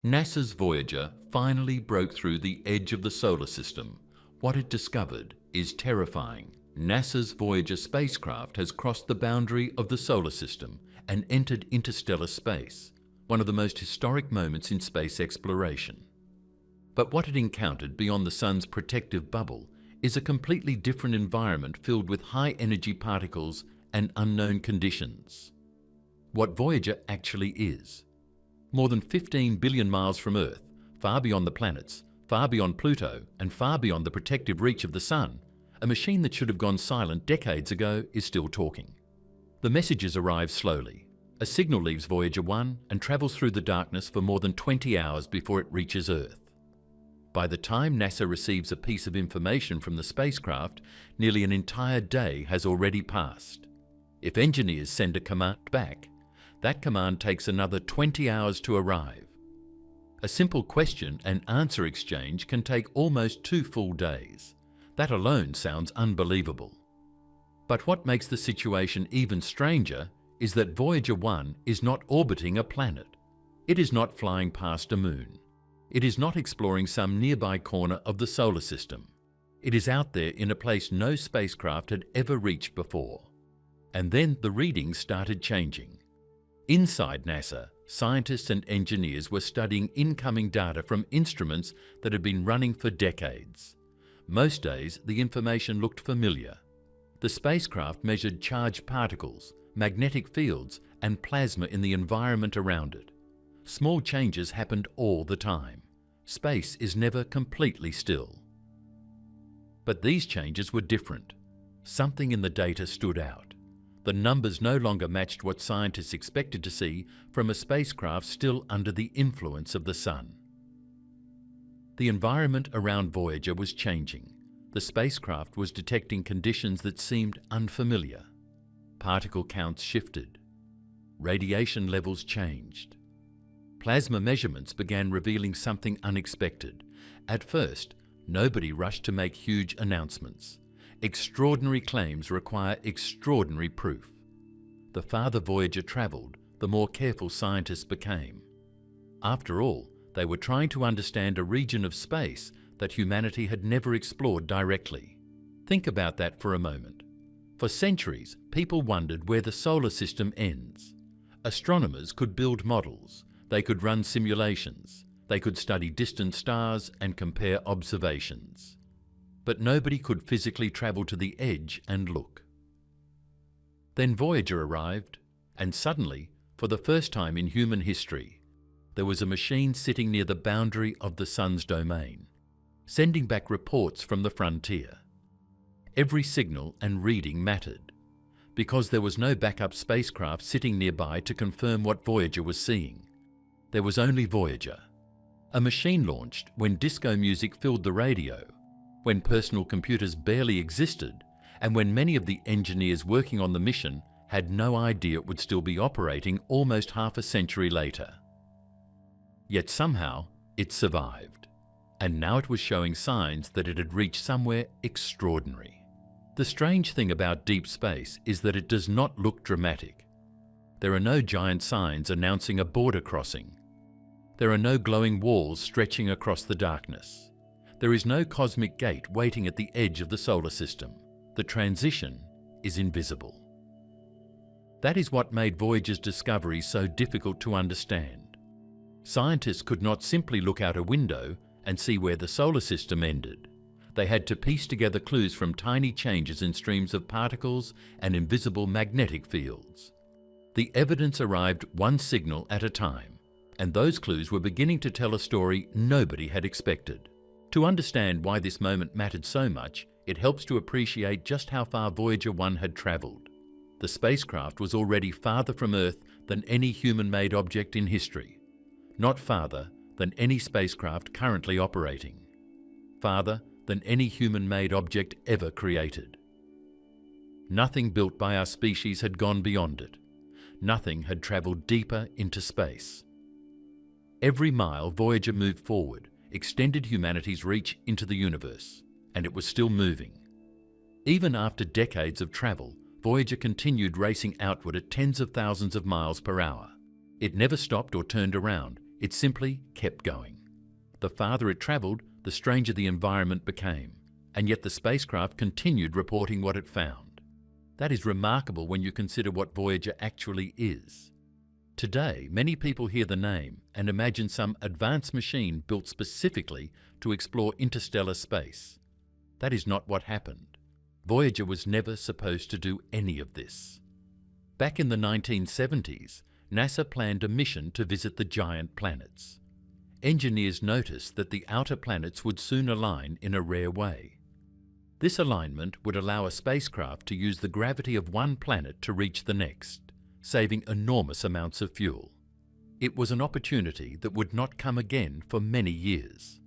NASA's Voyager finally broke through the edge of the solar system. What it discovered is terrifying. NASA's Voyager spacecraft has crossed the boundary of the solar system and entered interstellar space, one of the most historic moments in space exploration. But what it encountered beyond the Sun's protective bubble is a completely different environment filled with high-energy particles and unknown conditions. What Voyager actually is. More than 15 billion miles from Earth, far beyond the planets, far beyond Pluto, and far beyond the protective reach of the Sun, a machine that should have gone silent decades ago is still talking. The messages arrive slowly. A signal leaves Voyager 1 and travels through the darkness for more than 20 hours before it reaches Earth. By the time NASA receives a piece of information from the spacecraft, nearly an entire day has already passed. If engineers send a command back, that command takes another 20 hours to arrive. A simple question and answer exchange can take almost 2 full days. That alone sounds unbelievable. But what makes the situation even stranger is that Voyager 1 is not orbiting a planet. It is not flying past a moon. It is not exploring some nearby corner of the solar system. It is out there in a place no spacecraft had ever reached before. And then the readings started changing. Inside NASA, scientists and engineers were studying incoming data from instruments that had been running for decades. Most days, the information looked familiar. The spacecraft measured charged particles, magnetic fields, and plasma in the environment around it. Small changes happened all the time. Space is never completely still. But these changes were different. Something in the data stood out. The numbers no longer matched what scientists expected to see from a spacecraft still under the influence of the Sun. The environment around Voyager was changing. The spacecraft was detecting conditions that seemed unfamiliar. Particle counts shifted. Radiation levels changed. Plasma measurements began revealing something unexpected. At first, nobody rushed to make huge announcements. Extraordinary claims require extraordinary proof. The farther Voyager travelled, the more careful scientists became. After all, they were trying to understand a region of space that humanity had never explored directly. Think about that for a moment. For centuries, people wondered where the solar system ends. Astronomers could build models. They could run simulations. They could study distant stars and compare observations. But nobody could physically travel to the edge and look. Then Voyager arrived, and suddenly, for the first time in human history, there was a machine sitting near the boundary of the Sun's domain, sending back reports from the frontier. Every signal and reading mattered, because there was no backup spacecraft sitting nearby to confirm what Voyager was seeing. There was only Voyager, a machine launched when disco music filled the radio, when personal computers barely existed, and when many of the engineers working on the mission had no idea it would still be operating almost half a century later. Yet somehow, it survived, and now it was showing signs that it had reached somewhere extraordinary. The strange thing about deep space is that it does not look dramatic. There are no giant signs announcing a border crossing. There are no glowing walls stretching across the darkness. There is no cosmic gate waiting at the edge of the solar system. The transition is invisible. That is what made Voyager's discovery so difficult to understand. Scientists could not simply look out a window and see where the solar system ended. They had to piece together clues from tiny changes in streams of particles and invisible magnetic fields. The evidence arrived one signal at a time, and those clues were beginning to tell a story nobody had expected. To understand why this moment mattered so much, it helps to appreciate just how far Voyager 1 had travelled. The spacecraft was already farther from Earth than any human-made object in history. Not farther than any spacecraft currently operating. Farther than any human-made object ever created. Nothing built by our species had gone beyond it. Nothing had travelled deeper into space. Every mile Voyager moved forward extended humanity's reach into the universe, and it was still moving. Even after decades of travel, Voyager continued racing outward at tens of thousands of miles per hour. It never stopped or turned around. It simply kept going. The farther it travelled, the stranger the environment became, and yet the spacecraft continued reporting what it found. That is remarkable when you consider what Voyager actually is. Today, many people hear the name and imagine some advanced machine built specifically to explore interstellar space. That is not what happened. Voyager was never supposed to do any of this. Back in the 1970s, NASA planned a mission to visit the giant planets. Engineers noticed that the outer planets would soon align in a rare way. This alignment would allow a spacecraft to use the gravity of one planet to reach the next, saving enormous amounts of fuel. It was an opportunity that would not come again for many years.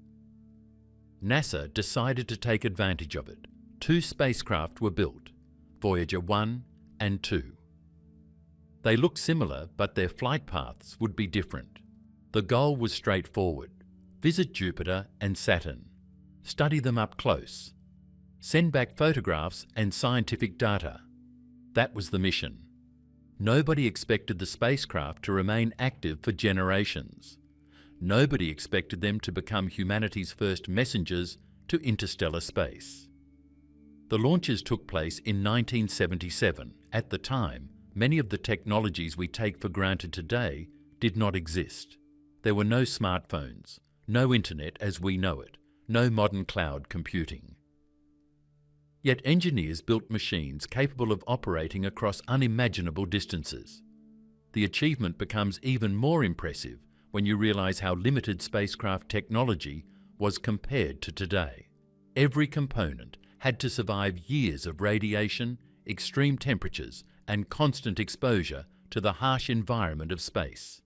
NASA decided to take advantage of it. 2 spacecraft were built, Voyager 1 and 2. They looked similar, but their flight paths would be different. The goal was straightforward: visit Jupiter and Saturn, study them up close, send back photographs and scientific data. That was the mission. Nobody expected the spacecraft to remain active for generations. Nobody expected them to become humanity's first messengers to interstellar space. The launches took place in 1977. At the time, many of the technologies we take for granted today did not exist. There were no smartphones, no internet as we know it, no modern cloud computing. Yet engineers built machines capable of operating across unimaginable distances. The achievement becomes even more impressive when you realize how limited spacecraft technology was compared to today. Every component had to survive years of radiation, extreme temperatures, and constant exposure to the harsh environment of space.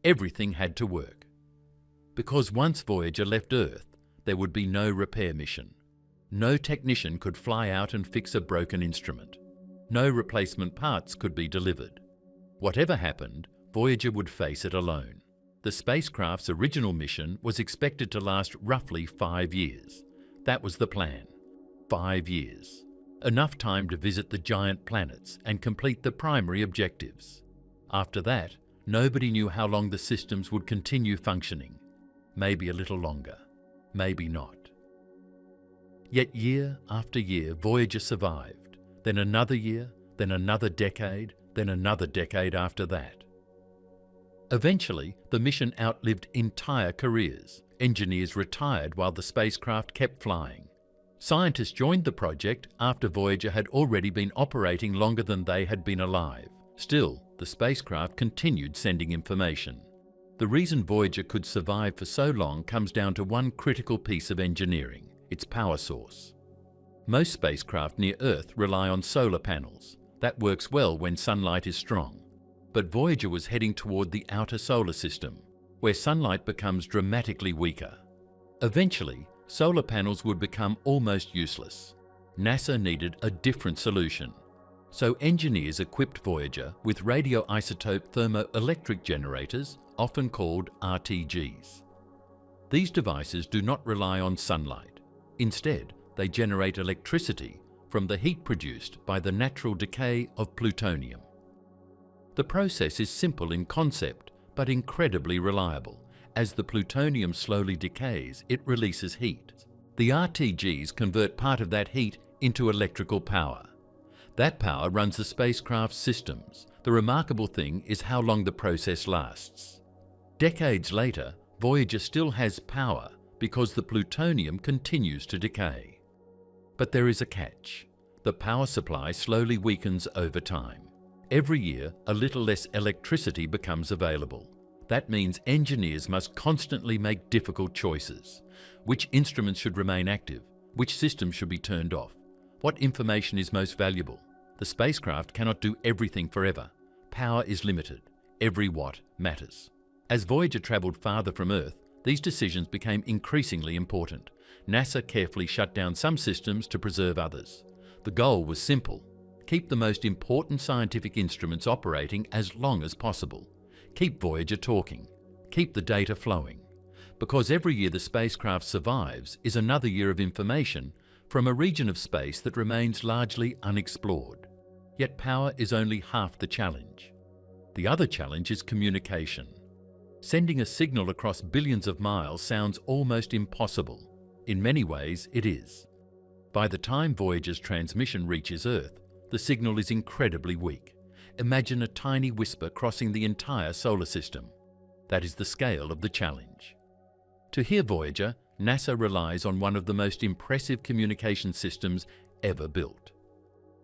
Everything had to work. Because once Voyager left Earth, there would be no repair mission. No technician could fly out and fix a broken instrument. No replacement parts could be delivered. Whatever happened, Voyager would face it alone. The spacecraft's original mission was expected to last roughly 5 years. That was the plan. 5 years. Enough time to visit the giant planets and complete the primary objectives. After that, nobody knew how long the systems would continue functioning. Maybe a little longer. Maybe not. Yet year after year, Voyager survived. Then another year, then another decade, then another decade after that. Eventually, the mission outlived entire careers. Engineers retired while the spacecraft kept flying. Scientists joined the project after Voyager had already been operating longer than they had been alive. Still, the spacecraft continued sending information. The reason Voyager could survive for so long comes down to one critical piece of engineering: its power source. Most spacecraft near Earth rely on solar panels. That works well when sunlight is strong. But Voyager was heading toward the outer solar system, where sunlight becomes dramatically weaker. Eventually, solar panels would become almost useless. NASA needed a different solution. So engineers equipped Voyager with radioisotope thermoelectric generators, often called RTGs. These devices do not rely on sunlight. Instead, they generate electricity from the heat produced by the natural decay of plutonium. The process is simple in concept, but incredibly reliable. As the plutonium slowly decays, it releases heat. The RTGs convert part of that heat into electrical power. That power runs the spacecraft's systems. The remarkable thing is how long the process lasts. Decades later, Voyager still has power because the plutonium continues to decay. But there is a catch. The power supply slowly weakens over time. Every year, a little less electricity becomes available. That means engineers must constantly make difficult choices. Which instruments should remain active? Which systems should be turned off? What information is most valuable? The spacecraft cannot do everything forever. Power is limited. Every watt matters. As Voyager traveled farther from Earth, these decisions became increasingly important. NASA carefully shut down some systems to preserve others. The goal was simple: keep the most important scientific instruments operating as long as possible. Keep Voyager talking. Keep the data flowing. Because every year the spacecraft survives is another year of information from a region of space that remains largely unexplored. Yet power is only half the challenge. The other challenge is communication. Sending a signal across billions of miles sounds almost impossible. In many ways, it is. By the time Voyager's transmission reaches Earth, the signal is incredibly weak. Imagine a tiny whisper crossing the entire solar system. That is the scale of the challenge. To hear Voyager, NASA relies on one of the most impressive communication systems ever built.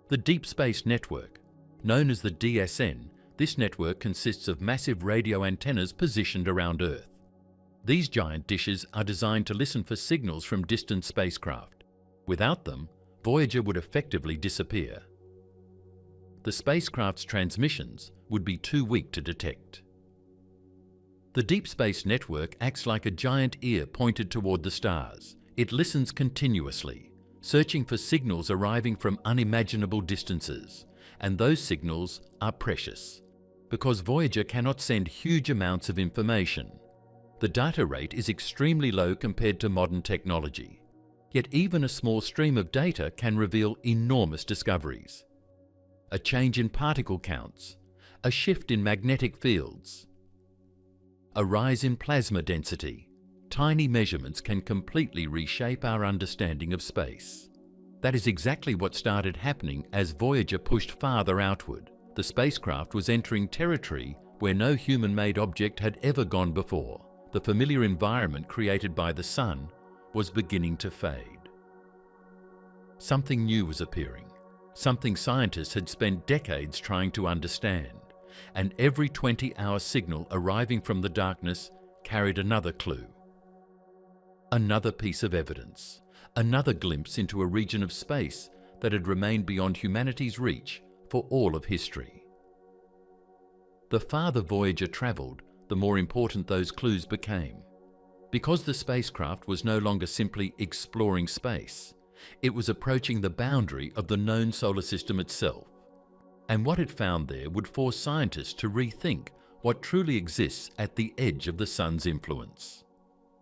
The Deep Space Network. Known as the DSN, this network consists of massive radio antennas positioned around Earth. These giant dishes are designed to listen for signals from distant spacecraft. Without them, Voyager would effectively disappear. The spacecraft's transmissions would be too weak to detect. The Deep Space Network acts like a giant ear pointed toward the stars. It listens continuously, searching for signals arriving from unimaginable distances, and those signals are precious, because Voyager cannot send huge amounts of information. The data rate is extremely low compared to modern technology. Yet even a small stream of data can reveal enormous discoveries. A change in particle counts, a shift in magnetic fields, a rise in plasma density. Tiny measurements can completely reshape our understanding of space. That is exactly what started happening as Voyager pushed farther outward. The spacecraft was entering territory where no human-made object had ever gone before. The familiar environment created by the Sun was beginning to fade. Something new was appearing, something scientists had spent decades trying to understand, and every 20-hour signal arriving from the darkness carried another clue. Another piece of evidence, another glimpse into a region of space that had remained beyond humanity's reach for all of history. The farther Voyager traveled, the more important those clues became. Because the spacecraft was no longer simply exploring space, it was approaching the boundary of the known solar system itself. And what it found there would force scientists to rethink what truly exists at the edge of the Sun's influence.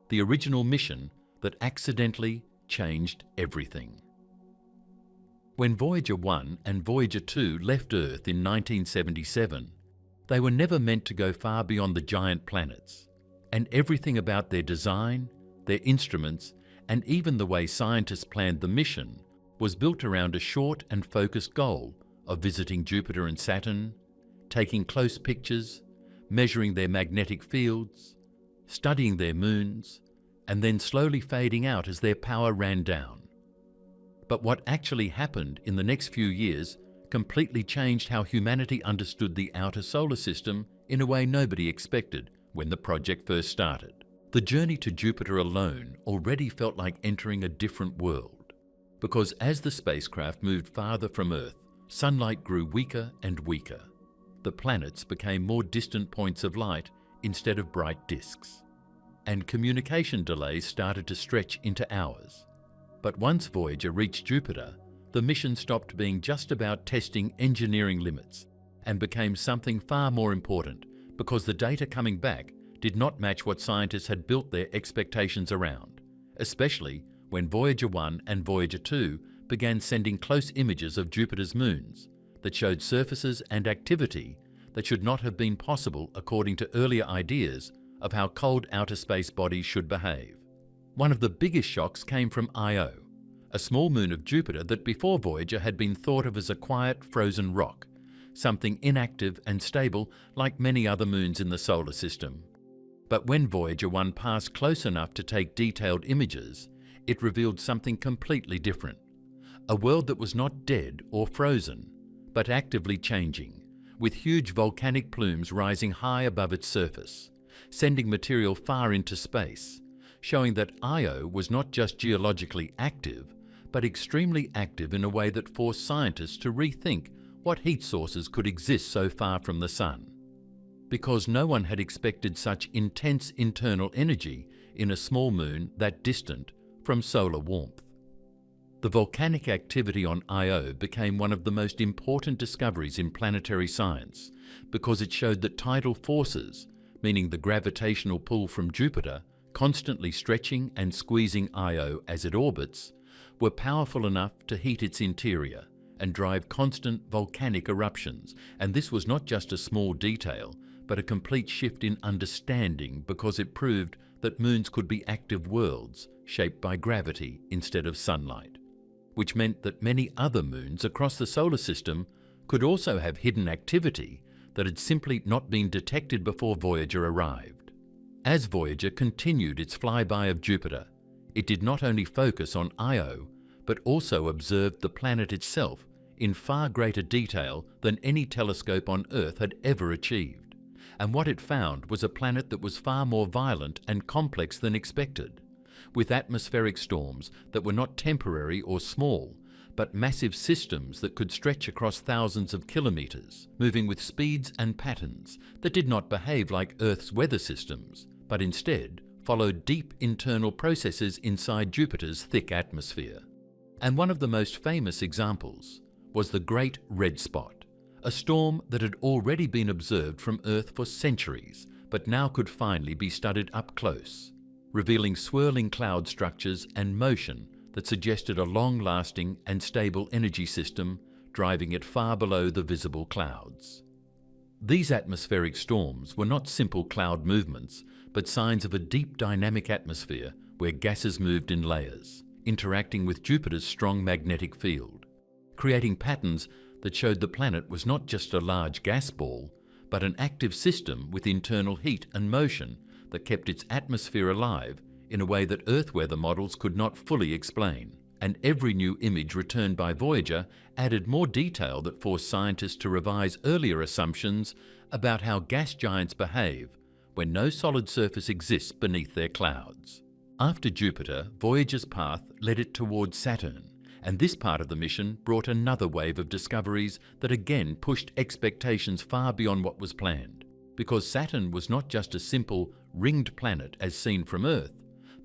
The original mission that accidentally changed everything. When Voyager 1 and Voyager 2 left Earth in 1977, they were never meant to go far beyond the giant planets, and everything about their design, their instruments, and even the way scientists planned the mission was built around a short and focused goal of visiting Jupiter and Saturn, taking close pictures, measuring their magnetic fields, studying their moons, and then slowly fading out as their power ran down. But what actually happened in the next few years completely changed how humanity understood the outer solar system in a way nobody expected when the project first started. The journey to Jupiter alone already felt like entering a different world, because as the spacecraft moved farther from Earth, sunlight grew weaker and weaker. The planets became more distant points of light instead of bright disks, and communication delays started to stretch into hours. But once Voyager reached Jupiter, the mission stopped being just about testing engineering limits and became something far more important, because the data coming back did not match what scientists had built their expectations around, especially when Voyager 1 and Voyager 2 began sending close images of Jupiter's moons that showed surfaces and activity that should not have been possible according to earlier ideas of how cold outer space bodies should behave. One of the biggest shocks came from Io, a small moon of Jupiter that before Voyager had been thought of as a quiet, frozen rock, something inactive and stable like many other moons in the solar system. But when Voyager 1 passed close enough to take detailed images, it revealed something completely different. A world that was not dead or frozen, but actively changing, with huge volcanic plumes rising high above its surface, sending material far into space, showing that Io was not just geologically active, but extremely active in a way that forced scientists to rethink what heat sources could exist so far from the Sun. Because no one had expected such intense internal energy in a small moon that distant from solar warmth. The volcanic activity on Io became one of the most important discoveries in planetary science, because it showed that tidal forces, meaning the gravitational pull from Jupiter, constantly stretching and squeezing Io as it orbits, were powerful enough to heat its interior and drive constant volcanic eruptions. And this was not just a small detail, but a complete shift in understanding because it proved that moons could be active worlds shaped by gravity instead of sunlight, which meant that many other moons across the solar system could also have hidden activity that had simply not been detected before Voyager arrived. As Voyager continued its flyby of Jupiter, it did not only focus on Io, but also observed the planet itself in far greater detail than any telescope on Earth had ever achieved. And what it found was a planet that was far more violent and complex than expected, with atmospheric storms that were not temporary or small, but massive systems that could stretch across thousands of kilometers, moving with speeds and patterns that did not behave like Earth's weather systems, but instead followed deep internal processes inside Jupiter's thick atmosphere. And one of the most famous examples was the Great Red Spot, a storm that had already been observed from Earth for centuries, but now could finally be studied up close, revealing swirling cloud structures and motion that suggested a long-lasting and stable energy system driving it far below the visible clouds. These atmospheric storms were not simple cloud movements, but signs of a deep dynamic atmosphere where gases moved in layers, interacting with Jupiter's strong magnetic field, creating patterns that showed the planet was not just a large gas ball, but an active system with internal heat and motion that kept its atmosphere alive in a way that Earth weather models could not fully explain. And every new image returned by Voyager added more detail that forced scientists to revise earlier assumptions about how gas giants behave when no solid surface exists beneath their clouds. After Jupiter, Voyager's path led it towards Saturn, and this part of the mission brought another wave of discoveries that again pushed expectations far beyond what was planned, because Saturn was not just a simple ringed planet as seen from Earth,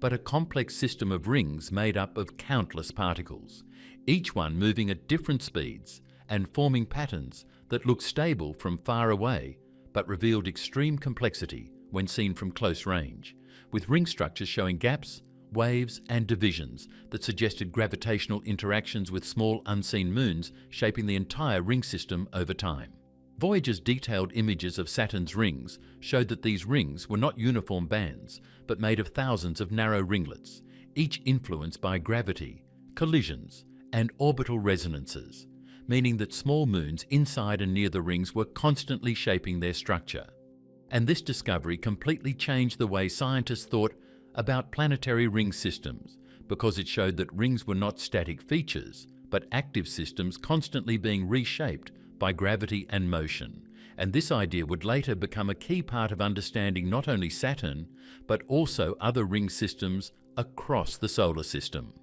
but a complex system of rings made up of countless particles, each one moving at different speeds and forming patterns that looked stable from far away but revealed extreme complexity when seen from close range, with ring structures showing gaps, waves and divisions that suggested gravitational interactions with small unseen moons shaping the entire ring system over time. Voyager's detailed images of Saturn's rings showed that these rings were not uniform bands, but made of thousands of narrow ringlets, each influenced by gravity, collisions, and orbital resonances, meaning that small moons inside and near the rings were constantly shaping their structure. And this discovery completely changed the way scientists thought about planetary ring systems, because it showed that rings were not static features, but active systems constantly being reshaped by gravity and motion. And this idea would later become a key part of understanding not only Saturn, but also other ring systems across the solar system.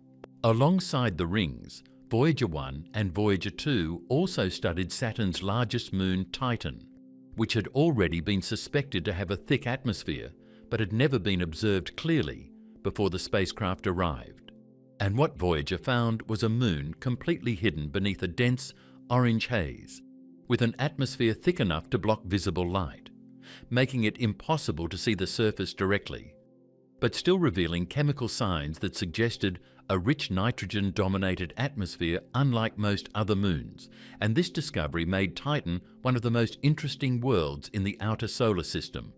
Alongside the rings, Voyager 1 and Voyager 2 also studied Saturn's largest moon, Titan, which had already been suspected to have a thick atmosphere, but had never been observed clearly before the spacecraft arrived. And what Voyager found was a moon completely hidden beneath a dense orange haze, with an atmosphere thick enough to block visible light, making it impossible to see the surface directly, but still revealing chemical signs that suggested a rich nitrogen-dominated atmosphere unlike most other moons. And this discovery made Titan one of the most interesting worlds in the outer solar system,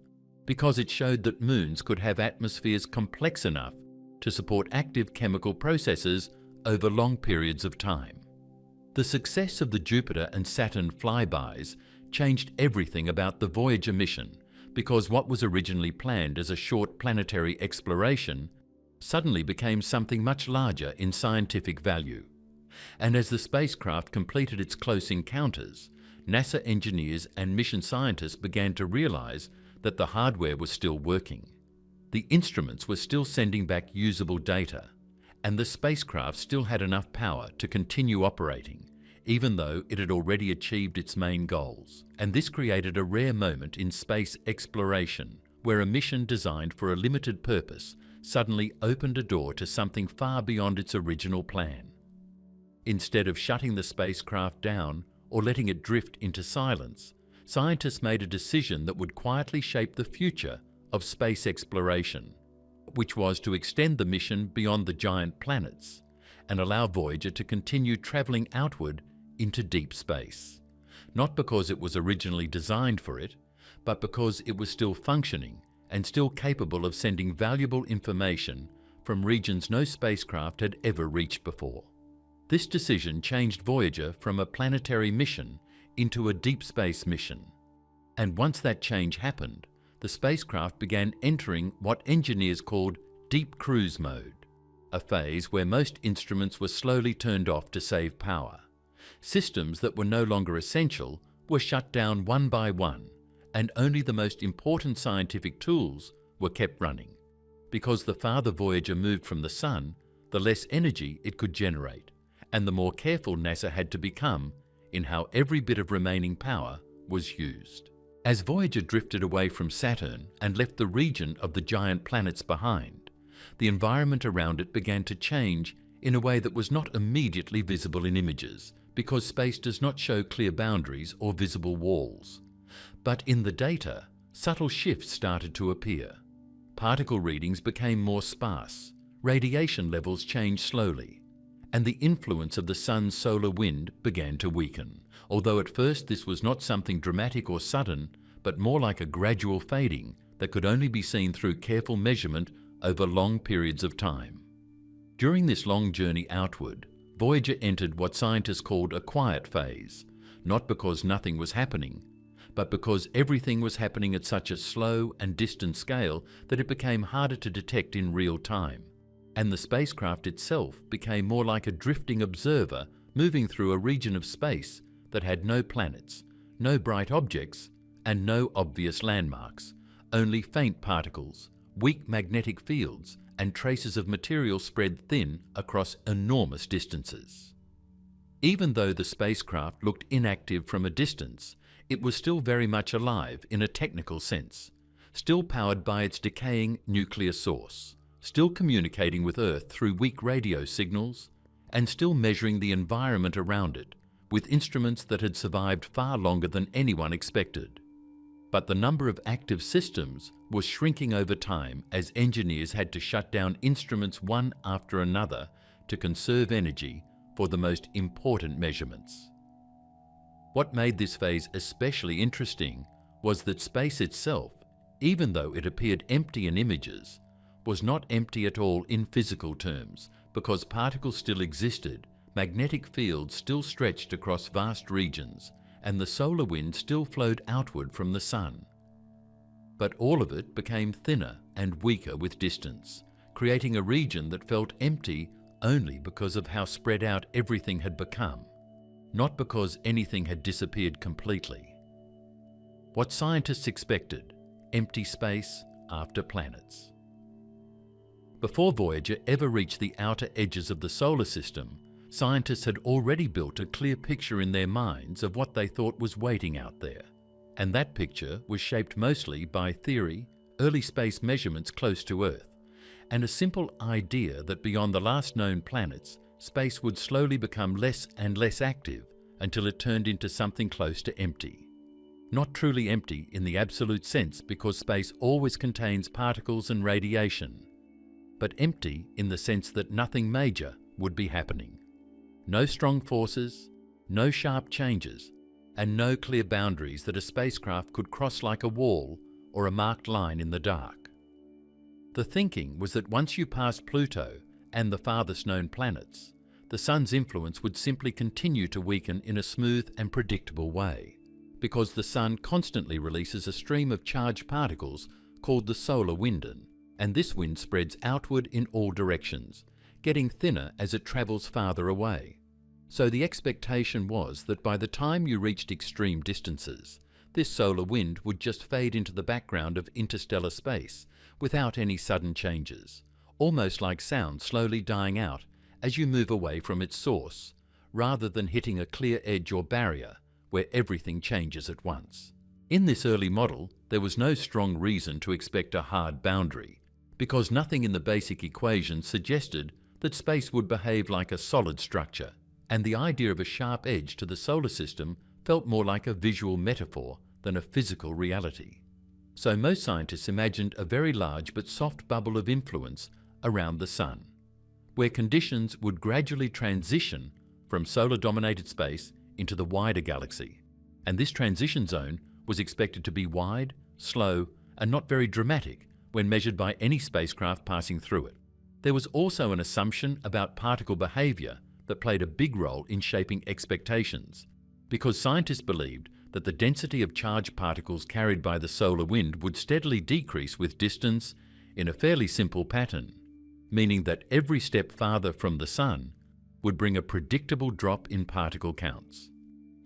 because it showed that moons could have atmospheres complex enough to support active chemical processes over long periods of time. The success of the Jupiter and Saturn flybys changed everything about the Voyager mission, because what was originally planned as a short planetary exploration suddenly became something much larger in scientific value. And as the spacecraft completed its close encounters, NASA engineers and mission scientists began to realize that the hardware was still working. The instruments were still sending back usable data, and the spacecraft still had enough power to continue operating, even though it had already achieved its main goals. And this created a rare moment in space exploration, where a mission designed for a limited purpose suddenly opened a door to something far beyond its original plan. Instead of shutting the spacecraft down or letting it drift into silence, scientists made a decision that would quietly shape the future of space exploration, which was to extend the mission beyond the giant planets and allow Voyager to continue traveling outward into deep space. Not because it was originally designed for it, but because it was still functioning and still capable of sending valuable information from regions no spacecraft had ever reached before. This decision changed Voyager from a planetary mission into a deep space mission. And once that change happened, the spacecraft began entering what engineers called deep cruise mode, a phase where most instruments were slowly turned off to save power. Systems that were no longer essential were shut down one by one, and only the most important scientific tools were kept running. Because the farther Voyager moved from the Sun, the less energy it could generate, and the more careful NASA had to become in how every bit of remaining power was used. As Voyager drifted away from Saturn and left the region of the giant planets behind, the environment around it began to change in a way that was not immediately visible in images, because space does not show clear boundaries or visible walls. But in the data, subtle shifts started to appear. Particle readings became more sparse, radiation levels changed slowly, and the influence of the Sun's solar wind began to weaken, although at first this was not something dramatic or sudden, but more like a gradual fading that could only be seen through careful measurement over long periods of time. During this long journey outward, Voyager entered what scientists called a quiet phase, not because nothing was happening, but because everything was happening at such a slow and distant scale that it became harder to detect in real time, and the spacecraft itself became more like a drifting observer moving through a region of space that had no planets, no bright objects, and no obvious landmarks, only faint particles, weak magnetic fields, and traces of material spread thin across enormous distances. Even though the spacecraft looked inactive from a distance, it was still very much alive in a technical sense, still powered by its decaying nuclear source, still communicating with Earth through weak radio signals, and still measuring the environment around it with instruments that had survived far longer than anyone expected. But the number of active systems was shrinking over time as engineers had to shut down instruments one after another to conserve energy for the most important measurements. What made this phase especially interesting was that space itself, even though it appeared empty in images, was not empty at all in physical terms, because particles still existed, magnetic fields still stretched across vast regions, and the solar wind still flowed outward from the Sun. But all of it became thinner and weaker with distance, creating a region that felt empty only because of how spread out everything had become, not because anything had disappeared completely. What scientists expected: empty space after planets. Before Voyager ever reached the outer edges of the solar system, scientists had already built a clear picture in their minds of what they thought was waiting out there. And that picture was shaped mostly by theory, early space measurements close to Earth, and a simple idea that beyond the last known planets, space would slowly become less and less active until it turned into something close to empty. Not truly empty in the absolute sense, because space always contains particles and radiation, but empty in the sense that nothing major would be happening. No strong forces, no sharp changes, and no clear boundaries that a spacecraft could cross like a wall or a marked line in the dark. The thinking was that once you passed Pluto and the farthest known planets, the Sun's influence would simply continue to weaken in a smooth and predictable way, because the Sun constantly releases a stream of charged particles called the solar wind, and this wind spreads outward in all directions, getting thinner as it travels farther away. So the expectation was that by the time you reached extreme distances, this solar wind would just fade into the background of interstellar space without any sudden changes, almost like sound slowly dying out as you move away from its source, rather than hitting a clear edge or barrier where everything changes at once. In this early model, there was no strong reason to expect a hard boundary, because nothing in the basic equation suggested that space would behave like a solid structure, and the idea of a sharp edge to the solar system felt more like a visual metaphor than a physical reality. So most scientists imagined a very large but soft bubble of influence around the Sun, where conditions would gradually transition from solar-dominated space into the wider galaxy, and this transition zone was expected to be wide, slow, and not very dramatic when measured by any spacecraft passing through it. There was also an assumption about particle behavior that played a big role in shaping expectations, because scientists believed that the density of charged particles carried by the solar wind would steadily decrease with distance in a fairly simple pattern, meaning that every step farther from the Sun would bring a predictable drop in particle counts.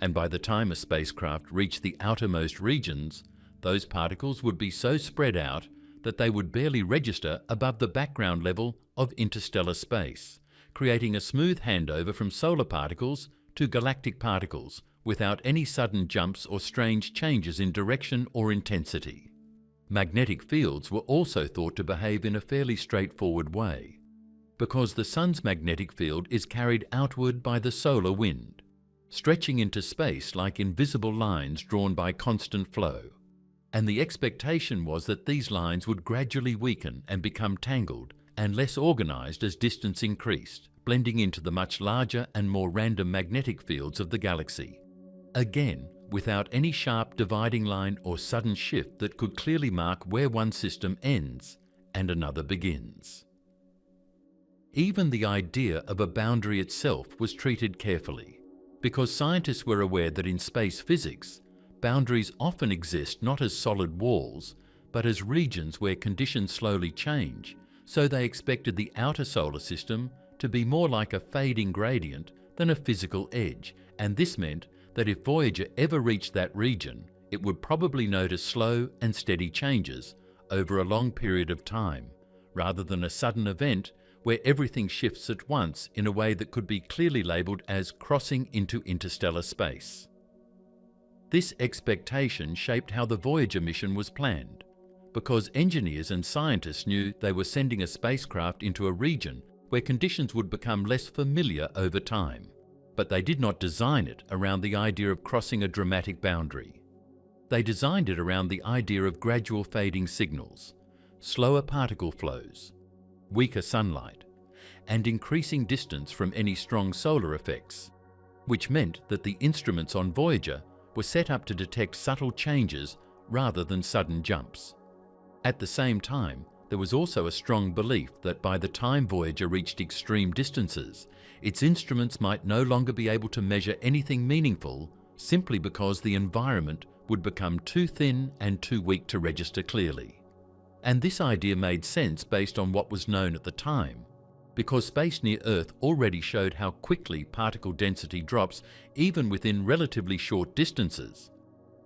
And by the time a spacecraft reached the outermost regions, those particles would be so spread out that they would barely register above the background level of interstellar space, creating a smooth handover from solar particles to galactic particles without any sudden jumps or strange changes in direction or intensity. Magnetic fields were also thought to behave in a fairly straightforward way, because the Sun's magnetic field is carried outward by the solar wind, stretching into space like invisible lines drawn by constant flow. And the expectation was that these lines would gradually weaken and become tangled and less organized as distance increased, blending into the much larger and more random magnetic fields of the galaxy. Again, without any sharp dividing line or sudden shift that could clearly mark where one system ends and another begins. Even the idea of a boundary itself was treated carefully, because scientists were aware that in space physics, boundaries often exist not as solid walls, but as regions where conditions slowly change, so they expected the outer solar system to be more like a fading gradient than a physical edge, and this meant that if Voyager ever reached that region, it would probably notice slow and steady changes over a long period of time, rather than a sudden event where everything shifts at once in a way that could be clearly labelled as crossing into interstellar space. This expectation shaped how the Voyager mission was planned, because engineers and scientists knew they were sending a spacecraft into a region where conditions would become less familiar over time. But they did not design it around the idea of crossing a dramatic boundary. They designed it around the idea of gradual fading signals, slower particle flows, weaker sunlight, and increasing distance from any strong solar effects, which meant that the instruments on Voyager were set up to detect subtle changes rather than sudden jumps. At the same time, there was also a strong belief that by the time Voyager reached extreme distances, its instruments might no longer be able to measure anything meaningful simply because the environment would become too thin and too weak to register clearly. And this idea made sense based on what was known at the time, because space near Earth already showed how quickly particle density drops even within relatively short distances.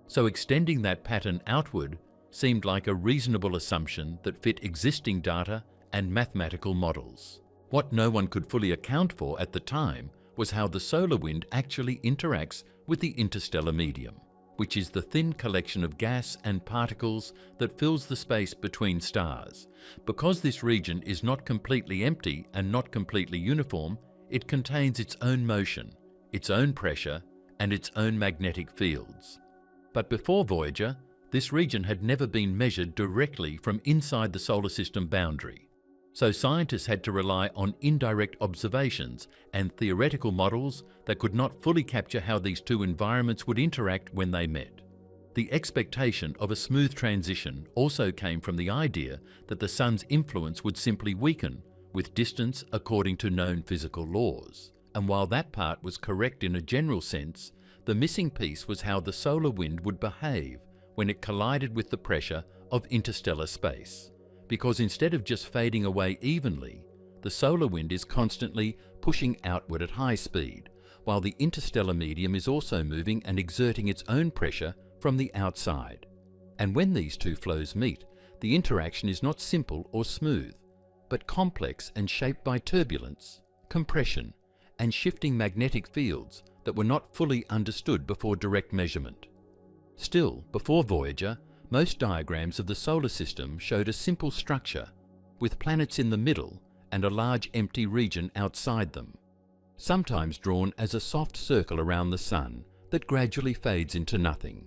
So extending that pattern outward seemed like a reasonable assumption that fit existing data and mathematical models. What no one could fully account for at the time was how the solar wind actually interacts with the interstellar medium, which is the thin collection of gas and particles that fills the space between stars. Because this region is not completely empty and not completely uniform, it contains its own motion, its own pressure, and its own magnetic fields. But before Voyager, this region had never been measured directly from inside the solar system boundary. So scientists had to rely on indirect observations and theoretical models that could not fully capture how these two environments would interact when they met. The expectation of a smooth transition also came from the idea that the Sun's influence would simply weaken with distance according to known physical laws. And while that part was correct in a general sense, the missing piece was how the solar wind would behave when it collided with the pressure of interstellar space. Because instead of just fading away evenly, the solar wind is constantly pushing outward at high speed, while the interstellar medium is also moving and exerting its own pressure from the outside. And when these two flows meet, the interaction is not simple or smooth, but complex and shaped by turbulence, compression, and shifting magnetic fields that were not fully understood before direct measurement. Still, before Voyager, most diagrams of the solar system showed a simple structure, with planets in the middle and a large empty region outside them, sometimes drawn as a soft circle around the Sun that gradually fades into nothing.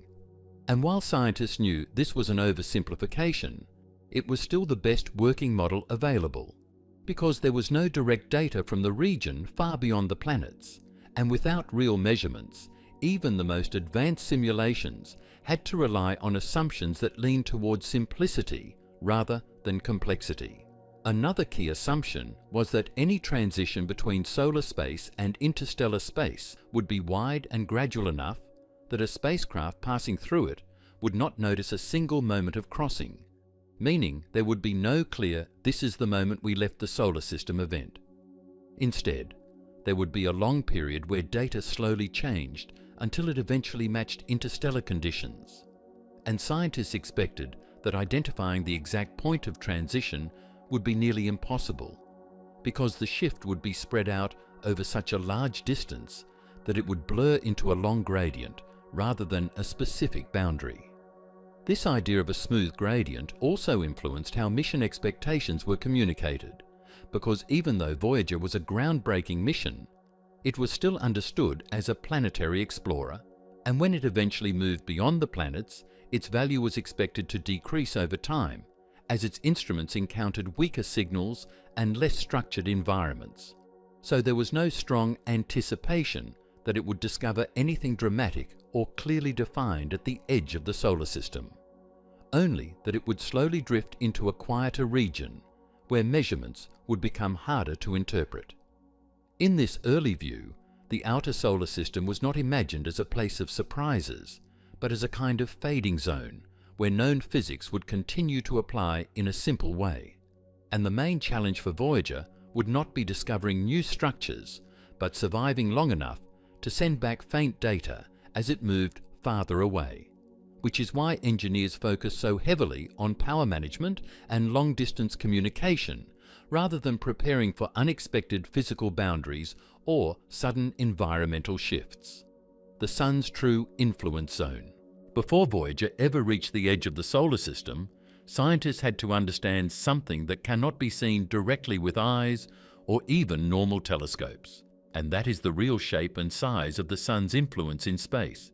And while scientists knew this was an oversimplification, it was still the best working model available, because there was no direct data from the region far beyond the planets, and without real measurements, even the most advanced simulations had to rely on assumptions that leaned towards simplicity rather than complexity. Another key assumption was that any transition between solar space and interstellar space would be wide and gradual enough that a spacecraft passing through it would not notice a single moment of crossing, meaning there would be no clear "this is the moment we left the solar system" event. Instead, there would be a long period where data slowly changed until it eventually matched interstellar conditions. And scientists expected that identifying the exact point of transition would be nearly impossible, because the shift would be spread out over such a large distance that it would blur into a long gradient rather than a specific boundary. This idea of a smooth gradient also influenced how mission expectations were communicated, because even though Voyager was a groundbreaking mission, it was still understood as a planetary explorer, and when it eventually moved beyond the planets, its value was expected to decrease over time, as its instruments encountered weaker signals and less structured environments. So there was no strong anticipation that it would discover anything dramatic or clearly defined at the edge of the solar system, only that it would slowly drift into a quieter region where measurements would become harder to interpret. In this early view, the outer solar system was not imagined as a place of surprises, but as a kind of fading zone where known physics would continue to apply in a simple way. And the main challenge for Voyager would not be discovering new structures, but surviving long enough to send back faint data as it moved farther away, which is why engineers focus so heavily on power management and long-distance communication rather than preparing for unexpected physical boundaries or sudden environmental shifts. The Sun's true influence zone. Before Voyager ever reached the edge of the solar system, scientists had to understand something that cannot be seen directly with eyes or even normal telescopes, and that is the real shape and size of the Sun's influence in space.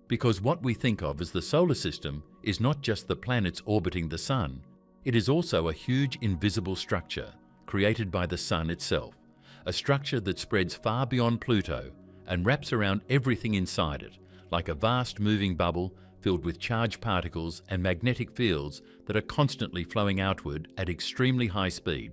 Because what we think of as the solar system is not just the planets orbiting the Sun, it is also a huge invisible structure created by the Sun itself, a structure that spreads far beyond Pluto and wraps around everything inside it, like a vast moving bubble filled with charged particles and magnetic fields that are constantly flowing outward at extremely high speed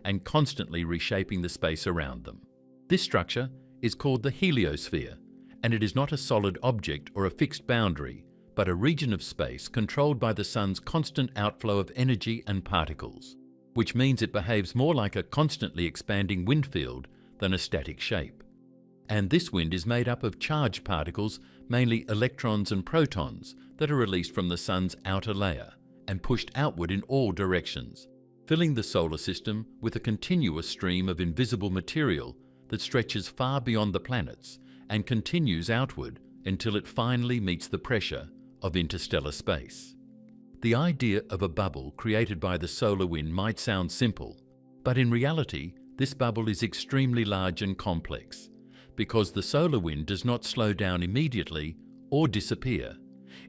and constantly reshaping the space around them. This structure is called the heliosphere, and it is not a solid object or a fixed boundary, but a region of space controlled by the Sun's constant outflow of energy and particles, which means it behaves more like a constantly expanding wind field than a static shape. And this wind is made up of charged particles, mainly electrons and protons, that are released from the Sun's outer layer and pushed outward in all directions, filling the solar system with a continuous stream of invisible material that stretches far beyond the planets and continues outward until it finally meets the pressure of interstellar space. The idea of a bubble created by the solar wind might sound simple, but in reality, this bubble is extremely large and complex, because the solar wind does not slow down immediately or disappear.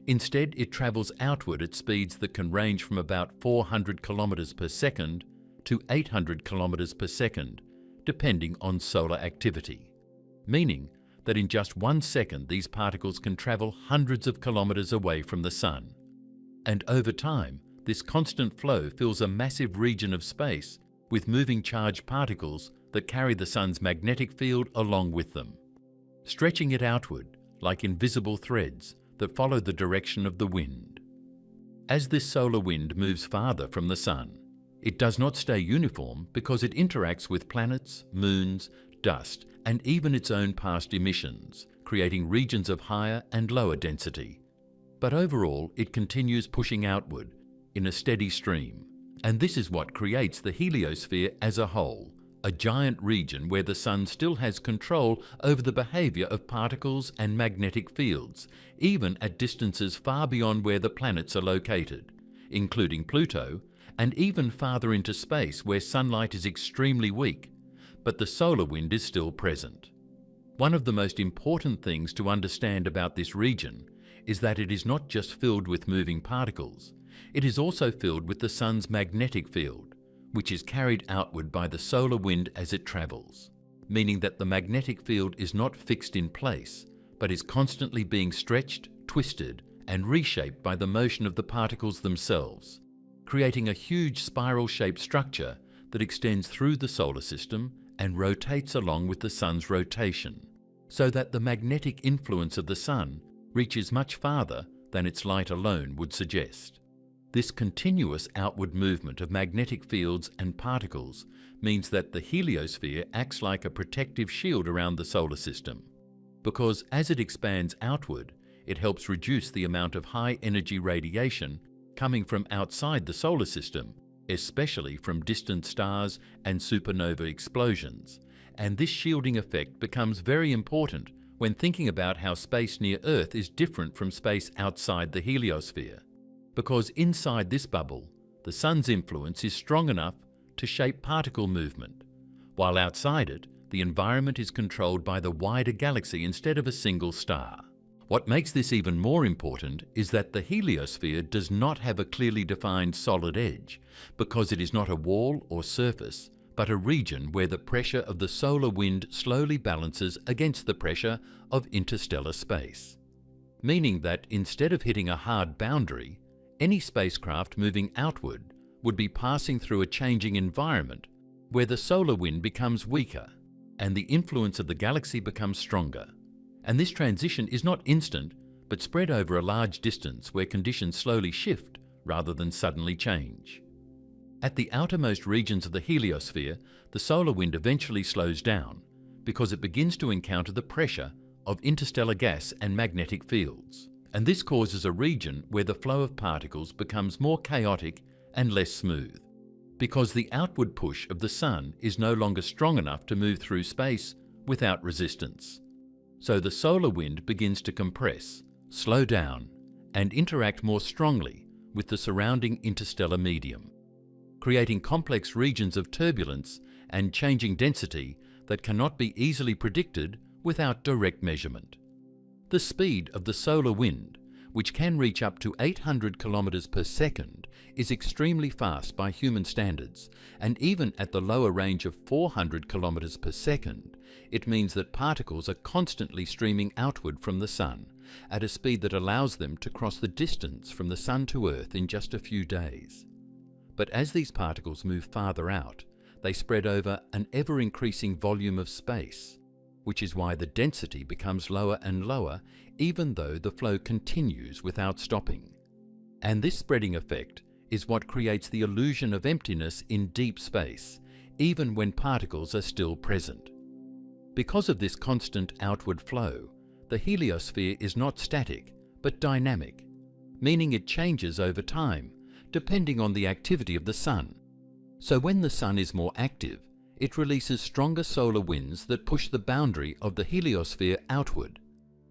Instead, it travels outward at speeds that can range from about 400 kilometers per second to 800 kilometers per second, depending on solar activity, meaning that in just 1 second these particles can travel hundreds of kilometers away from the Sun. And over time, this constant flow fills a massive region of space with moving charged particles that carry the Sun's magnetic field along with them, stretching it outward like invisible threads that follow the direction of the wind. As this solar wind moves farther from the Sun, it does not stay uniform because it interacts with planets, moons, dust, and even its own past emissions, creating regions of higher and lower density. But overall, it continues pushing outward in a steady stream, and this is what creates the heliosphere as a whole, a giant region where the Sun still has control over the behavior of particles and magnetic fields, even at distances far beyond where the planets are located, including Pluto, and even farther into space where sunlight is extremely weak, but the solar wind is still present. One of the most important things to understand about this region is that it is not just filled with moving particles, it is also filled with the Sun's magnetic field, which is carried outward by the solar wind as it travels, meaning that the magnetic field is not fixed in place, but is constantly being stretched, twisted, and reshaped by the motion of the particles themselves, creating a huge spiral-shaped structure that extends through the solar system and rotates along with the Sun's rotation, so that the magnetic influence of the Sun reaches much farther than its light alone would suggest. This continuous outward movement of magnetic fields and particles means that the heliosphere acts like a protective shield around the solar system, because as it expands outward, it helps reduce the amount of high-energy radiation coming from outside the solar system, especially from distant stars and supernova explosions. And this shielding effect becomes very important when thinking about how space near Earth is different from space outside the heliosphere, because inside this bubble, the Sun's influence is strong enough to shape particle movement, while outside it, the environment is controlled by the wider galaxy instead of a single star. What makes this even more important is that the heliosphere does not have a clearly defined solid edge, because it is not a wall or surface, but a region where the pressure of the solar wind slowly balances against the pressure of interstellar space. Meaning that instead of hitting a hard boundary, any spacecraft moving outward would be passing through a changing environment where the solar wind becomes weaker and the influence of the galaxy becomes stronger. And this transition is not instant, but spread over a large distance where conditions slowly shift rather than suddenly change. At the outermost regions of the heliosphere, the solar wind eventually slows down because it begins to encounter the pressure of interstellar gas and magnetic fields. And this causes a region where the flow of particles becomes more chaotic and less smooth, because the outward push of the Sun is no longer strong enough to move through space without resistance. So the solar wind begins to compress, slow down, and interact more strongly with the surrounding interstellar medium, creating complex regions of turbulence and changing density that cannot be easily predicted without direct measurement. The speed of the solar wind, which can reach up to 800 kilometers per second, is extremely fast by human standards, and even at the lower range of 400 kilometers per second, it means that particles are constantly streaming outward from the Sun at a speed that allows them to cross the distance from the Sun to Earth in just a few days. But as these particles move farther out, they spread over an ever-increasing volume of space, which is why the density becomes lower and lower even though the flow continues without stopping. And this spreading effect is what creates the illusion of emptiness in deep space, even when particles are still present. Because of this constant outward flow, the heliosphere is not static, but dynamic, meaning it changes over time, depending on the activity of the Sun. So when the Sun is more active, it releases stronger solar winds that push the boundary of the heliosphere outward.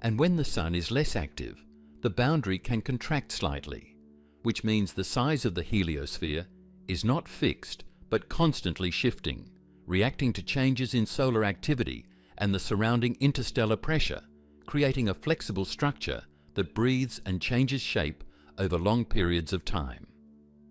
And when the Sun is less active, the boundary can contract slightly, which means the size of the heliosphere is not fixed but constantly shifting, reacting to changes in solar activity and the surrounding interstellar pressure, creating a flexible structure that breathes and changes shape over long periods of time.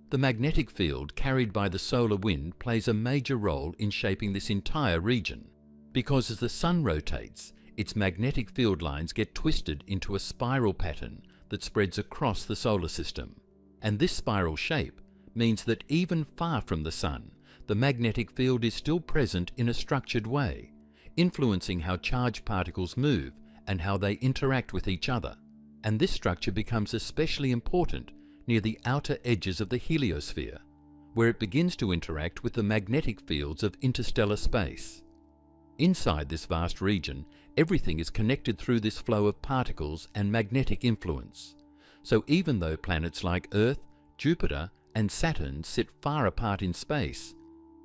The magnetic field carried by the solar wind plays a major role in shaping this entire region, because as the Sun rotates, its magnetic field lines get twisted into a spiral pattern that spreads across the solar system. And this spiral shape means that even far from the Sun, the magnetic field is still present in a structured way, influencing how charged particles move and how they interact with each other. And this structure becomes especially important near the outer edges of the heliosphere, where it begins to interact with the magnetic fields of interstellar space. Inside this vast region, everything is connected through this flow of particles and magnetic influence. So even though planets like Earth, Jupiter, and Saturn sit far apart in space,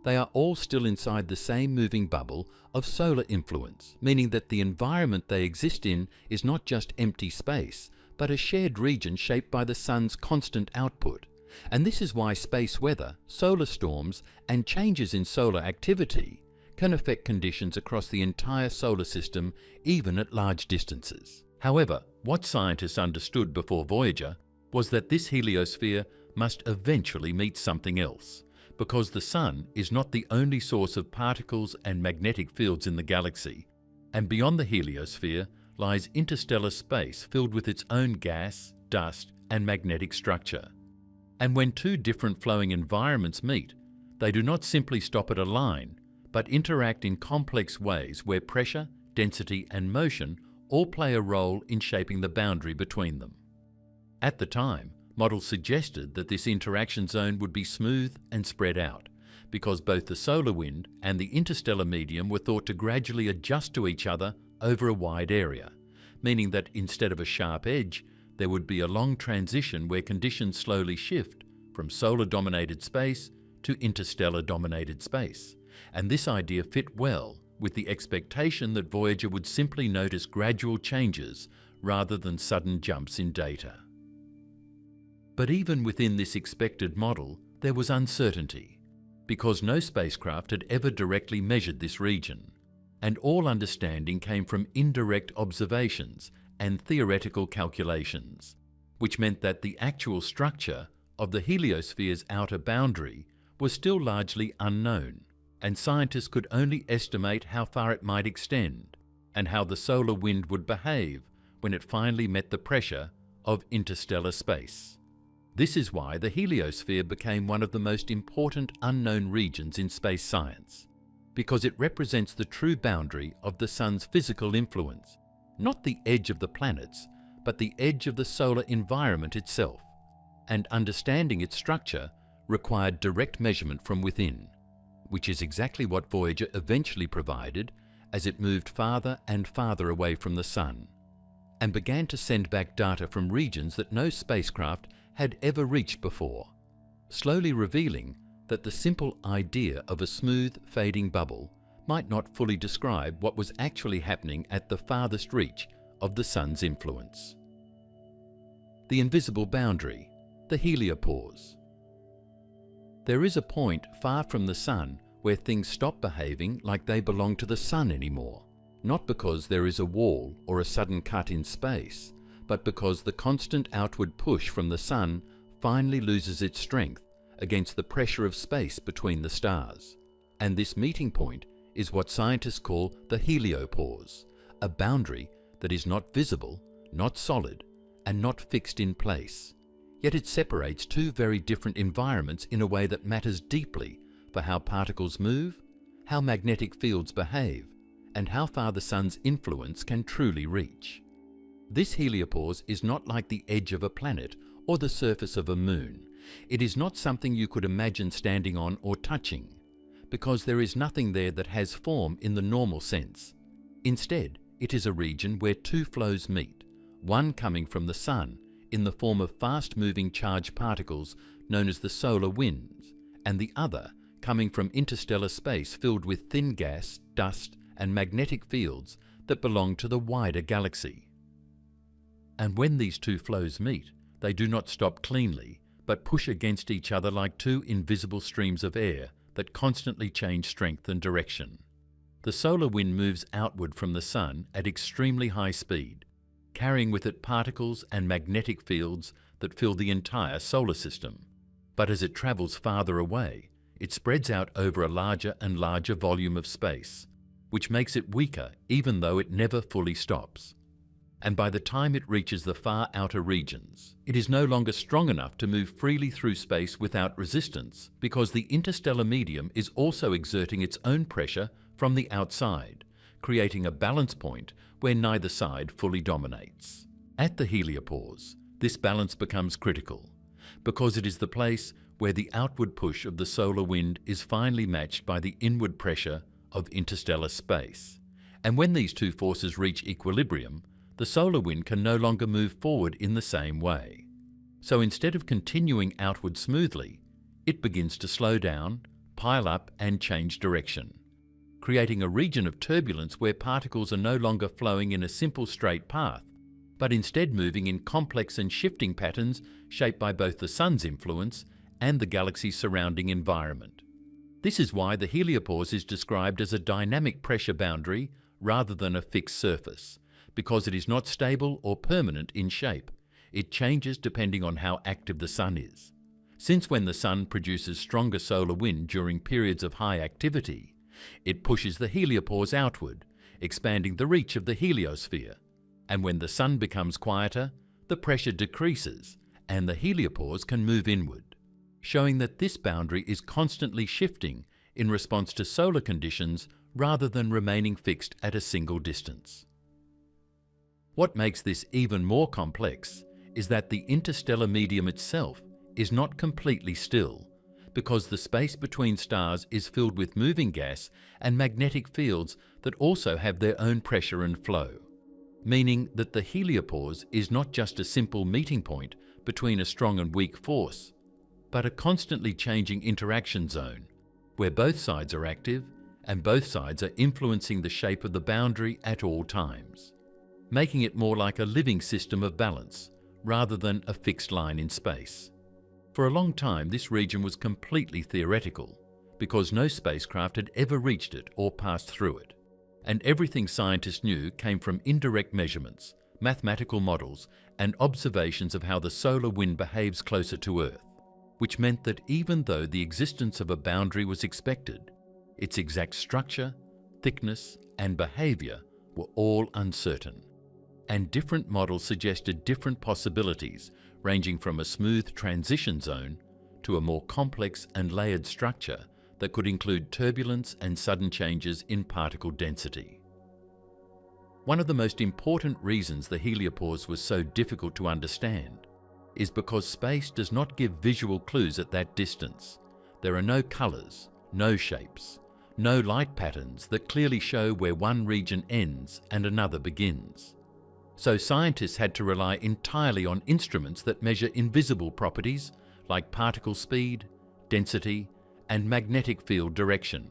they are all still inside the same moving bubble of solar influence, meaning that the environment they exist in is not just empty space, but a shared region shaped by the Sun's constant output. And this is why space weather, solar storms, and changes in solar activity can affect conditions across the entire solar system, even at large distances. However, what scientists understood before Voyager was that this heliosphere must eventually meet something else, because the Sun is not the only source of particles and magnetic fields in the galaxy, and beyond the heliosphere lies interstellar space filled with its own gas, dust, and magnetic structure. And when two different flowing environments meet, they do not simply stop at a line, but interact in complex ways where pressure, density, and motion all play a role in shaping the boundary between them. At the time, models suggested that this interaction zone would be smooth and spread out, because both the solar wind and the interstellar medium were thought to gradually adjust to each other over a wide area, meaning that instead of a sharp edge, there would be a long transition where conditions slowly shift from solar-dominated space to interstellar-dominated space. And this idea fit well with the expectation that Voyager would simply notice gradual changes rather than sudden jumps in data. But even within this expected model, there was uncertainty, because no spacecraft had ever directly measured this region, and all understanding came from indirect observations and theoretical calculations, which meant that the actual structure of the heliosphere's outer boundary was still largely unknown, and scientists could only estimate how far it might extend and how the solar wind would behave when it finally met the pressure of interstellar space. This is why the heliosphere became one of the most important unknown regions in space science, because it represents the true boundary of the Sun's physical influence, not the edge of the planets, but the edge of the solar environment itself, and understanding its structure required direct measurement from within, which is exactly what Voyager eventually provided as it moved farther and farther away from the Sun, and began to send back data from regions that no spacecraft had ever reached before, slowly revealing that the simple idea of a smooth, fading bubble might not fully describe what was actually happening at the farthest reach of the Sun's influence. The invisible boundary, the heliopause. There is a point far from the Sun where things stop behaving like they belong to the Sun anymore, not because there is a wall or a sudden cut in space, but because the constant outward push from the Sun finally loses its strength against the pressure of space between the stars. And this meeting point is what scientists call the heliopause, a boundary that is not visible, not solid, and not fixed in place. Yet it separates two very different environments in a way that matters deeply for how particles move, how magnetic fields behave, and how far the Sun's influence can truly reach. This heliopause is not like the edge of a planet or the surface of a moon. It is not something you could imagine standing on or touching, because there is nothing there that has form in the normal sense. Instead, it is a region where two flows meet, one coming from the Sun in the form of fast-moving charged particles known as the solar winds, and the other coming from interstellar space filled with thin gas, dust, and magnetic fields that belong to the wider galaxy. And when these two flows meet, they do not stop cleanly, but push against each other like two invisible streams of air that constantly change strength and direction. The solar wind moves outward from the Sun at extremely high speed, carrying with it particles and magnetic fields that fill the entire solar system. But as it travels farther away, it spreads out over a larger and larger volume of space, which makes it weaker even though it never fully stops. And by the time it reaches the far outer regions, it is no longer strong enough to move freely through space without resistance, because the interstellar medium is also exerting its own pressure from the outside, creating a balance point where neither side fully dominates. At the heliopause, this balance becomes critical, because it is the place where the outward push of the solar wind is finally matched by the inward pressure of interstellar space. And when these two forces reach equilibrium, the solar wind can no longer move forward in the same way. So instead of continuing outward smoothly, it begins to slow down, pile up, and change direction, creating a region of turbulence where particles are no longer flowing in a simple straight path, but instead moving in complex and shifting patterns shaped by both the Sun's influence and the galaxy's surrounding environment. This is why the heliopause is described as a dynamic pressure boundary rather than a fixed surface, because it is not stable or permanent in shape. It changes depending on how active the Sun is. Since when the Sun produces stronger solar wind during periods of high activity, it pushes the heliopause outward, expanding the reach of the heliosphere, And when the sun becomes quieter, the pressure decreases and the heliopause can move inward, showing that this boundary is constantly shifting in response to solar conditions rather than remaining fixed at a single distance. What makes this even more complex is that the interstellar medium itself is not completely still, because the space between stars is filled with moving gas and magnetic fields that also have their own pressure and flow, meaning that the heliopause is not just a simple meeting point between a strong and weak force, but a constantly changing interaction zone where both sides are active and both sides are influencing the shape of the boundary at all times, making it more like a living system of balance rather than a fixed line in space. For a long time, this region was completely theoretical because no spacecraft had ever reached it or passed through it, and everything scientists knew came from indirect measurements, mathematical models, and observations of how the solar wind behaves closer to Earth, which meant that even though the existence of a boundary was expected, its exact structure, thickness, and behavior were all uncertain. And different models suggested different possibilities, ranging from a smooth transition zone to a more complex and layered structure that could include turbulence and sudden changes in particle density. One of the most important reasons the heliopause was so difficult to understand is because space does not give visual clues at that distance. There are no colors, no shapes, no light patterns that clearly show where one region ends and another begins. So scientists had to rely entirely on instruments that measure invisible properties like particle speed, density, and magnetic field direction.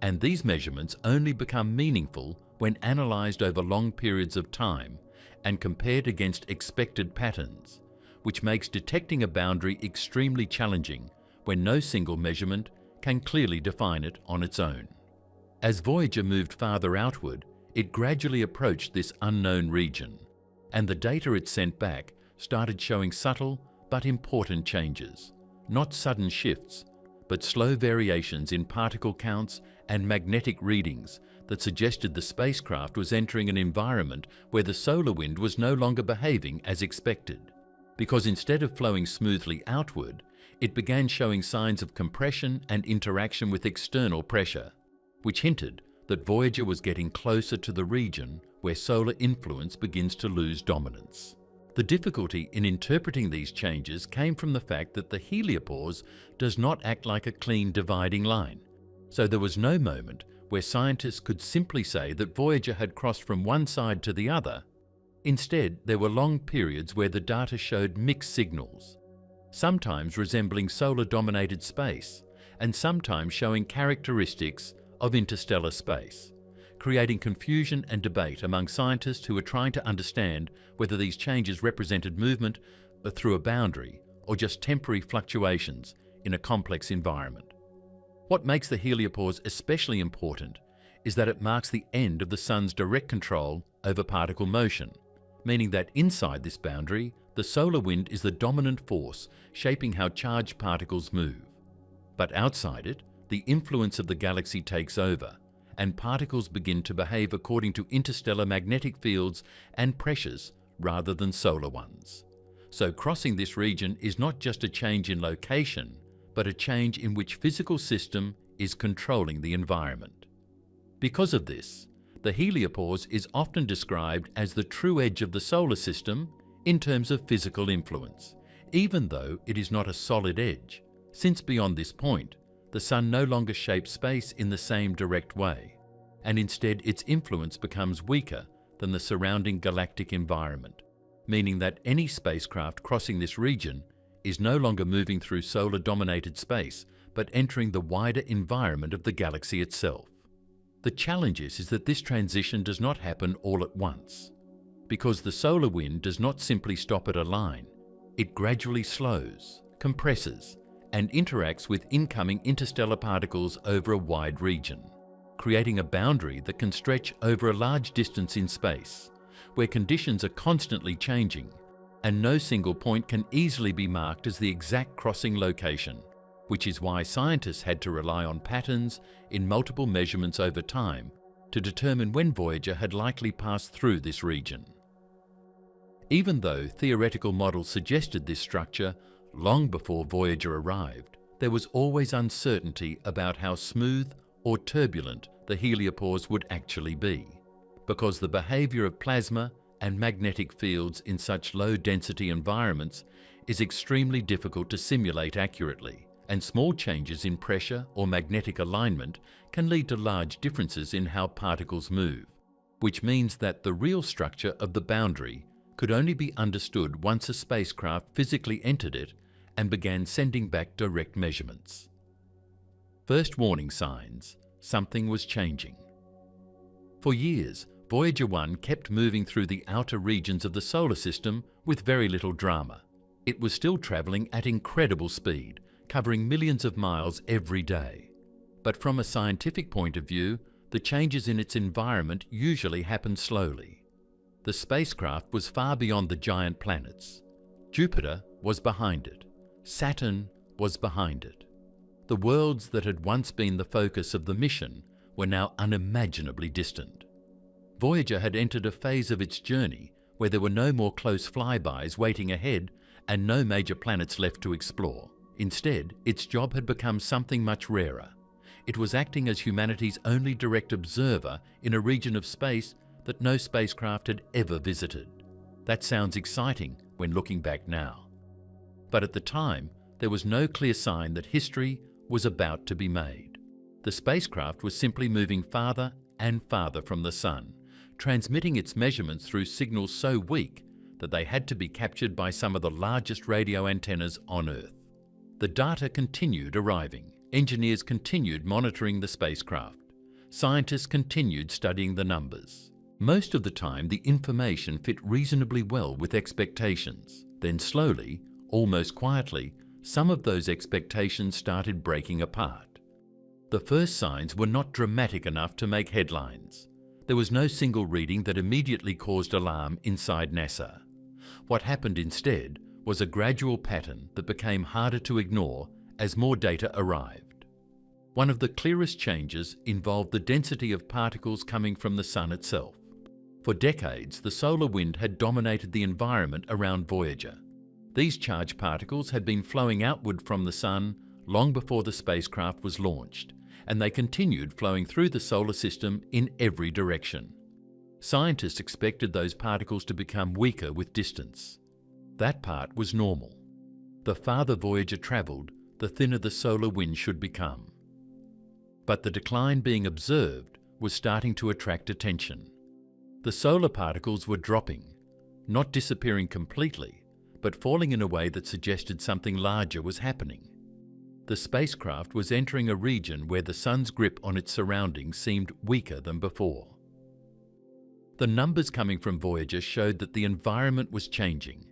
And these measurements only become meaningful when analysed over long periods of time and compared against expected patterns, which makes detecting a boundary extremely challenging when no single measurement can clearly define it on its own. As Voyager moved farther outward, it gradually approached this unknown region, and the data it sent back started showing subtle but important changes, not sudden shifts, but slow variations in particle counts and magnetic readings that suggested the spacecraft was entering an environment where the solar wind was no longer behaving as expected, because instead of flowing smoothly outward, it began showing signs of compression and interaction with external pressure, which hinted that Voyager was getting closer to the region where solar influence begins to lose dominance. The difficulty in interpreting these changes came from the fact that the heliopause does not act like a clean dividing line, so there was no moment where scientists could simply say that Voyager had crossed from one side to the other. Instead, there were long periods where the data showed mixed signals, sometimes resembling solar-dominated space, and sometimes showing characteristics of interstellar space, creating confusion and debate among scientists who were trying to understand whether these changes represented movement through a boundary or just temporary fluctuations in a complex environment. What makes the heliopause especially important is that it marks the end of the Sun's direct control over particle motion, meaning that inside this boundary, the solar wind is the dominant force shaping how charged particles move. But outside it, the influence of the galaxy takes over, and particles begin to behave according to interstellar magnetic fields and pressures rather than solar ones. So crossing this region is not just a change in location, but a change in which physical system is controlling the environment. Because of this, the heliopause is often described as the true edge of the solar system in terms of physical influence, even though it is not a solid edge, since beyond this point, the Sun no longer shapes space in the same direct way, and instead its influence becomes weaker than the surrounding galactic environment, meaning that any spacecraft crossing this region is no longer moving through solar-dominated space, but entering the wider environment of the galaxy itself. The challenge is that this transition does not happen all at once, because the solar wind does not simply stop at a line. It gradually slows, compresses, and interacts with incoming interstellar particles over a wide region, creating a boundary that can stretch over a large distance in space, where conditions are constantly changing, and no single point can easily be marked as the exact crossing location, which is why scientists had to rely on patterns in multiple measurements over time to determine when Voyager had likely passed through this region. Even though theoretical models suggested this structure long before Voyager arrived, there was always uncertainty about how smooth or turbulent the heliopause would actually be, because the behavior of plasma and magnetic fields in such low-density environments is extremely difficult to simulate accurately, and small changes in pressure or magnetic alignment can lead to large differences in how particles move, which means that the real structure of the boundary could only be understood once a spacecraft physically entered it and began sending back direct measurements. First warning signs: something was changing. For years, Voyager 1 kept moving through the outer regions of the solar system with very little drama. It was still travelling at incredible speed, covering millions of miles every day. But from a scientific point of view, the changes in its environment usually happen slowly. The spacecraft was far beyond the giant planets. Jupiter was behind it. Saturn was behind it. The worlds that had once been the focus of the mission were now unimaginably distant. Voyager had entered a phase of its journey where there were no more close flybys waiting ahead and no major planets left to explore. Instead, its job had become something much rarer. It was acting as humanity's only direct observer in a region of space that no spacecraft had ever visited. That sounds exciting when looking back now. But at the time, there was no clear sign that history was about to be made. The spacecraft was simply moving farther and farther from the Sun, transmitting its measurements through signals so weak that they had to be captured by some of the largest radio antennas on Earth. The data continued arriving. Engineers continued monitoring the spacecraft. Scientists continued studying the numbers. Most of the time, the information fit reasonably well with expectations. Then slowly, almost quietly, some of those expectations started breaking apart. The first signs were not dramatic enough to make headlines. There was no single reading that immediately caused alarm inside NASA. What happened instead was a gradual pattern that became harder to ignore as more data arrived. One of the clearest changes involved the density of particles coming from the Sun itself. For decades, the solar wind had dominated the environment around Voyager. These charged particles had been flowing outward from the Sun long before the spacecraft was launched, and they continued flowing through the solar system in every direction. Scientists expected those particles to become weaker with distance. That part was normal. The farther Voyager travelled, the thinner the solar wind should become. But the decline being observed was starting to attract attention. The solar particles were dropping, not disappearing completely, but falling in a way that suggested something larger was happening. The spacecraft was entering a region where the Sun's grip on its surroundings seemed weaker than before. The numbers coming from Voyager showed that the environment was changing,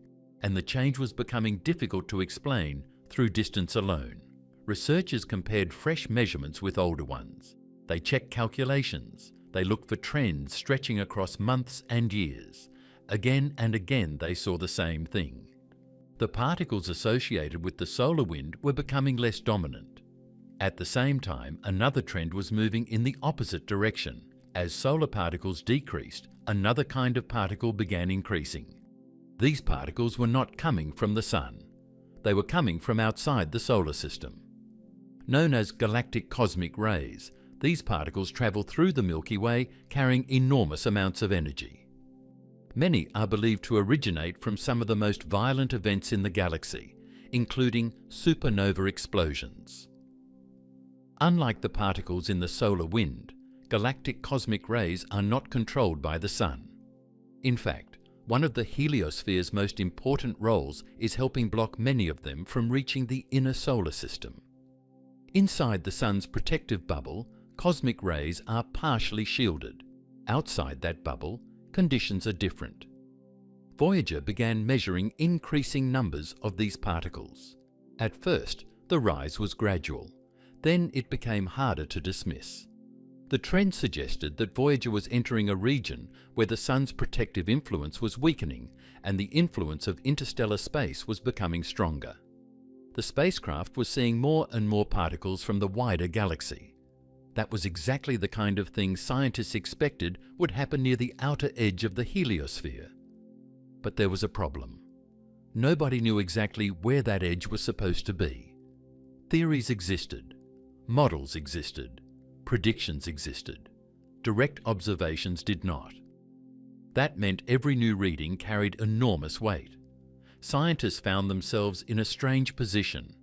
and the change was becoming difficult to explain through distance alone. Researchers compared fresh measurements with older ones. They checked calculations. They looked for trends stretching across months and years. Again and again they saw the same thing. The particles associated with the solar wind were becoming less dominant. At the same time, another trend was moving in the opposite direction. As solar particles decreased, another kind of particle began increasing. These particles were not coming from the Sun. They were coming from outside the solar system. Known as galactic cosmic rays, these particles travel through the Milky Way carrying enormous amounts of energy. Many are believed to originate from some of the most violent events in the galaxy, including supernova explosions. Unlike the particles in the solar wind, galactic cosmic rays are not controlled by the Sun. In fact, one of the heliosphere's most important roles is helping block many of them from reaching the inner solar system. Inside the Sun's protective bubble, cosmic rays are partially shielded. Outside that bubble, conditions are different. Voyager began measuring increasing numbers of these particles. At first, the rise was gradual. Then it became harder to dismiss. The trend suggested that Voyager was entering a region where the Sun's protective influence was weakening and the influence of interstellar space was becoming stronger. The spacecraft was seeing more and more particles from the wider galaxy. That was exactly the kind of thing scientists expected would happen near the outer edge of the heliosphere. But there was a problem. Nobody knew exactly where that edge was supposed to be. Theories existed, models existed, predictions existed. Direct observations did not. That meant every new reading carried enormous weight. Scientists found themselves in a strange position.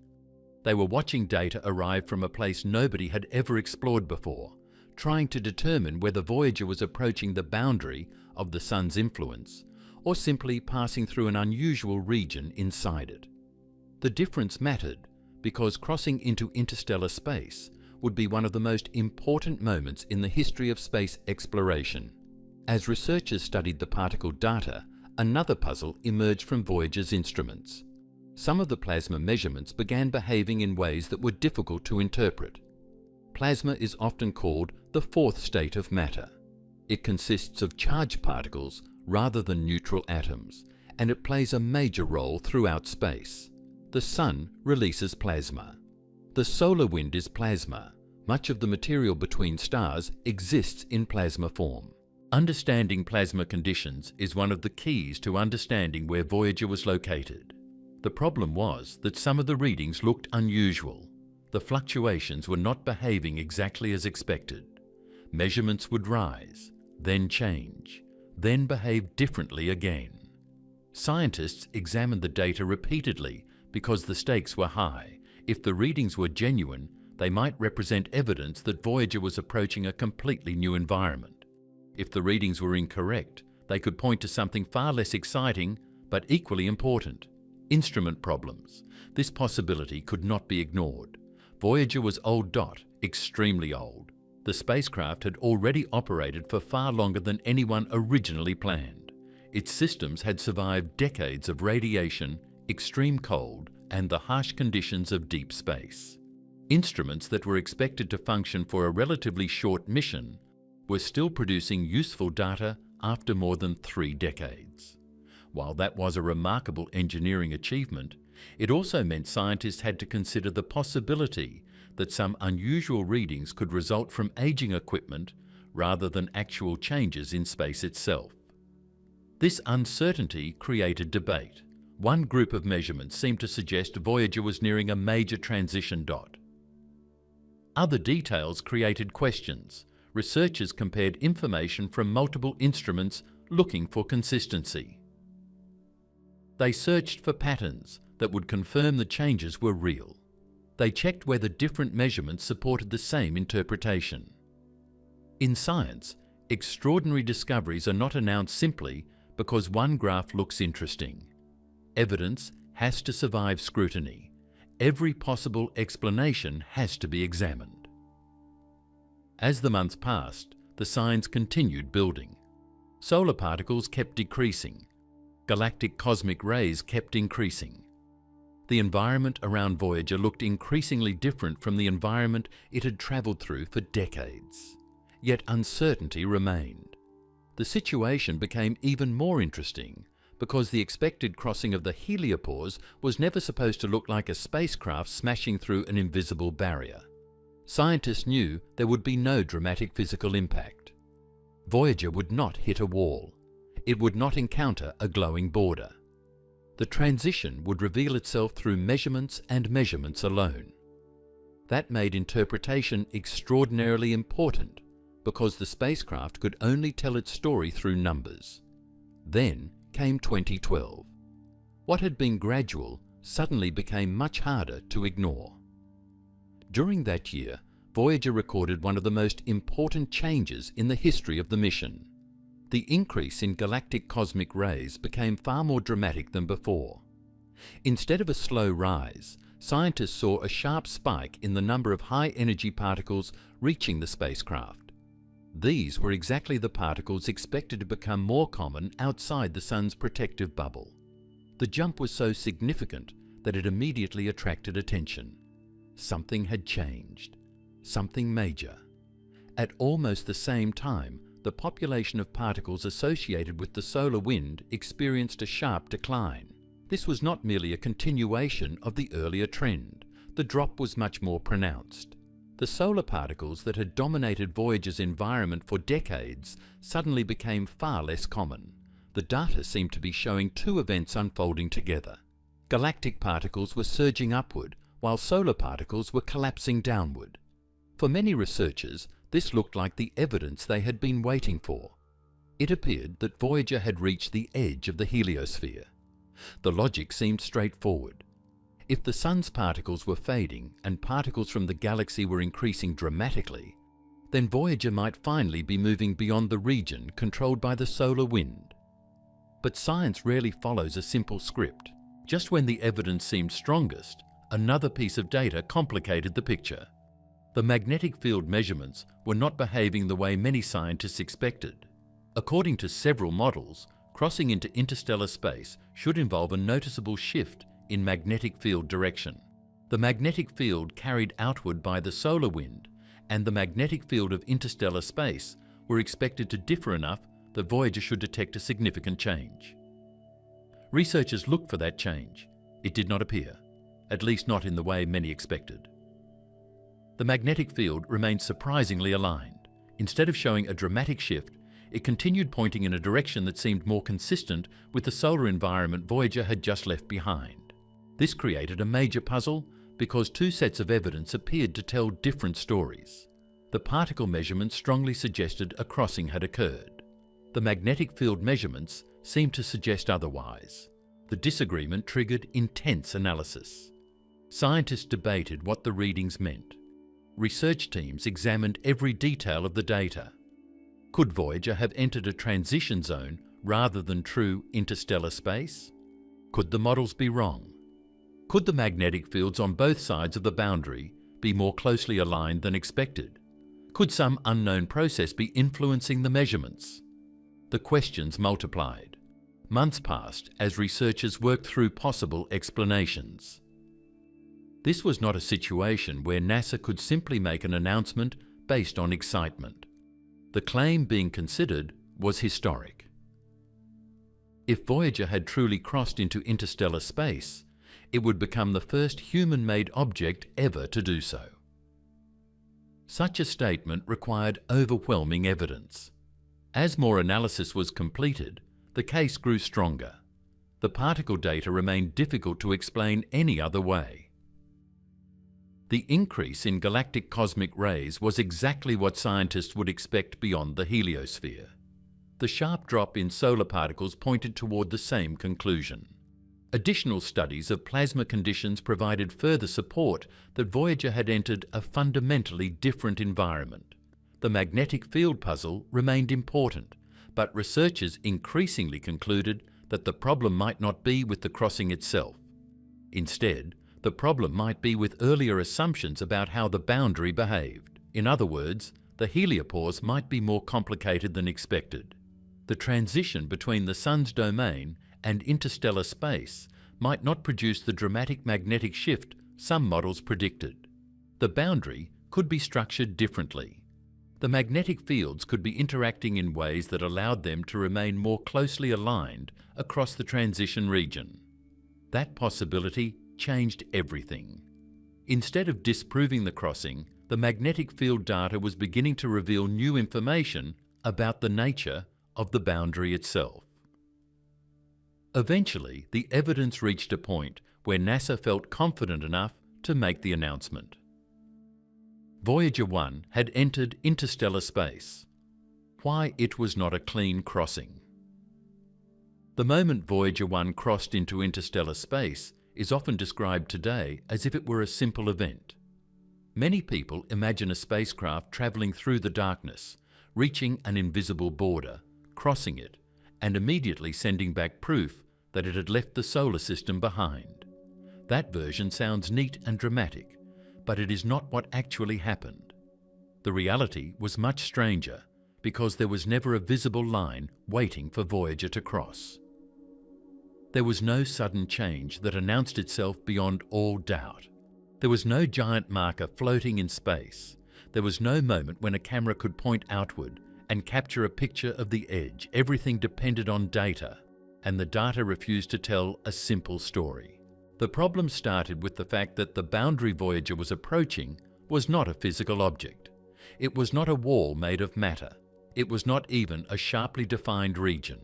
They were watching data arrive from a place nobody had ever explored before, trying to determine whether Voyager was approaching the boundary of the Sun's influence or simply passing through an unusual region inside it. The difference mattered because crossing into interstellar space would be one of the most important moments in the history of space exploration. As researchers studied the particle data, another puzzle emerged from Voyager's instruments. Some of the plasma measurements began behaving in ways that were difficult to interpret. Plasma is often called the fourth state of matter. It consists of charged particles rather than neutral atoms, and it plays a major role throughout space. The Sun releases plasma. The solar wind is plasma. Much of the material between stars exists in plasma form. Understanding plasma conditions is one of the keys to understanding where Voyager was located. The problem was that some of the readings looked unusual. The fluctuations were not behaving exactly as expected. Measurements would rise, then change, then behave differently again. Scientists examined the data repeatedly because the stakes were high. If the readings were genuine, they might represent evidence that Voyager was approaching a completely new environment. If the readings were incorrect, they could point to something far less exciting but equally important: instrument problems. This possibility could not be ignored. Voyager was old dot, extremely old. The spacecraft had already operated for far longer than anyone originally planned. Its systems had survived decades of radiation, extreme cold, and the harsh conditions of deep space. Instruments that were expected to function for a relatively short mission were still producing useful data after more than 3 decades. While that was a remarkable engineering achievement, it also meant scientists had to consider the possibility that some unusual readings could result from aging equipment rather than actual changes in space itself. This uncertainty created debate. One group of measurements seemed to suggest Voyager was nearing a major transition dot. Other details created questions. Researchers compared information from multiple instruments looking for consistency. They searched for patterns that would confirm the changes were real. They checked whether different measurements supported the same interpretation. In science, extraordinary discoveries are not announced simply because one graph looks interesting. Evidence has to survive scrutiny. Every possible explanation has to be examined. As the months passed, the signs continued building. Solar particles kept decreasing. Galactic cosmic rays kept increasing. The environment around Voyager looked increasingly different from the environment it had traveled through for decades. Yet uncertainty remained. The situation became even more interesting because the expected crossing of the heliopause was never supposed to look like a spacecraft smashing through an invisible barrier. Scientists knew there would be no dramatic physical impact. Voyager would not hit a wall. It would not encounter a glowing border. The transition would reveal itself through measurements and measurements alone. That made interpretation extraordinarily important because the spacecraft could only tell its story through numbers. Then came 2012. What had been gradual suddenly became much harder to ignore. During that year, Voyager recorded one of the most important changes in the history of the mission. The increase in galactic cosmic rays became far more dramatic than before. Instead of a slow rise, scientists saw a sharp spike in the number of high-energy particles reaching the spacecraft. These were exactly the particles expected to become more common outside the Sun's protective bubble. The jump was so significant that it immediately attracted attention. Something had changed. Something major. At almost the same time, the population of particles associated with the solar wind experienced a sharp decline. This was not merely a continuation of the earlier trend. The drop was much more pronounced. The solar particles that had dominated Voyager's environment for decades suddenly became far less common. The data seemed to be showing two events unfolding together. Galactic particles were surging upward, while solar particles were collapsing downward. For many researchers, this looked like the evidence they had been waiting for. It appeared that Voyager had reached the edge of the heliosphere. The logic seemed straightforward. If the Sun's particles were fading and particles from the galaxy were increasing dramatically, then Voyager might finally be moving beyond the region controlled by the solar wind. But science rarely follows a simple script. Just when the evidence seemed strongest, another piece of data complicated the picture. The magnetic field measurements were not behaving the way many scientists expected. According to several models, crossing into interstellar space should involve a noticeable shift in magnetic field direction. The magnetic field carried outward by the solar wind and the magnetic field of interstellar space were expected to differ enough that Voyager should detect a significant change. Researchers looked for that change. It did not appear, at least not in the way many expected. The magnetic field remained surprisingly aligned. Instead of showing a dramatic shift, it continued pointing in a direction that seemed more consistent with the solar environment Voyager had just left behind. This created a major puzzle because two sets of evidence appeared to tell different stories. The particle measurements strongly suggested a crossing had occurred. The magnetic field measurements seemed to suggest otherwise. The disagreement triggered intense analysis. Scientists debated what the readings meant. Research teams examined every detail of the data. Could Voyager have entered a transition zone rather than true interstellar space? Could the models be wrong? Could the magnetic fields on both sides of the boundary be more closely aligned than expected? Could some unknown process be influencing the measurements? The questions multiplied. Months passed as researchers worked through possible explanations. This was not a situation where NASA could simply make an announcement based on excitement. The claim being considered was historic. If Voyager had truly crossed into interstellar space, it would become the first human-made object ever to do so. Such a statement required overwhelming evidence. As more analysis was completed, the case grew stronger. The particle data remained difficult to explain any other way. The increase in galactic cosmic rays was exactly what scientists would expect beyond the heliosphere. The sharp drop in solar particles pointed toward the same conclusion. Additional studies of plasma conditions provided further support that Voyager had entered a fundamentally different environment. The magnetic field puzzle remained important, but researchers increasingly concluded that the problem might not be with the crossing itself. Instead, the problem might be with earlier assumptions about how the boundary behaved. In other words, the heliopause might be more complicated than expected. The transition between the Sun's domain and interstellar space might not produce the dramatic magnetic shift some models predicted. The boundary could be structured differently. The magnetic fields could be interacting in ways that allowed them to remain more closely aligned across the transition region. That possibility changed everything. Instead of disproving the crossing, the magnetic field data was beginning to reveal new information about the nature of the boundary itself. Eventually, the evidence reached a point where NASA felt confident enough to make the announcement. Voyager 1 had entered interstellar space. Why it was not a clean crossing. The moment Voyager 1 crossed into interstellar space is often described today as if it were a simple event. Many people imagine a spacecraft traveling through the darkness, reaching an invisible border, crossing it, and immediately sending back proof that it had left the solar system behind. That version sounds neat and dramatic, but it is not what actually happened. The reality was much stranger because there was never a visible line waiting for Voyager to cross. There was no sudden change that announced itself beyond all doubt. There was no giant marker floating in space. There was no moment when a camera could point outward and capture a picture of the edge. Everything depended on data, and the data refused to tell a simple story. The problem started with the fact that the boundary Voyager was approaching was not a physical object. It was not a wall made of matter. It was not even a sharply defined region.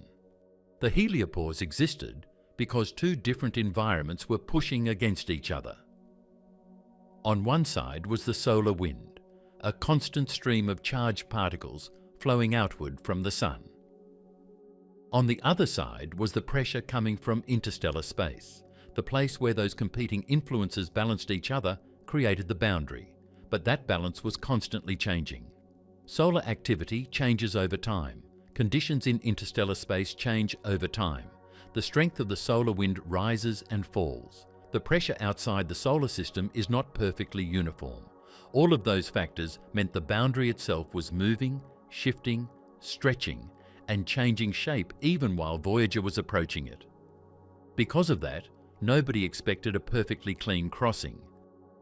The heliopause existed because two different environments were pushing against each other. On one side was the solar wind, a constant stream of charged particles flowing outward from the Sun. On the other side was the pressure coming from interstellar space, the place where those competing influences balanced each other created the boundary, but that balance was constantly changing. Solar activity changes over time. Conditions in interstellar space change over time. The strength of the solar wind rises and falls. The pressure outside the solar system is not perfectly uniform. All of those factors meant the boundary itself was moving, shifting, stretching, and changing shape even while Voyager was approaching it. Because of that, nobody expected a perfectly clean crossing.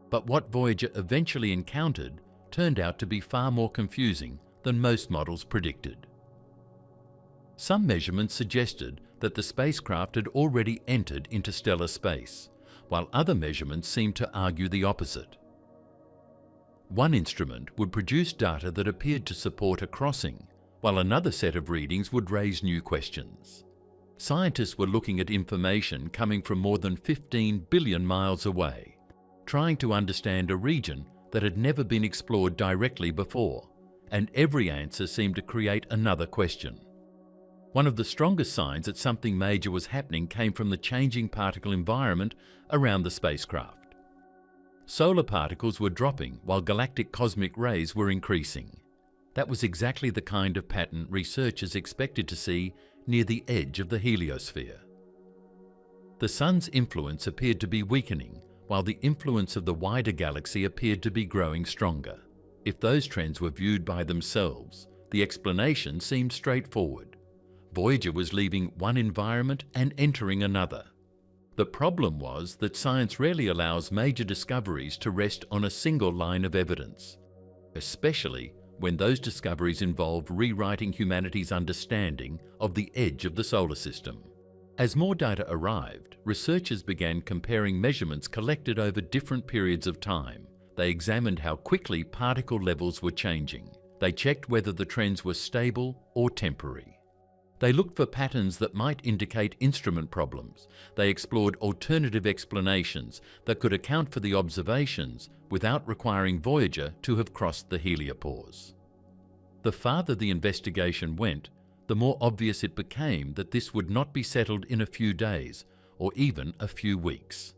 But what Voyager eventually encountered turned out to be far more confusing than most models predicted. Some measurements suggested that the spacecraft had already entered interstellar space, while other measurements seemed to argue the opposite. One instrument would produce data that appeared to support a crossing, while another set of readings would raise new questions. Scientists were looking at information coming from more than 15 billion miles away, trying to understand a region that had never been explored directly before, and every answer seemed to create another question. One of the strongest signs that something major was happening came from the changing particle environment around the spacecraft. Solar particles were dropping while galactic cosmic rays were increasing. That was exactly the kind of pattern researchers expected to see near the edge of the heliosphere. The Sun's influence appeared to be weakening, while the influence of the wider galaxy appeared to be growing stronger. If those trends were viewed by themselves, the explanation seemed straightforward. Voyager was leaving one environment and entering another. The problem was that science rarely allows major discoveries to rest on a single line of evidence, especially when those discoveries involve rewriting humanity's understanding of the edge of the solar system. As more data arrived, researchers began comparing measurements collected over different periods of time. They examined how quickly particle levels were changing. They checked whether the trends were stable or temporary. They looked for patterns that might indicate instrument problems. They explored alternative explanations that could account for the observations without requiring Voyager to have crossed the heliopause. The farther the investigation went, the more obvious it became that this would not be settled in a few days or even a few weeks.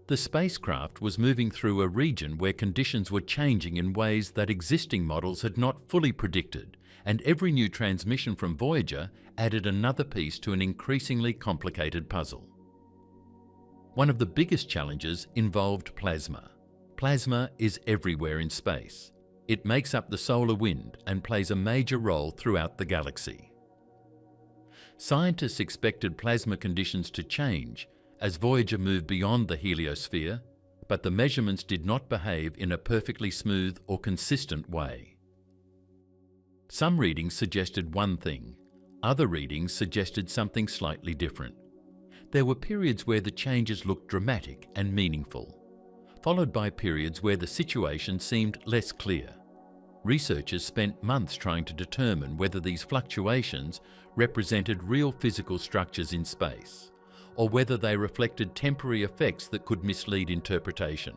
The spacecraft was moving through a region where conditions were changing in ways that existing models had not fully predicted, and every new transmission from Voyager added another piece to an increasingly complicated puzzle. One of the biggest challenges involved plasma. Plasma is everywhere in space. It makes up the solar wind and plays a major role throughout the galaxy. Scientists expected plasma conditions to change as Voyager moved beyond the heliosphere, but the measurements did not behave in a perfectly smooth or consistent way. Some readings suggested one thing, other readings suggested something slightly different. There were periods where the changes looked dramatic and meaningful, followed by periods where the situation seemed less clear. Researchers spent months trying to determine whether these fluctuations represented real physical structures in space, or whether they reflected temporary effects that could mislead interpretation.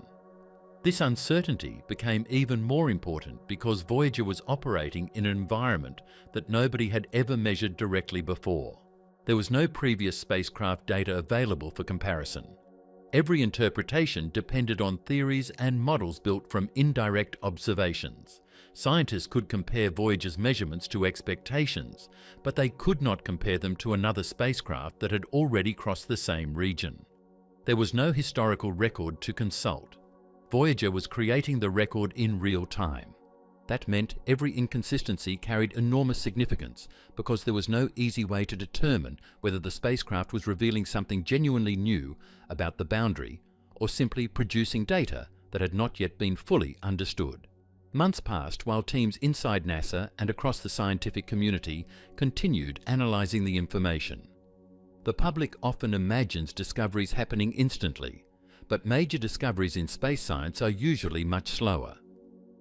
This uncertainty became even more important because Voyager was operating in an environment that nobody had ever measured directly before. There was no previous spacecraft data available for comparison. Every interpretation depended on theories and models built from indirect observations. Scientists could compare Voyager's measurements to expectations, but they could not compare them to another spacecraft that had already crossed the same region. There was no historical record to consult. Voyager was creating the record in real time. That meant every inconsistency carried enormous significance because there was no easy way to determine whether the spacecraft was revealing something genuinely new about the boundary or simply producing data that had not yet been fully understood. Months passed while teams inside NASA and across the scientific community continued analyzing the information. The public often imagines discoveries happening instantly, but major discoveries in space science are usually much slower.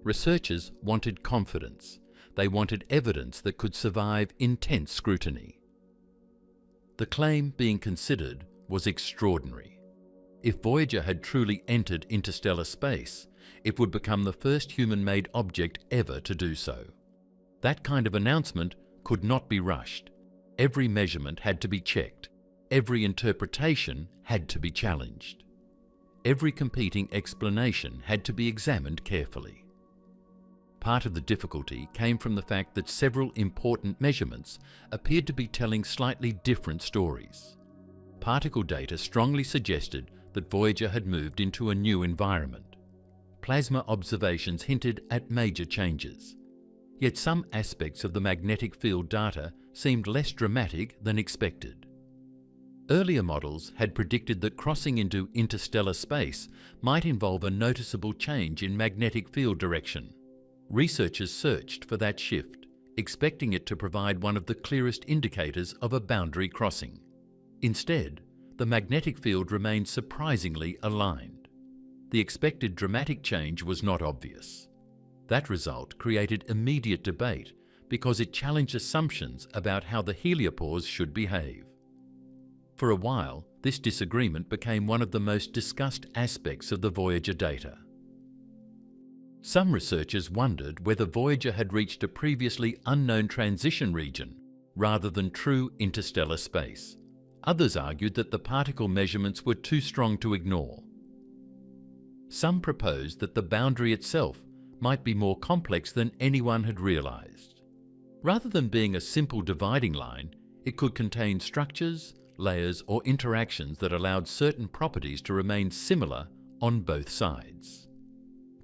Researchers wanted confidence. They wanted evidence that could survive intense scrutiny. The claim being considered was extraordinary. If Voyager had truly entered interstellar space, it would become the first human-made object ever to do so. That kind of announcement could not be rushed. Every measurement had to be checked. Every interpretation had to be challenged. Every competing explanation had to be examined carefully. Part of the difficulty came from the fact that several important measurements appeared to be telling slightly different stories. Particle data strongly suggested that Voyager had moved into a new environment. Plasma observations hinted at major changes. Yet some aspects of the magnetic field data seemed less dramatic than expected. Earlier models had predicted that crossing into interstellar space might involve a noticeable change in magnetic field direction. Researchers searched for that shift, expecting it to provide one of the clearest indicators of a boundary crossing. Instead, the magnetic field remained surprisingly aligned. The expected dramatic change was not obvious. That result created immediate debate because it challenged assumptions about how the heliopause should behave. For a while, this disagreement became one of the most discussed aspects of the Voyager data. Some researchers wondered whether Voyager had reached a previously unknown transition region rather than true interstellar space. Others argued that the particle measurements were too strong to ignore. Some proposed that the boundary itself might be more complex than anyone had realized. Rather than being a simple dividing line, it could contain structures, layers, or interactions that allowed certain properties to remain similar on both sides.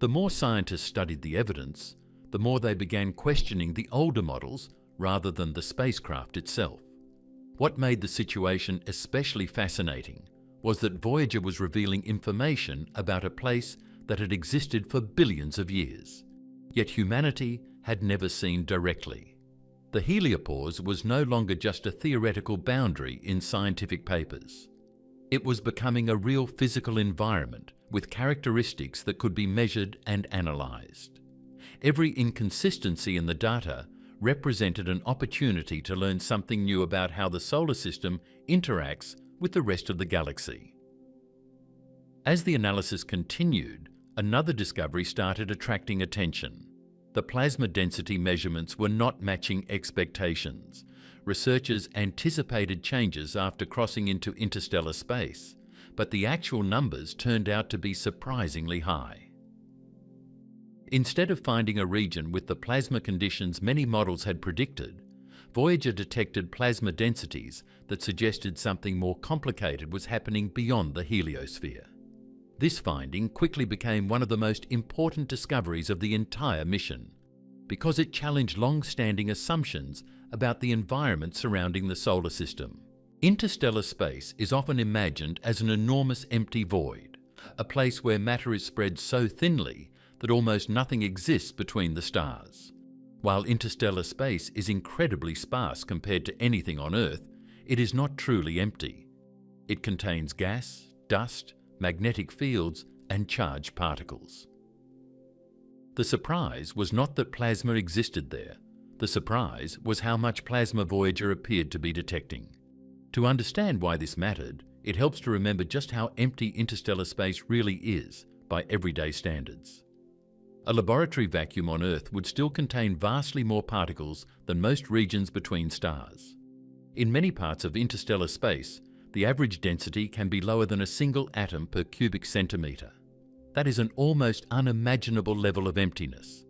The more scientists studied the evidence, the more they began questioning the older models rather than the spacecraft itself. What made the situation especially fascinating was that Voyager was revealing information about a place that had existed for billions of years, yet humanity had never seen directly. The heliopause was no longer just a theoretical boundary in scientific papers. It was becoming a real physical environment with characteristics that could be measured and analyzed. Every inconsistency in the data represented an opportunity to learn something new about how the solar system interacts with the rest of the galaxy. As the analysis continued, another discovery started attracting attention. The plasma density measurements were not matching expectations. Researchers anticipated changes after crossing into interstellar space, but the actual numbers turned out to be surprisingly high. Instead of finding a region with the plasma conditions many models had predicted, Voyager detected plasma densities that suggested something more complicated was happening beyond the heliosphere. This finding quickly became one of the most important discoveries of the entire mission, because it challenged long-standing assumptions about the environment surrounding the solar system. Interstellar space is often imagined as an enormous empty void, a place where matter is spread so thinly that almost nothing exists between the stars. While interstellar space is incredibly sparse compared to anything on Earth, it is not truly empty. It contains gas, dust, magnetic fields, and charged particles. The surprise was not that plasma existed there. The surprise was how much plasma Voyager appeared to be detecting. To understand why this mattered, it helps to remember just how empty interstellar space really is by everyday standards. A laboratory vacuum on Earth would still contain vastly more particles than most regions between stars. In many parts of interstellar space, the average density can be lower than a single atom per cubic centimetre. That is an almost unimaginable level of emptiness.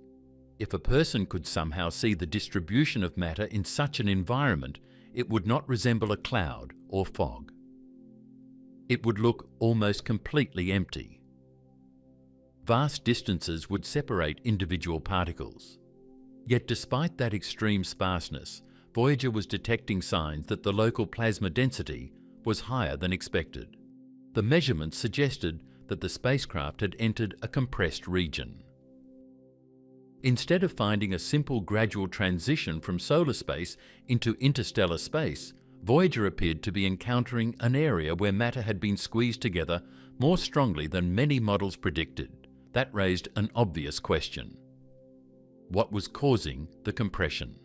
If a person could somehow see the distribution of matter in such an environment, it would not resemble a cloud or fog. It would look almost completely empty. Vast distances would separate individual particles. Yet despite that extreme sparseness, Voyager was detecting signs that the local plasma density was higher than expected. The measurements suggested that the spacecraft had entered a compressed region. Instead of finding a simple gradual transition from solar space into interstellar space, Voyager appeared to be encountering an area where matter had been squeezed together more strongly than many models predicted. That raised an obvious question. What was causing the compression?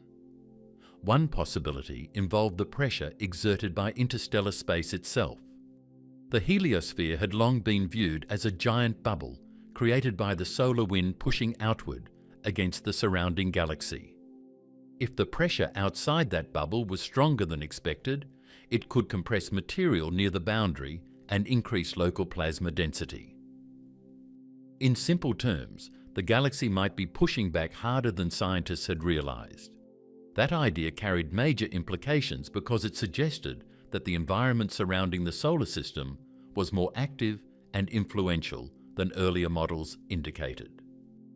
One possibility involved the pressure exerted by interstellar space itself. The heliosphere had long been viewed as a giant bubble created by the solar wind pushing outward against the surrounding galaxy. If the pressure outside that bubble was stronger than expected, it could compress material near the boundary and increase local plasma density. In simple terms, the galaxy might be pushing back harder than scientists had realized. That idea carried major implications because it suggested that the environment surrounding the solar system was more active and influential than earlier models indicated.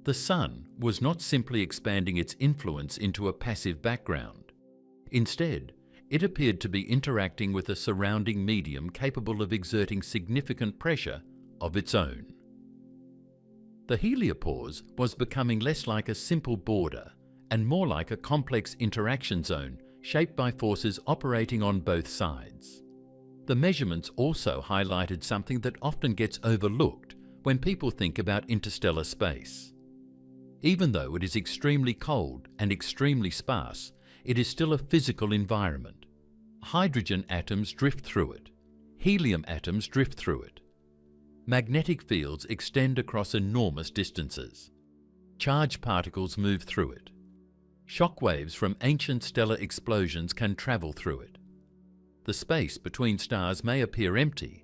The Sun was not simply expanding its influence into a passive background. Instead, it appeared to be interacting with a surrounding medium capable of exerting significant pressure of its own. The heliopause was becoming less like a simple border and more like a complex interaction zone shaped by forces operating on both sides. The measurements also highlighted something that often gets overlooked when people think about interstellar space. Even though it is extremely cold and extremely sparse, it is still a physical environment. Hydrogen atoms drift through it. Helium atoms drift through it. Magnetic fields extend across enormous distances. Charged particles move through it. Shock waves from ancient stellar explosions can travel through it. The space between stars may appear empty,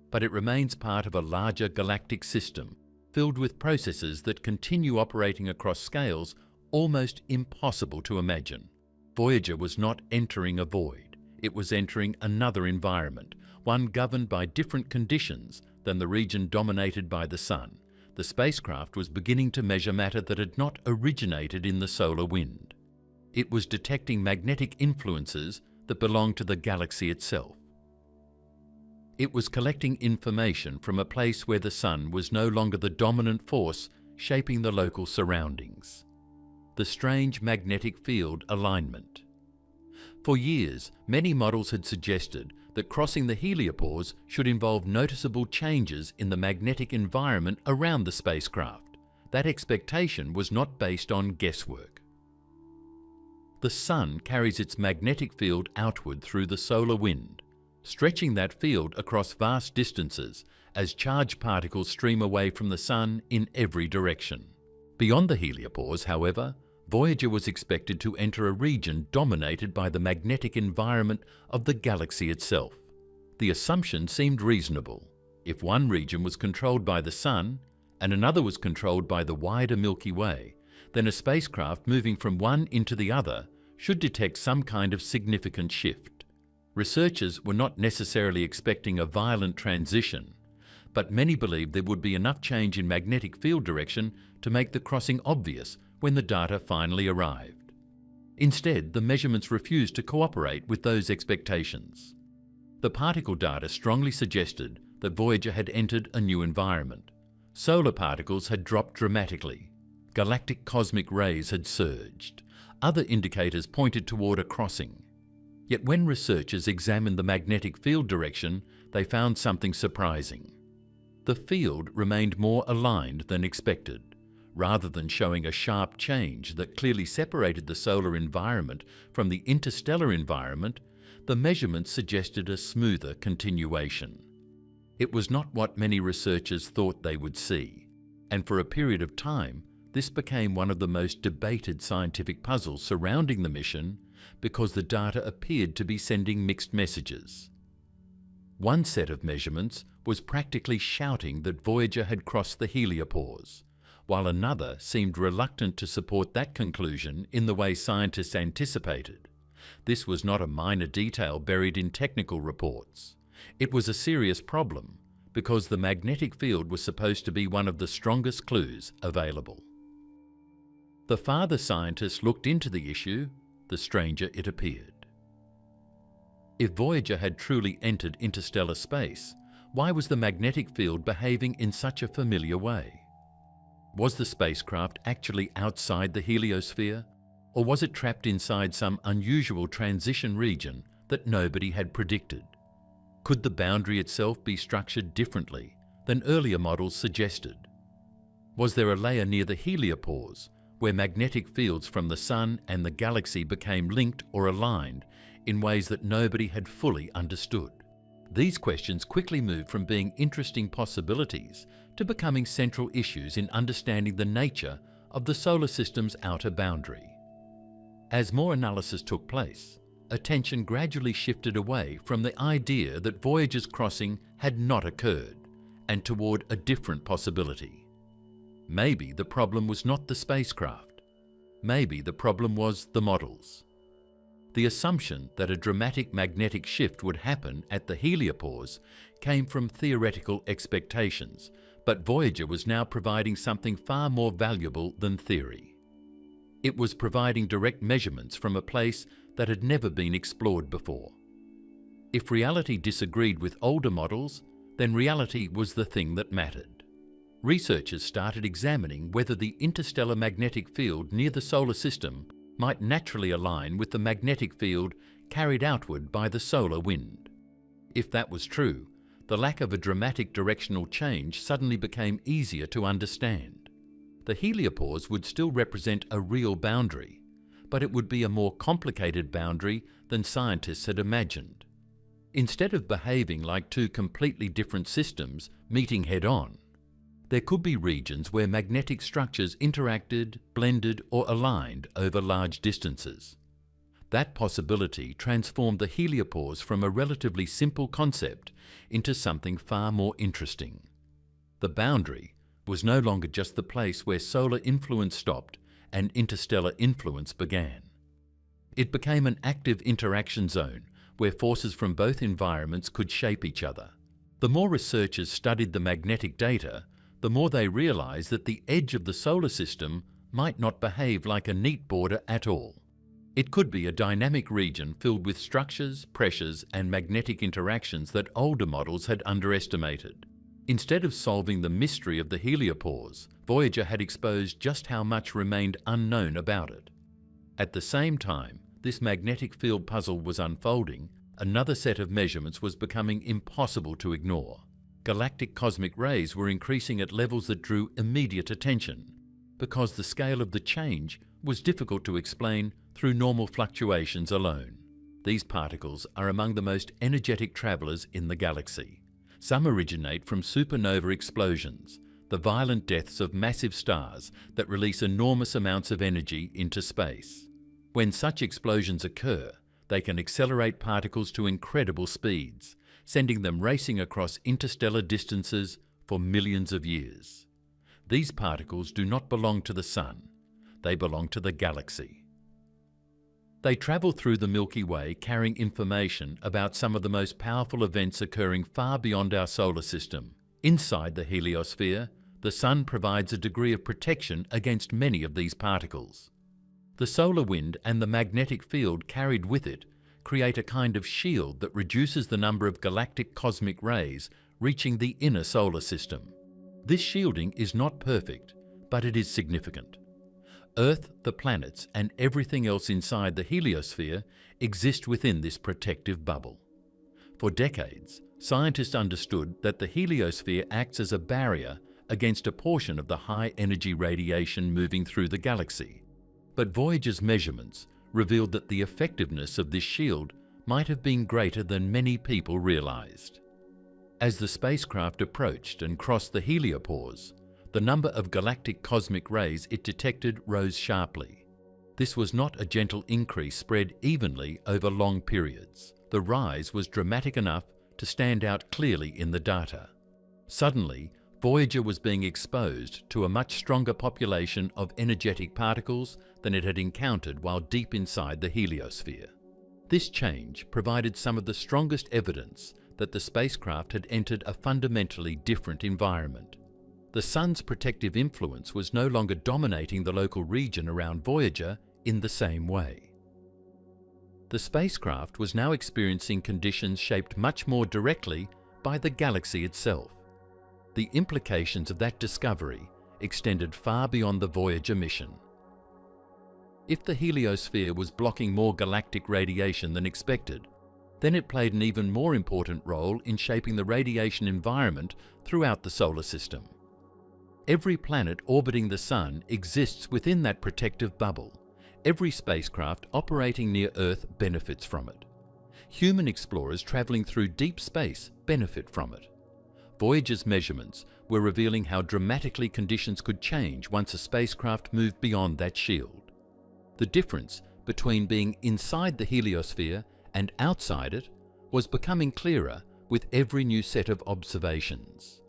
but it remains part of a larger galactic system filled with processes that continue operating across scales almost impossible to imagine. Voyager was not entering a void. It was entering another environment, one governed by different conditions than the region dominated by the Sun. The spacecraft was beginning to measure matter that had not originated in the solar wind. It was detecting magnetic influences that belonged to the galaxy itself. It was collecting information from a place where the Sun was no longer the dominant force shaping the local surroundings. The strange magnetic field alignment. For years, many models had suggested that crossing the heliopause should involve noticeable changes in the magnetic environment around the spacecraft. That expectation was not based on guesswork. The Sun carries its magnetic field outward through the solar wind, stretching that field across vast distances as charged particles stream away from the Sun in every direction. Beyond the heliopause, however, Voyager was expected to enter a region dominated by the magnetic environment of the galaxy itself. The assumption seemed reasonable. If one region was controlled by the Sun and another was controlled by the wider Milky Way, then a spacecraft moving from one into the other should detect some kind of significant shift. Researchers were not necessarily expecting a violent transition, but many believed there would be enough change in magnetic field direction to make the crossing obvious when the data finally arrived. Instead, the measurements refused to cooperate with those expectations. The particle data strongly suggested that Voyager had entered a new environment. Solar particles had dropped dramatically. Galactic cosmic rays had surged. Other indicators pointed toward a crossing. Yet when researchers examined the magnetic field direction, they found something surprising. The field remained more aligned than expected. Rather than showing a sharp change that clearly separated the solar environment from the interstellar environment, the measurements suggested a smoother continuation. It was not what many researchers thought they would see, and for a period of time, this became one of the most debated scientific puzzles surrounding the mission because the data appeared to be sending mixed messages. One set of measurements was practically shouting that Voyager had crossed the heliopause, while another seemed reluctant to support that conclusion in the way scientists anticipated. This was not a minor detail buried in technical reports. It was a serious problem because the magnetic field was supposed to be one of the strongest clues available. The farther scientists looked into the issue, the stranger it appeared. If Voyager had truly entered interstellar space, why was the magnetic field behaving in such a familiar way? Was the spacecraft actually outside the heliosphere, or was it trapped inside some unusual transition region that nobody had predicted? Could the boundary itself be structured differently than earlier models suggested? Was there a layer near the heliopause where magnetic fields from the Sun and the galaxy became linked or aligned in ways that nobody had fully understood. These questions quickly moved from being interesting possibilities to becoming central issues in understanding the nature of the solar system's outer boundary. As more analysis took place, attention gradually shifted away from the idea that Voyager's crossing had not occurred and toward a different possibility. Maybe the problem was not the spacecraft. Maybe the problem was the models. The assumption that a dramatic magnetic shift would happen at the heliopause came from theoretical expectations, but Voyager was now providing something far more valuable than theory. It was providing direct measurements from a place that had never been explored before. If reality disagreed with older models, then reality was the thing that mattered. Researchers started examining whether the interstellar magnetic field near the solar system might naturally align with the magnetic field carried outward by the solar wind. If that was true, the lack of a dramatic directional change suddenly became easier to understand. The heliopause would still represent a real boundary, but it would be a more complicated boundary than scientists had imagined. Instead of behaving like two completely different systems meeting head-on, there could be regions where magnetic structures interacted, blended, or aligned over large distances. That possibility transformed the heliopause from a relatively simple concept into something far more interesting. The boundary was no longer just the place where solar influence stopped and interstellar influence began. It became an active interaction zone where forces from both environments could shape each other. The more researchers studied the magnetic data, the more they realized that the edge of the solar system might not behave like a neat border at all. It could be a dynamic region filled with structures, pressures, and magnetic interactions that older models had underestimated. Instead of solving the mystery of the heliopause, Voyager had exposed just how much remained unknown about it. At the same time this magnetic field puzzle was unfolding, another set of measurements was becoming impossible to ignore. Galactic cosmic rays were increasing at levels that drew immediate attention, because the scale of the change was difficult to explain through normal fluctuations alone. These particles are among the most energetic travelers in the galaxy. Some originate from supernova explosions, the violent deaths of massive stars that release enormous amounts of energy into space. When such explosions occur, they can accelerate particles to incredible speeds, sending them racing across interstellar distances for millions of years. These particles do not belong to the Sun, they belong to the galaxy. They travel through the Milky Way carrying information about some of the most powerful events occurring far beyond our solar system. Inside the heliosphere, the Sun provides a degree of protection against many of these particles. The solar wind and the magnetic field carried with it create a kind of shield that reduces the number of galactic cosmic rays reaching the inner solar system. This shielding is not perfect, but it is significant. Earth, the planets, and everything else inside the heliosphere exist within this protective bubble. For decades, scientists understood that the heliosphere acts as a barrier against a portion of the high-energy radiation moving through the galaxy. But Voyager's measurements revealed that the effectiveness of this shield might have been greater than many people realized. As the spacecraft approached and crossed the heliopause, the number of galactic cosmic rays it detected rose sharply. This was not a gentle increase spread evenly over long periods. The rise was dramatic enough to stand out clearly in the data. Suddenly, Voyager was being exposed to a much stronger population of energetic particles than it had encountered while deep inside the heliosphere. This change provided some of the strongest evidence that the spacecraft had entered a fundamentally different environment. The Sun's protective influence was no longer dominating the local region around Voyager in the same way. The spacecraft was now experiencing conditions shaped much more directly by the galaxy itself. The implications of that discovery extended far beyond the Voyager mission. If the heliosphere was blocking more galactic radiation than expected, then it played an even more important role in shaping the radiation environment throughout the solar system. Every planet orbiting the Sun exists within that protective bubble. Every spacecraft operating near Earth benefits from it. Human explorers traveling through deep space benefit from it. Voyager's measurements were revealing how dramatically conditions could change once a spacecraft moved beyond that shield. The difference between being inside the heliosphere and outside it was becoming clearer with every new set of observations.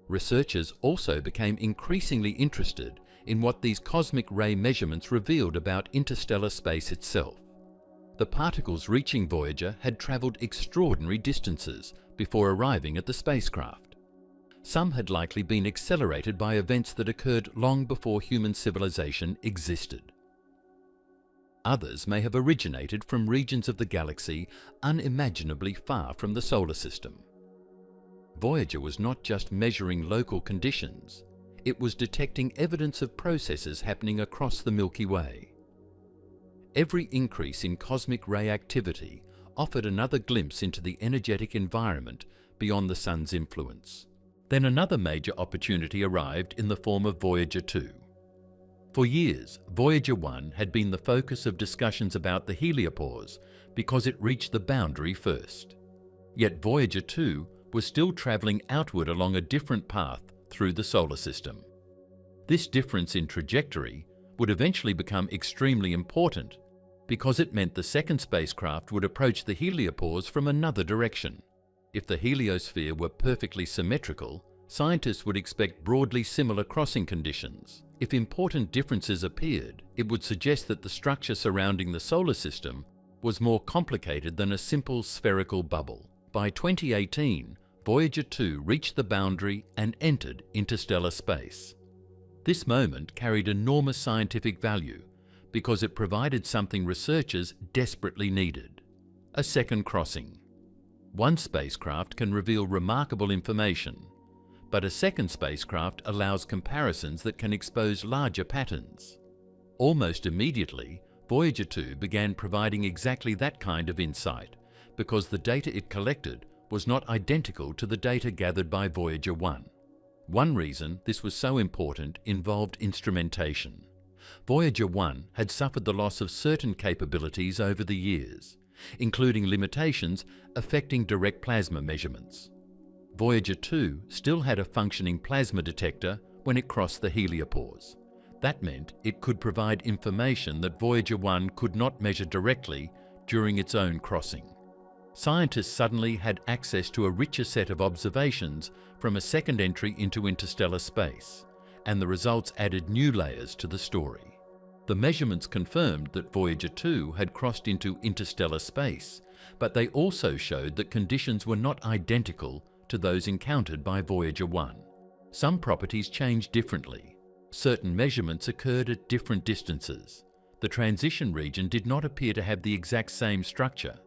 Researchers also became increasingly interested in what these cosmic ray measurements revealed about interstellar space itself. The particles reaching Voyager had travelled extraordinary distances before arriving at the spacecraft. Some had likely been accelerated by events that occurred long before human civilization existed. Others may have originated from regions of the galaxy unimaginably far from the solar system. Voyager was not just measuring local conditions, it was detecting evidence of processes happening across the Milky Way. Every increase in cosmic ray activity offered another glimpse into the energetic environment beyond the Sun's influence. Then another major opportunity arrived in the form of Voyager 2. For years, Voyager 1 had been the focus of discussions about the heliopause because it reached the boundary first. Yet Voyager 2 was still travelling outward along a different path through the solar system. This difference in trajectory would eventually become extremely important because it meant the second spacecraft would approach the heliopause from another direction. If the heliosphere were perfectly symmetrical, scientists would expect broadly similar crossing conditions. If important differences appeared, it would suggest that the structure surrounding the solar system was more complicated than a simple spherical bubble. By 2018, Voyager 2 reached the boundary and entered interstellar space. This moment carried enormous scientific value because it provided something researchers desperately needed: a second crossing. One spacecraft can reveal remarkable information, but a second spacecraft allows comparisons that can expose larger patterns. Almost immediately, Voyager 2 began providing exactly that kind of insight because the data it collected was not identical to the data gathered by Voyager 1. One reason this was so important involved instrumentation. Voyager 1 had suffered the loss of certain capabilities over the years, including limitations affecting direct plasma measurements. Voyager 2 still had a functioning plasma detector when it crossed the heliopause. That meant it could provide information that Voyager 1 could not measure directly during its own crossing. Scientists suddenly had access to a richer set of observations from a second entry into interstellar space, and the results added new layers to the story. The measurements confirmed that Voyager 2 had crossed into interstellar space, but they also showed that conditions were not identical to those encountered by Voyager 1. Some properties changed differently. Certain measurements occurred at different distances. The transition region did not appear to have the exact same structure.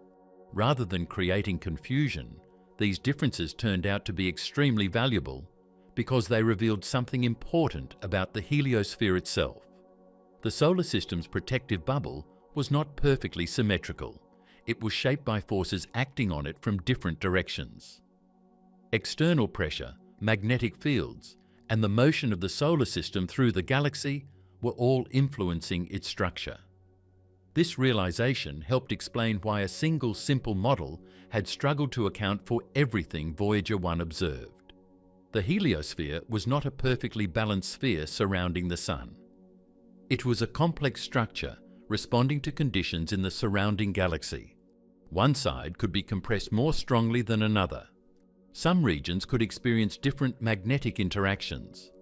Rather than creating confusion, these differences turned out to be extremely valuable because they revealed something important about the heliosphere itself. The solar system's protective bubble was not perfectly symmetrical. It was shaped by forces acting on it from different directions. External pressure, magnetic fields, and the motion of the solar system through the galaxy were all influencing its structure. This realization helped explain why a single simple model had struggled to account for everything Voyager 1 observed. The heliosphere was not a perfectly balanced sphere surrounding the Sun. It was a complex structure responding to conditions in the surrounding galaxy. One side could be compressed more strongly than another. Some regions could experience different magnetic interactions.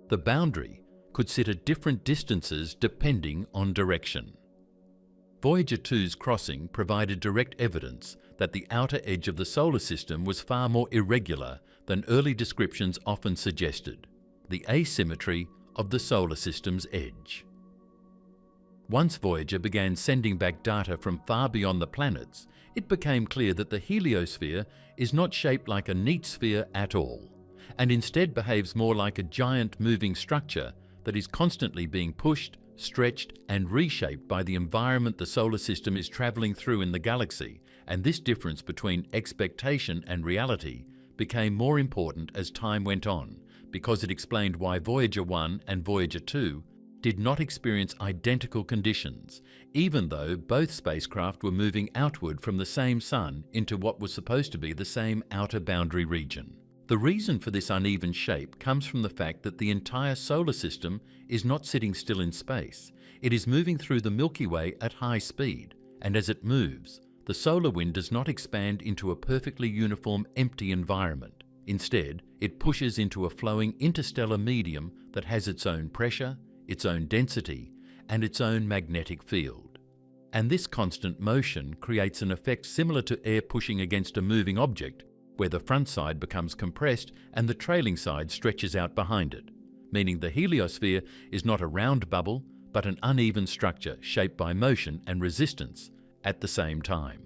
The boundary could sit at different distances depending on direction. Voyager 2's crossing provided direct evidence that the outer edge of the solar system was far more irregular than early descriptions often suggested: the asymmetry of the solar system's edge. Once Voyager began sending back data from far beyond the planets, it became clear that the heliosphere is not shaped like a neat sphere at all, and instead behaves more like a giant moving structure that is constantly being pushed, stretched, and reshaped by the environment the solar system is traveling through in the galaxy, and this difference between expectation and reality became more important as time went on, because it explained why Voyager 1 and Voyager 2 did not experience identical conditions, even though both spacecraft were moving outward from the same Sun into what was supposed to be the same outer boundary region. The reason for this uneven shape comes from the fact that the entire solar system is not sitting still in space. It is moving through the Milky Way at high speed, and as it moves, the solar wind does not expand into a perfectly uniform empty environment. Instead, it pushes into a flowing interstellar medium that has its own pressure, its own density, and its own magnetic field. And this constant motion creates an effect similar to air pushing against a moving object, where the front side becomes compressed and the trailing side stretches out behind it, meaning the heliosphere is not a round bubble, but an uneven structure shaped by motion and resistance at the same time.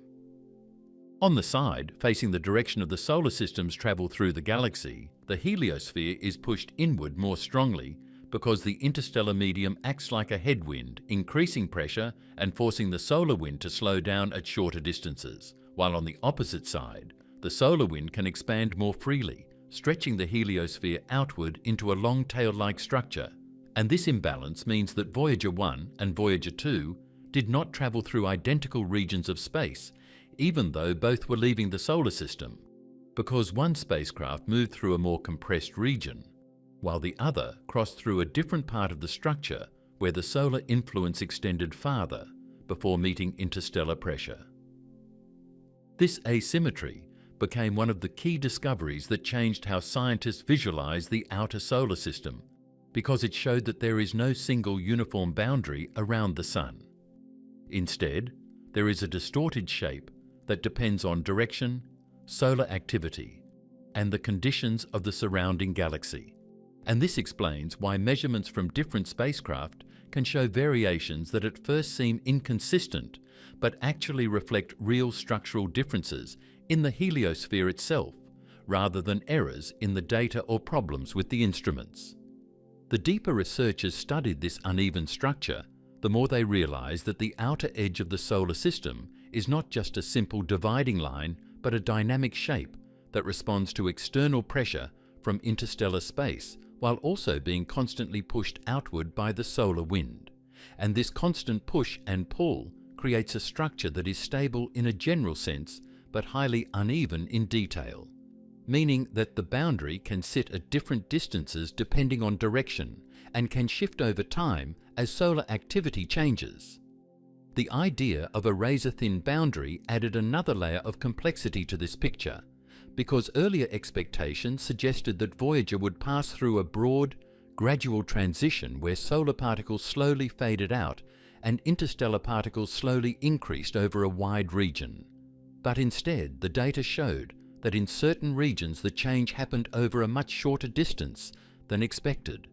On the side, facing the direction of the solar system's travel through the galaxy, the heliosphere is pushed inward more strongly because the interstellar medium acts like a headwind, increasing pressure and forcing the solar wind to slow down at shorter distances, while on the opposite side, the solar wind can expand more freely, stretching the heliosphere outward into a long-tail-like structure. And this imbalance means that Voyager 1 and Voyager 2 did not travel through identical regions of space, even though both were leaving the solar system, because one spacecraft moved through a more compressed region, while the other crossed through a different part of the structure where the solar influence extended farther before meeting interstellar pressure. This asymmetry became one of the key discoveries that changed how scientists visualize the outer solar system, because it showed that there is no single uniform boundary around the Sun. Instead, there is a distorted shape that depends on direction, solar activity, and the conditions of the surrounding galaxy. And this explains why measurements from different spacecraft can show variations that at first seem inconsistent, but actually reflect real structural differences in the heliosphere itself, rather than errors in the data or problems with the instruments. The deeper researchers studied this uneven structure, the more they realized that the outer edge of the solar system is not just a simple dividing line, but a dynamic shape that responds to external pressure from interstellar space, while also being constantly pushed outward by the solar wind. And this constant push and pull creates a structure that is stable in a general sense, but highly uneven in detail, meaning that the boundary can sit at different distances depending on direction and can shift over time as solar activity changes. The idea of a razor-thin boundary added another layer of complexity to this picture, because earlier expectations suggested that Voyager would pass through a broad, gradual transition where solar particles slowly faded out and interstellar particles slowly increased over a wide region. But instead, the data showed that in certain regions the change happened over a much shorter distance than expected,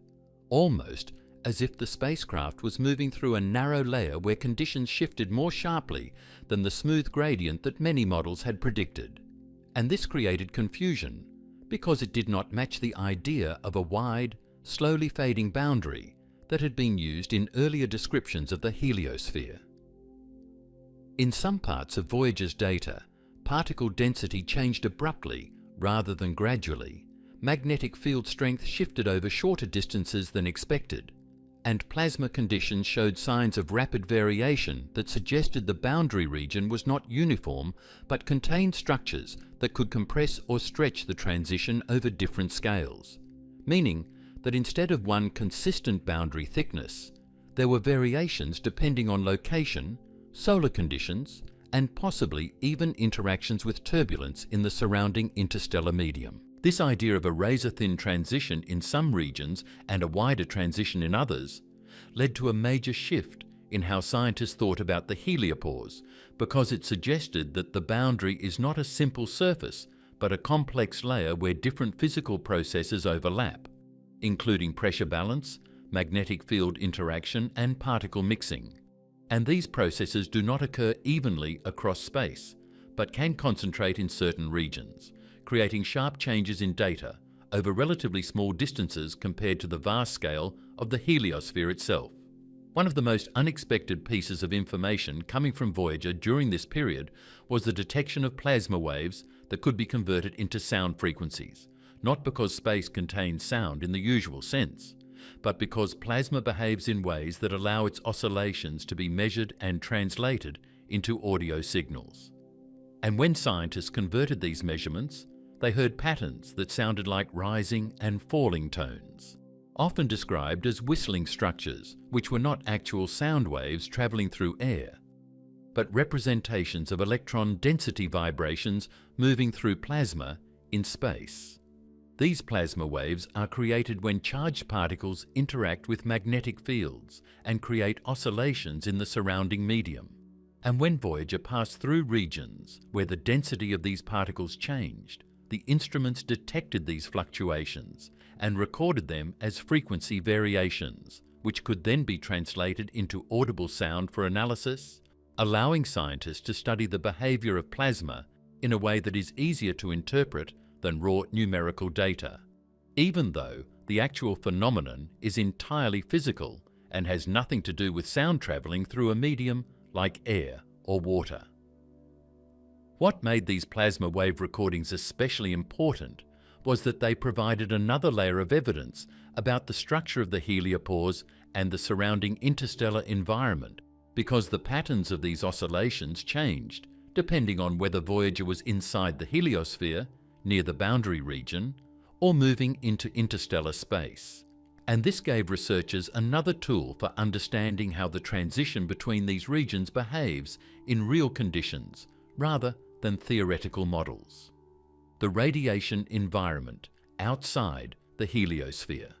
almost as if the spacecraft was moving through a narrow layer where conditions shifted more sharply than the smooth gradient that many models had predicted. And this created confusion, because it did not match the idea of a wide, slowly fading boundary that had been used in earlier descriptions of the heliosphere. In some parts of Voyager's data, particle density changed abruptly rather than gradually, magnetic field strength shifted over shorter distances than expected, and plasma conditions showed signs of rapid variation that suggested the boundary region was not uniform but contained structures that could compress or stretch the transition over different scales, meaning that instead of one consistent boundary thickness, there were variations depending on location, solar conditions, and possibly even interactions with turbulence in the surrounding interstellar medium. This idea of a razor-thin transition in some regions and a wider transition in others led to a major shift in how scientists thought about the heliopause, because it suggested that the boundary is not a simple surface, but a complex layer where different physical processes overlap, including pressure balance, magnetic field interaction, and particle mixing. And these processes do not occur evenly across space, but can concentrate in certain regions, creating sharp changes in data over relatively small distances compared to the vast scale of the heliosphere itself. One of the most unexpected pieces of information coming from Voyager during this period was the detection of plasma waves that could be converted into sound frequencies, not because space contains sound in the usual sense, but because plasma behaves in ways that allow its oscillations to be measured and translated into audio signals. And when scientists converted these measurements, they heard patterns that sounded like rising and falling tones, often described as whistling structures, which were not actual sound waves traveling through air, but representations of electron density vibrations moving through plasma in space. These plasma waves are created when charged particles interact with magnetic fields and create oscillations in the surrounding medium. And when Voyager passed through regions where the density of these particles changed, the instruments detected these fluctuations and recorded them as frequency variations, which could then be translated into audible sound for analysis, allowing scientists to study the behavior of plasma in a way that is easier to interpret than raw numerical data, even though the actual phenomenon is entirely physical and has nothing to do with sound traveling through a medium like air or water. What made these plasma wave recordings especially important was that they provided another layer of evidence about the structure of the heliopause and the surrounding interstellar environment, because the patterns of these oscillations changed depending on whether Voyager was inside the heliosphere, near the boundary region, or moving into interstellar space. And this gave researchers another tool for understanding how the transition between these regions behaves in real conditions, rather than theoretical models. The radiation environment outside the heliosphere.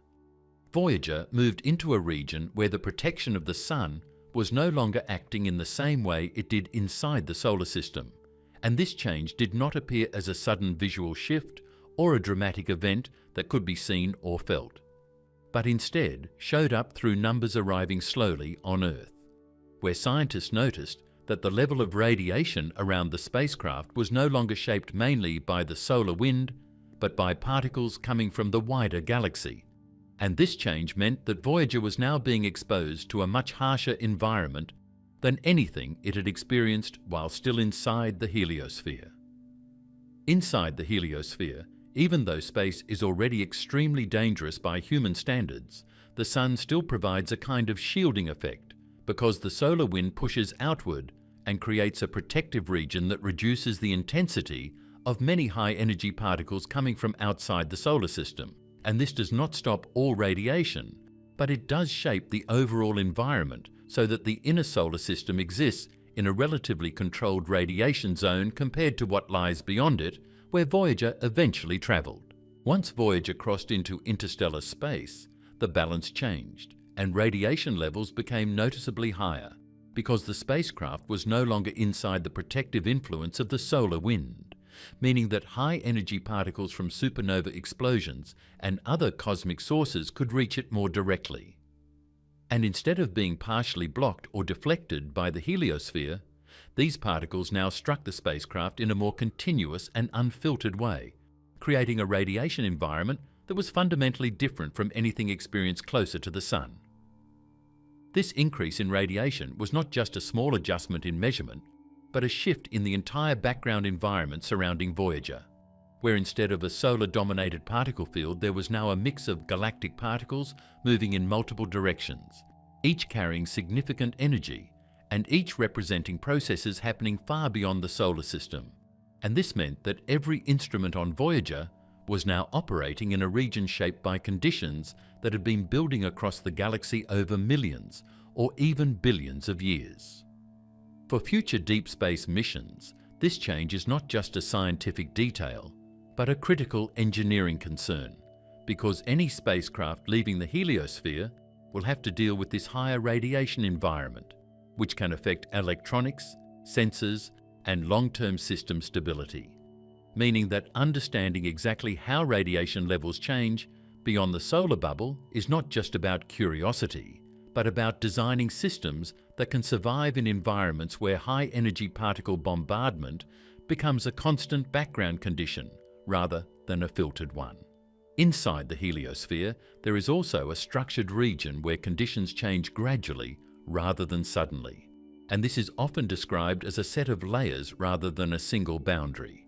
Voyager moved into a region where the protection of the Sun was no longer acting in the same way it did inside the solar system, and this change did not appear as a sudden visual shift or a dramatic event that could be seen or felt, but instead showed up through numbers arriving slowly on Earth, where scientists noticed that the level of radiation around the spacecraft was no longer shaped mainly by the solar wind, but by particles coming from the wider galaxy. And this change meant that Voyager was now being exposed to a much harsher environment than anything it had experienced while still inside the heliosphere. Inside the heliosphere, even though space is already extremely dangerous by human standards, the Sun still provides a kind of shielding effect because the solar wind pushes outward and creates a protective region that reduces the intensity of many high-energy particles coming from outside the solar system. And this does not stop all radiation, but it does shape the overall environment so that the inner solar system exists in a relatively controlled radiation zone compared to what lies beyond it, where Voyager eventually travelled. Once Voyager crossed into interstellar space, the balance changed, and radiation levels became noticeably higher, because the spacecraft was no longer inside the protective influence of the solar wind, meaning that high-energy particles from supernova explosions and other cosmic sources could reach it more directly. And instead of being partially blocked or deflected by the heliosphere, these particles now struck the spacecraft in a more continuous and unfiltered way, creating a radiation environment that was fundamentally different from anything experienced closer to the Sun. This increase in radiation was not just a small adjustment in measurement, but a shift in the entire background environment surrounding Voyager, where instead of a solar-dominated particle field, there was now a mix of galactic particles moving in multiple directions, each carrying significant energy, and each representing processes happening far beyond the solar system. And this meant that every instrument on Voyager was now operating in a region shaped by conditions that had been building across the galaxy over millions or even billions of years. For future deep space missions, this change is not just a scientific detail, but a critical engineering concern, because any spacecraft leaving the heliosphere will have to deal with this higher radiation environment, which can affect electronics, sensors, and long-term system stability, meaning that understanding exactly how radiation levels change beyond the solar bubble is not just about curiosity, but about designing systems that can survive in environments where high-energy particle bombardment becomes a constant background condition rather than a filtered one. Inside the heliosphere, there is also a structured region where conditions change gradually rather than suddenly, and this is often described as a set of layers rather than a single boundary.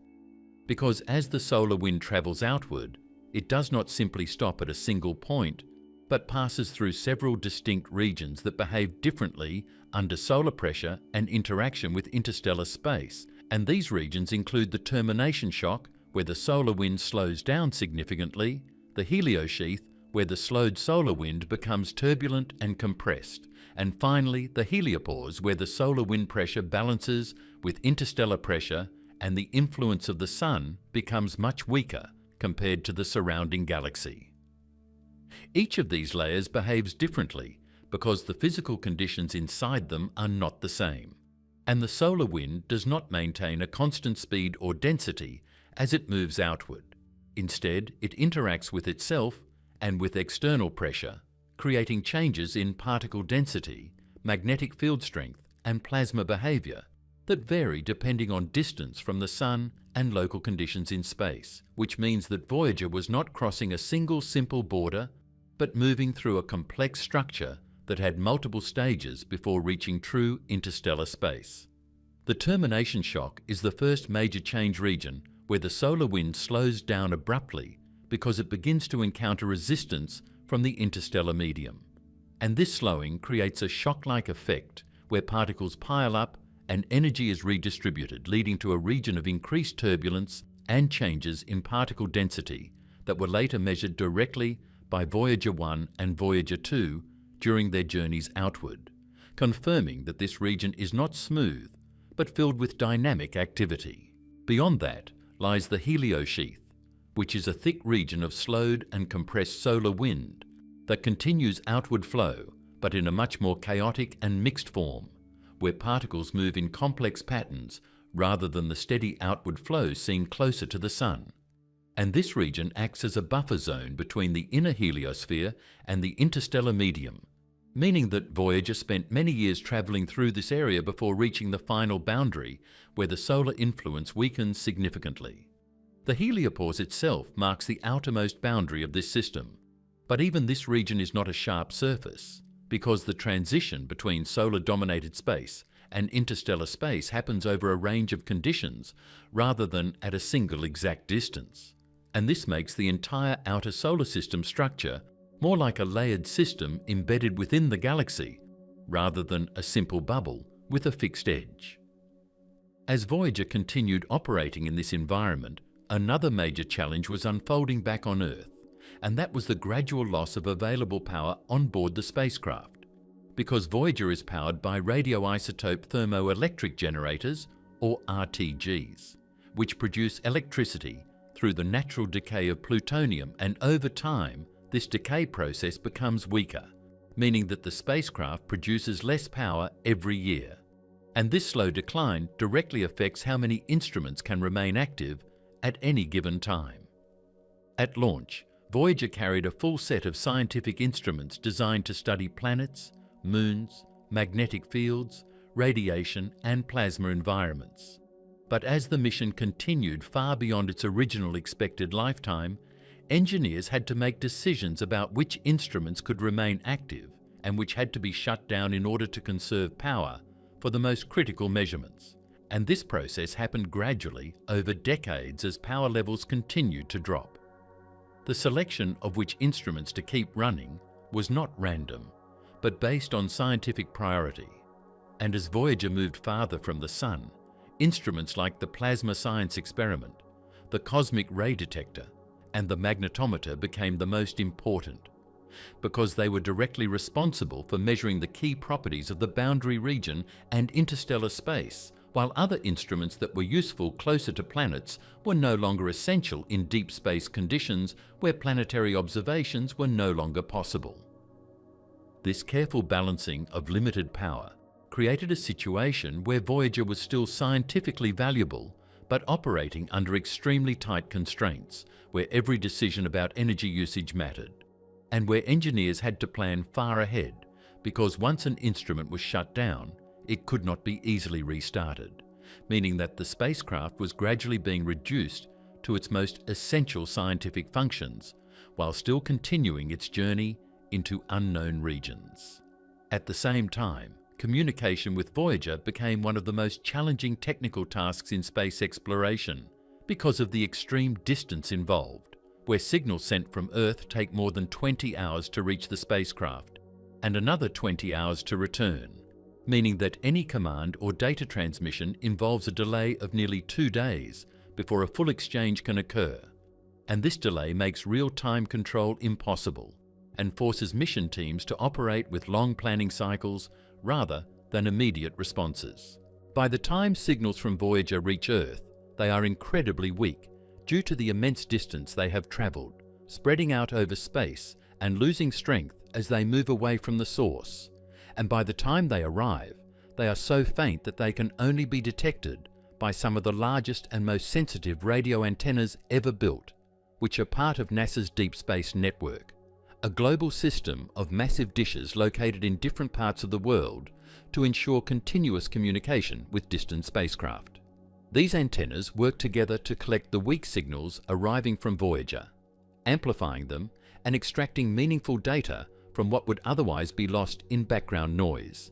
Because as the solar wind travels outward, it does not simply stop at a single point, but passes through several distinct regions that behave differently under solar pressure and interaction with interstellar space. And these regions include the termination shock, where the solar wind slows down significantly, the heliosheath, where the slowed solar wind becomes turbulent and compressed, and finally the heliopause, where the solar wind pressure balances with interstellar pressure and the influence of the Sun becomes much weaker compared to the surrounding galaxy. Each of these layers behaves differently because the physical conditions inside them are not the same, and the solar wind does not maintain a constant speed or density as it moves outward. Instead, it interacts with itself and with external pressure, creating changes in particle density, magnetic field strength, and plasma behavior that vary depending on distance from the Sun and local conditions in space, which means that Voyager was not crossing a single simple border, but moving through a complex structure that had multiple stages before reaching true interstellar space. The termination shock is the first major change region where the solar wind slows down abruptly because it begins to encounter resistance from the interstellar medium. And this slowing creates a shock-like effect where particles pile up and energy is redistributed, leading to a region of increased turbulence and changes in particle density that were later measured directly by Voyager 1 and Voyager 2 during their journeys outward, confirming that this region is not smooth, but filled with dynamic activity. Beyond that lies the heliosheath, which is a thick region of slowed and compressed solar wind that continues outward flow, but in a much more chaotic and mixed form, where particles move in complex patterns rather than the steady outward flow seen closer to the Sun. And this region acts as a buffer zone between the inner heliosphere and the interstellar medium, meaning that Voyager spent many years travelling through this area before reaching the final boundary where the solar influence weakens significantly. The heliopause itself marks the outermost boundary of this system, but even this region is not a sharp surface, because the transition between solar-dominated space and interstellar space happens over a range of conditions rather than at a single exact distance. And this makes the entire outer solar system structure more like a layered system embedded within the galaxy, rather than a simple bubble with a fixed edge. As Voyager continued operating in this environment, another major challenge was unfolding back on Earth, and that was the gradual loss of available power on board the spacecraft. Because Voyager is powered by radioisotope thermoelectric generators, or RTGs, which produce electricity through the natural decay of plutonium, and over time, this decay process becomes weaker, meaning that the spacecraft produces less power every year. And this slow decline directly affects how many instruments can remain active at any given time. At launch, Voyager carried a full set of scientific instruments designed to study planets, moons, magnetic fields, radiation, and plasma environments. But as the mission continued far beyond its original expected lifetime, engineers had to make decisions about which instruments could remain active and which had to be shut down in order to conserve power for the most critical measurements. And this process happened gradually over decades as power levels continued to drop. The selection of which instruments to keep running was not random, but based on scientific priority. And as Voyager moved farther from the Sun, instruments like the plasma science experiment, the cosmic ray detector, and the magnetometer became the most important, because they were directly responsible for measuring the key properties of the boundary region and interstellar space, while other instruments that were useful closer to planets were no longer essential in deep space conditions where planetary observations were no longer possible. This careful balancing of limited power created a situation where Voyager was still scientifically valuable, but operating under extremely tight constraints, where every decision about energy usage mattered, and where engineers had to plan far ahead, because once an instrument was shut down, it could not be easily restarted, meaning that the spacecraft was gradually being reduced to its most essential scientific functions, while still continuing its journey into unknown regions. At the same time, communication with Voyager became one of the most challenging technical tasks in space exploration because of the extreme distance involved, where signals sent from Earth take more than 20 hours to reach the spacecraft, and another 20 hours to return, meaning that any command or data transmission involves a delay of nearly 2 days before a full exchange can occur. And this delay makes real-time control impossible and forces mission teams to operate with long planning cycles rather than immediate responses. By the time signals from Voyager reach Earth, they are incredibly weak due to the immense distance they have traveled, spreading out over space and losing strength as they move away from the source. And by the time they arrive, they are so faint that they can only be detected by some of the largest and most sensitive radio antennas ever built, which are part of NASA's Deep Space Network, a global system of massive dishes located in different parts of the world to ensure continuous communication with distant spacecraft. These antennas work together to collect the weak signals arriving from Voyager, amplifying them and extracting meaningful data from what would otherwise be lost in background noise.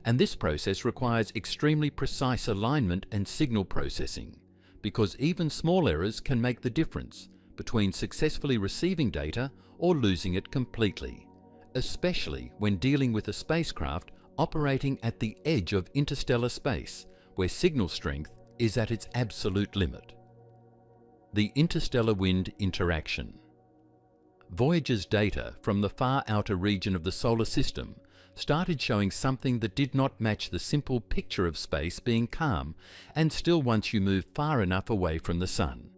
And this process requires extremely precise alignment and signal processing, because even small errors can make the difference between successfully receiving data or losing it completely, especially when dealing with a spacecraft operating at the edge of interstellar space, where signal strength is at its absolute limit. The interstellar wind interaction. Voyager's data from the far outer region of the solar system started showing something that did not match the simple picture of space being calm and still once you move far enough away from the sun.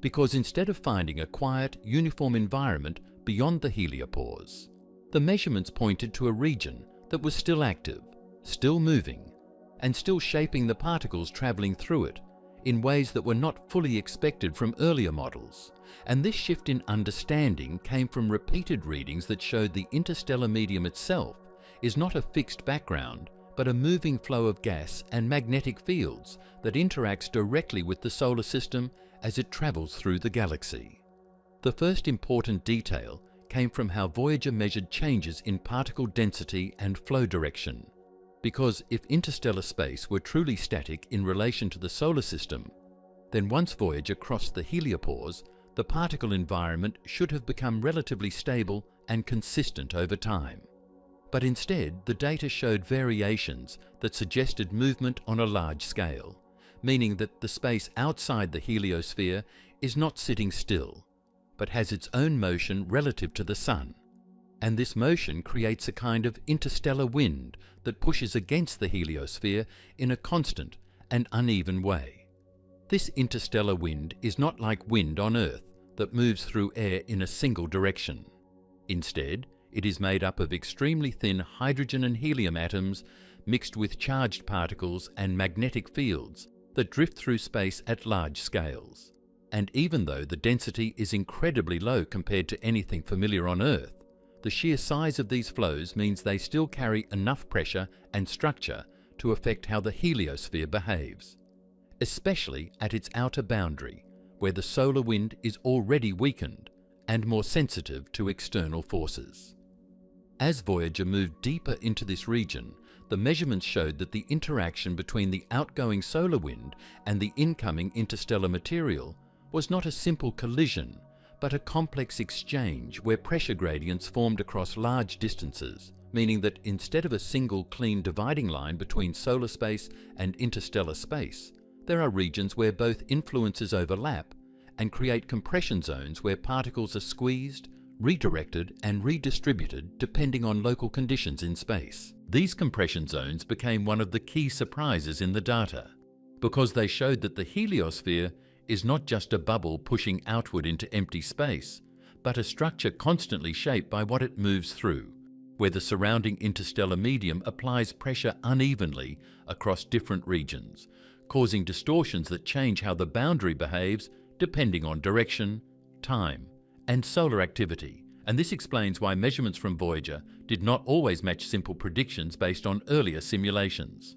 Because instead of finding a quiet, uniform environment beyond the heliopause, the measurements pointed to a region that was still active, still moving, and still shaping the particles traveling through it in ways that were not fully expected from earlier models. And this shift in understanding came from repeated readings that showed the interstellar medium itself is not a fixed background, but a moving flow of gas and magnetic fields that interacts directly with the solar system as it travels through the galaxy. The first important detail came from how Voyager measured changes in particle density and flow direction. Because if interstellar space were truly static in relation to the solar system, then once Voyager crossed the heliopause, the particle environment should have become relatively stable and consistent over time. But instead, the data showed variations that suggested movement on a large scale, meaning that the space outside the heliosphere is not sitting still, but has its own motion relative to the Sun. And this motion creates a kind of interstellar wind that pushes against the heliosphere in a constant and uneven way. This interstellar wind is not like wind on Earth that moves through air in a single direction. Instead, it is made up of extremely thin hydrogen and helium atoms mixed with charged particles and magnetic fields that drift through space at large scales. And even though the density is incredibly low compared to anything familiar on Earth, the sheer size of these flows means they still carry enough pressure and structure to affect how the heliosphere behaves, especially at its outer boundary, where the solar wind is already weakened and more sensitive to external forces. As Voyager moved deeper into this region, the measurements showed that the interaction between the outgoing solar wind and the incoming interstellar material was not a simple collision, but a complex exchange where pressure gradients formed across large distances, meaning that instead of a single clean dividing line between solar space and interstellar space, there are regions where both influences overlap and create compression zones where particles are squeezed, redirected and redistributed depending on local conditions in space. These compression zones became one of the key surprises in the data, because they showed that the heliosphere is not just a bubble pushing outward into empty space, but a structure constantly shaped by what it moves through, where the surrounding interstellar medium applies pressure unevenly across different regions, causing distortions that change how the boundary behaves depending on direction, time, and solar activity. And this explains why measurements from Voyager did not always match simple predictions based on earlier simulations.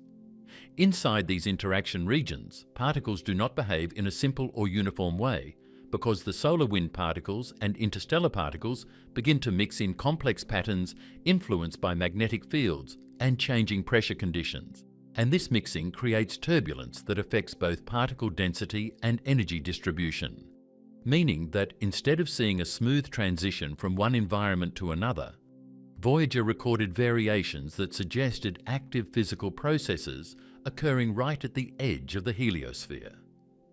Inside these interaction regions, particles do not behave in a simple or uniform way, because the solar wind particles and interstellar particles begin to mix in complex patterns influenced by magnetic fields and changing pressure conditions. And this mixing creates turbulence that affects both particle density and energy distribution, meaning that instead of seeing a smooth transition from one environment to another, Voyager recorded variations that suggested active physical processes occurring right at the edge of the heliosphere.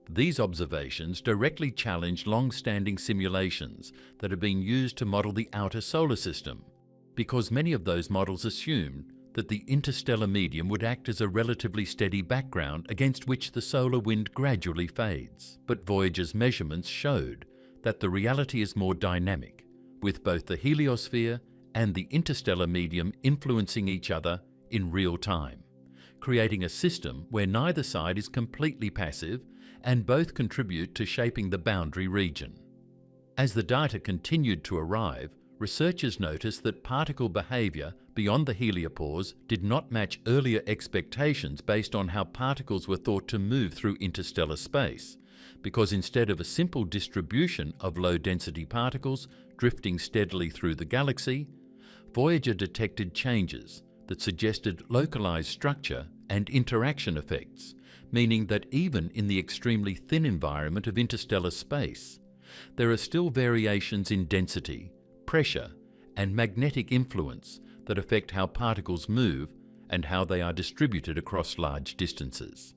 These observations directly challenged long-standing simulations that have been used to model the outer solar system, because many of those models assumed that the interstellar medium would act as a relatively steady background against which the solar wind gradually fades. But Voyager's measurements showed that the reality is more dynamic, with both the heliosphere and the interstellar medium influencing each other in real time, creating a system where neither side is completely passive and both contribute to shaping the boundary region. As the data continued to arrive, researchers noticed that particle behavior beyond the heliopause did not match earlier expectations based on how particles were thought to move through interstellar space, because instead of a simple distribution of low-density particles drifting steadily through the galaxy, Voyager detected changes that suggested localized structure and interaction effects, meaning that even in the extremely thin environment of interstellar space, there are still variations in density, pressure, and magnetic influence that affect how particles move and how they are distributed across large distances.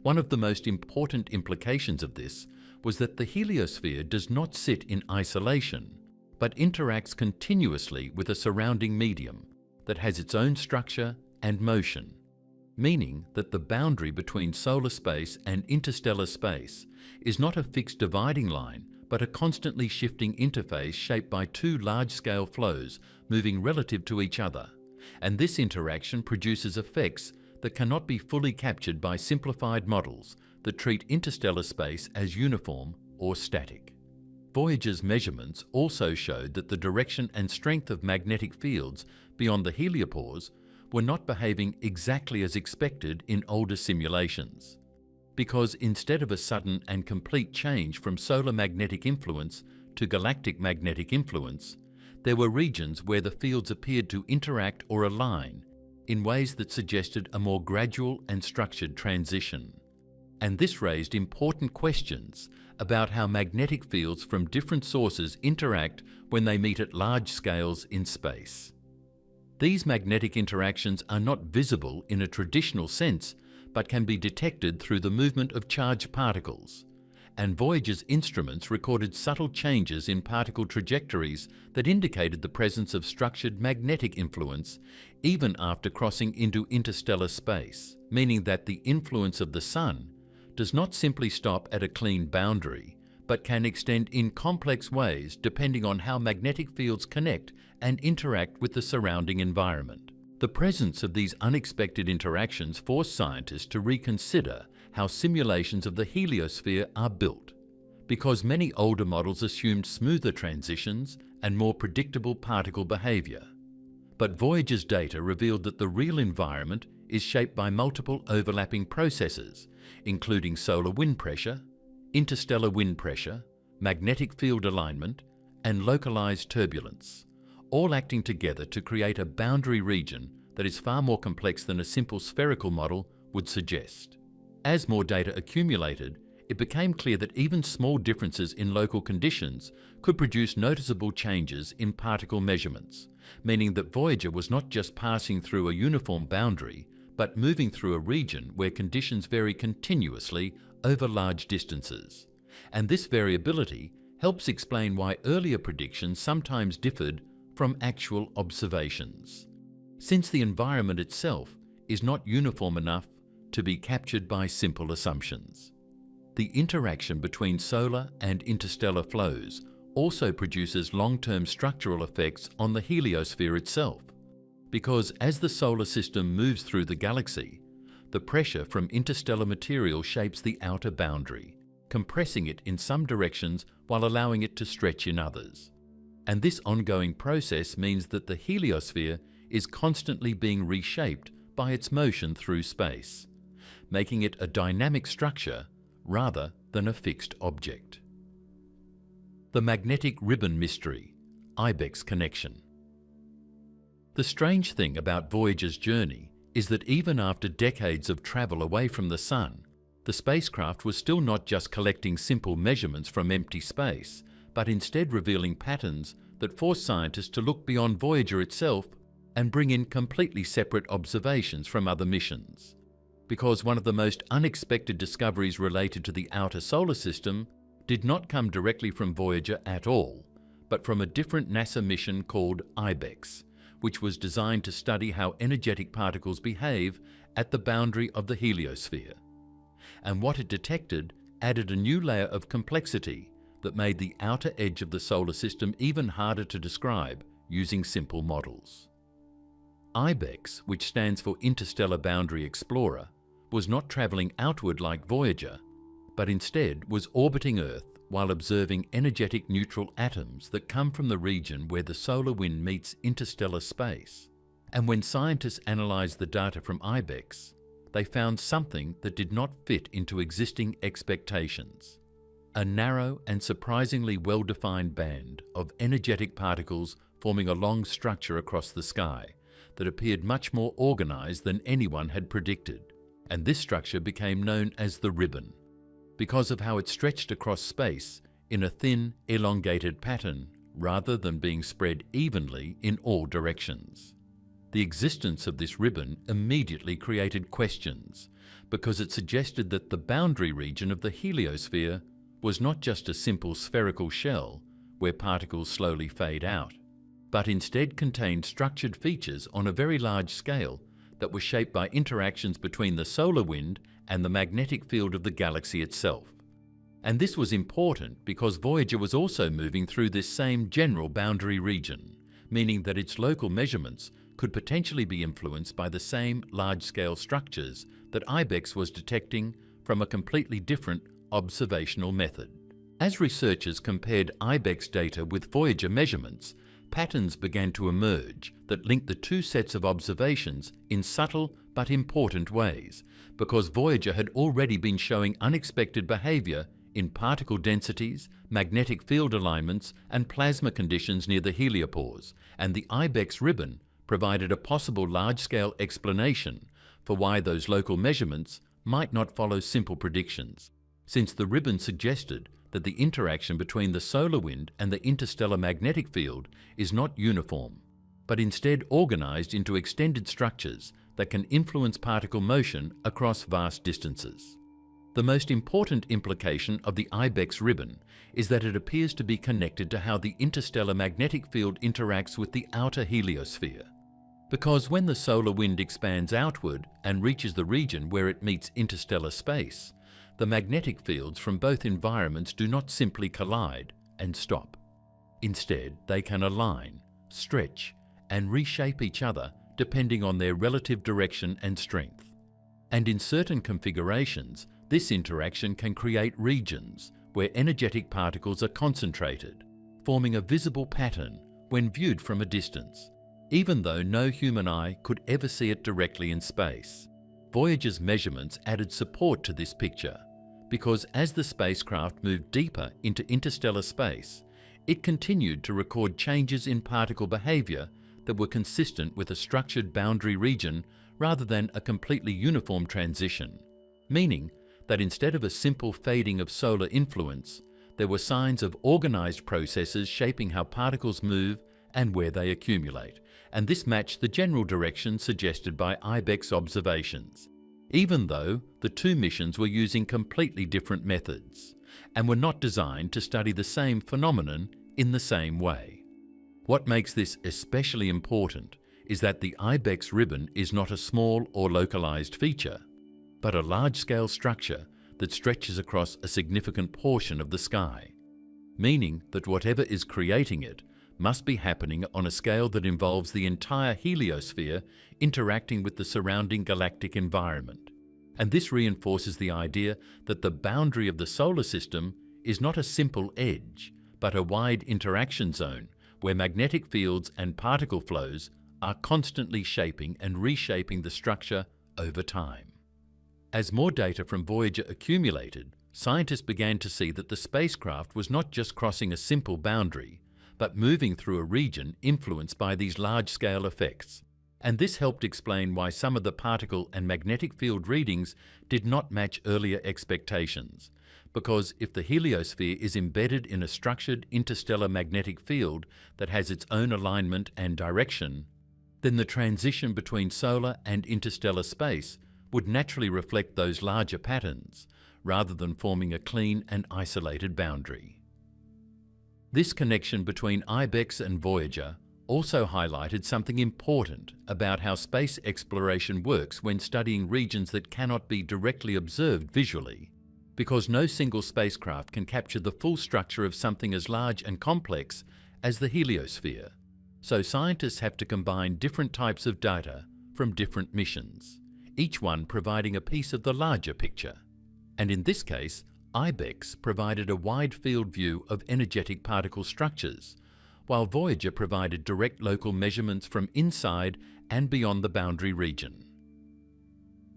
One of the most important implications of this was that the heliosphere does not sit in isolation, but interacts continuously with a surrounding medium that has its own structure and motion, meaning that the boundary between solar space and interstellar space is not a fixed dividing line, but a constantly shifting interface shaped by two large-scale flows moving relative to each other, and this interaction produces effects that cannot be fully captured by simplified models that treat interstellar space as uniform or static. Voyager's measurements also showed that the direction and strength of magnetic fields beyond the heliopause were not behaving exactly as expected in older simulations, because instead of a sudden and complete change from solar magnetic influence to galactic magnetic influence, there were regions where the fields appeared to interact or align in ways that suggested a more gradual and structured transition. And this raised important questions about how magnetic fields from different sources interact when they meet at large scales in space. These magnetic interactions are not visible in a traditional sense, but can be detected through the movement of charged particles, and Voyager's instruments recorded subtle changes in particle trajectories that indicated the presence of structured magnetic influence even after crossing into interstellar space, meaning that the influence of the Sun does not simply stop at a clean boundary, but can extend in complex ways depending on how magnetic fields connect and interact with the surrounding environment. The presence of these unexpected interactions forced scientists to reconsider how simulations of the heliosphere are built, because many older models assumed smoother transitions and more predictable particle behavior. But Voyager's data revealed that the real environment is shaped by multiple overlapping processes, including solar wind pressure, interstellar wind pressure, magnetic field alignment, and localized turbulence, all acting together to create a boundary region that is far more complex than a simple spherical model would suggest. As more data accumulated, it became clear that even small differences in local conditions could produce noticeable changes in particle measurements, meaning that Voyager was not just passing through a uniform boundary, but moving through a region where conditions vary continuously over large distances. And this variability helps explain why earlier predictions sometimes differed from actual observations, since the environment itself is not uniform enough to be captured by simple assumptions. The interaction between solar and interstellar flows also produces long-term structural effects on the heliosphere itself, because as the solar system moves through the galaxy, the pressure from interstellar material shapes the outer boundary, compressing it in some directions while allowing it to stretch in others. And this ongoing process means that the heliosphere is constantly being reshaped by its motion through space, making it a dynamic structure rather than a fixed object. The magnetic ribbon mystery, Ibex connection. The strange thing about Voyager's journey is that even after decades of travel away from the Sun, The spacecraft was still not just collecting simple measurements from empty space, but instead revealing patterns that forced scientists to look beyond Voyager itself and bring in completely separate observations from other missions. Because one of the most unexpected discoveries related to the outer solar system did not come directly from Voyager at all, but from a different NASA mission called IBEX, which was designed to study how energetic particles behave at the boundary of the heliosphere. And what it detected added a new layer of complexity that made the outer edge of the solar system even harder to describe using simple models. IBEX, which stands for Interstellar Boundary Explorer, was not travelling outward like Voyager, but instead was orbiting Earth while observing energetic neutral atoms that come from the region where the solar wind meets interstellar space. And when scientists analysed the data from IBEX, they found something that did not fit into existing expectations. A narrow and surprisingly well-defined band of energetic particles forming a long structure across the sky that appeared much more organised than anyone had predicted. And this structure became known as the ribbon, because of how it stretched across space in a thin, elongated pattern rather than being spread evenly in all directions. The existence of this ribbon immediately created questions, because it suggested that the boundary region of the heliosphere was not just a simple spherical shell where particles slowly fade out, but instead contained structured features on a very large scale that were shaped by interactions between the solar wind and the magnetic field of the galaxy itself. And this was important because Voyager was also moving through this same general boundary region, meaning that its local measurements could potentially be influenced by the same large-scale structures that IBEX was detecting from a completely different observational method. As researchers compared IBEX data with Voyager measurements, patterns began to emerge that linked the two sets of observations in subtle but important ways, because Voyager had already been showing unexpected behaviour in particle densities, magnetic field alignments and plasma conditions near the heliopause, and the IBEX ribbon provided a possible large-scale explanation for why those local measurements might not follow simple predictions, since the ribbon suggested that the interaction between the solar wind and the interstellar magnetic field is not uniform, but instead organised into extended structures that can influence particle motion across vast distances. The most important implication of the IBEX ribbon is that it appears to be connected to how the interstellar magnetic field interacts with the outer heliosphere. Because when the solar wind expands outward and reaches the region where it meets interstellar space, the magnetic fields from both environments do not simply collide and stop. Instead, they can align, stretch, and reshape each other depending on their relative direction and strength. And in certain configurations, this interaction can create regions where energetic particles are concentrated, forming a visible pattern when viewed from a distance, even though no human eye could ever see it directly in space. Voyager's measurements added support to this picture, because as the spacecraft moved deeper into interstellar space, it continued to record changes in particle behaviour that were consistent with a structured boundary region rather than a completely uniform transition, meaning that instead of a simple fading of solar influence, there were signs of organised processes shaping how particles move and where they accumulate, and this matched the general direction suggested by IBEX observations, even though the two missions were using completely different methods and were not designed to study the same phenomenon in the same way. What makes this especially important is that the IBEX ribbon is not a small or localized feature, but a large-scale structure that stretches across a significant portion of the sky, meaning that whatever is creating it must be happening on a scale that involves the entire heliosphere interacting with the surrounding galactic environment. And this reinforces the idea that the boundary of the solar system is not a simple edge, but a wide interaction zone where magnetic fields and particle flows are constantly shaping and reshaping the structure over time. As more data from Voyager accumulated, scientists began to see that the spacecraft was not just crossing a simple boundary, but moving through a region influenced by these large-scale effects. And this helped explain why some of the particle and magnetic field readings did not match earlier expectations. Because if the heliosphere is embedded in a structured interstellar magnetic field that has its own alignment and direction, then the transition between solar and interstellar space would naturally reflect those larger patterns, rather than forming a clean and isolated boundary. This connection between IBEX and Voyager also highlighted something important about how space exploration works when studying regions that cannot be directly observed visually, because no single spacecraft can capture the full structure of something as large and complex as the heliosphere. So scientists have to combine different types of data from different missions, each one providing a piece of the larger picture. And in this case, IBEX provided a wide field view of energetic particle structures, while Voyager provided direct local measurements from inside and beyond the boundary region.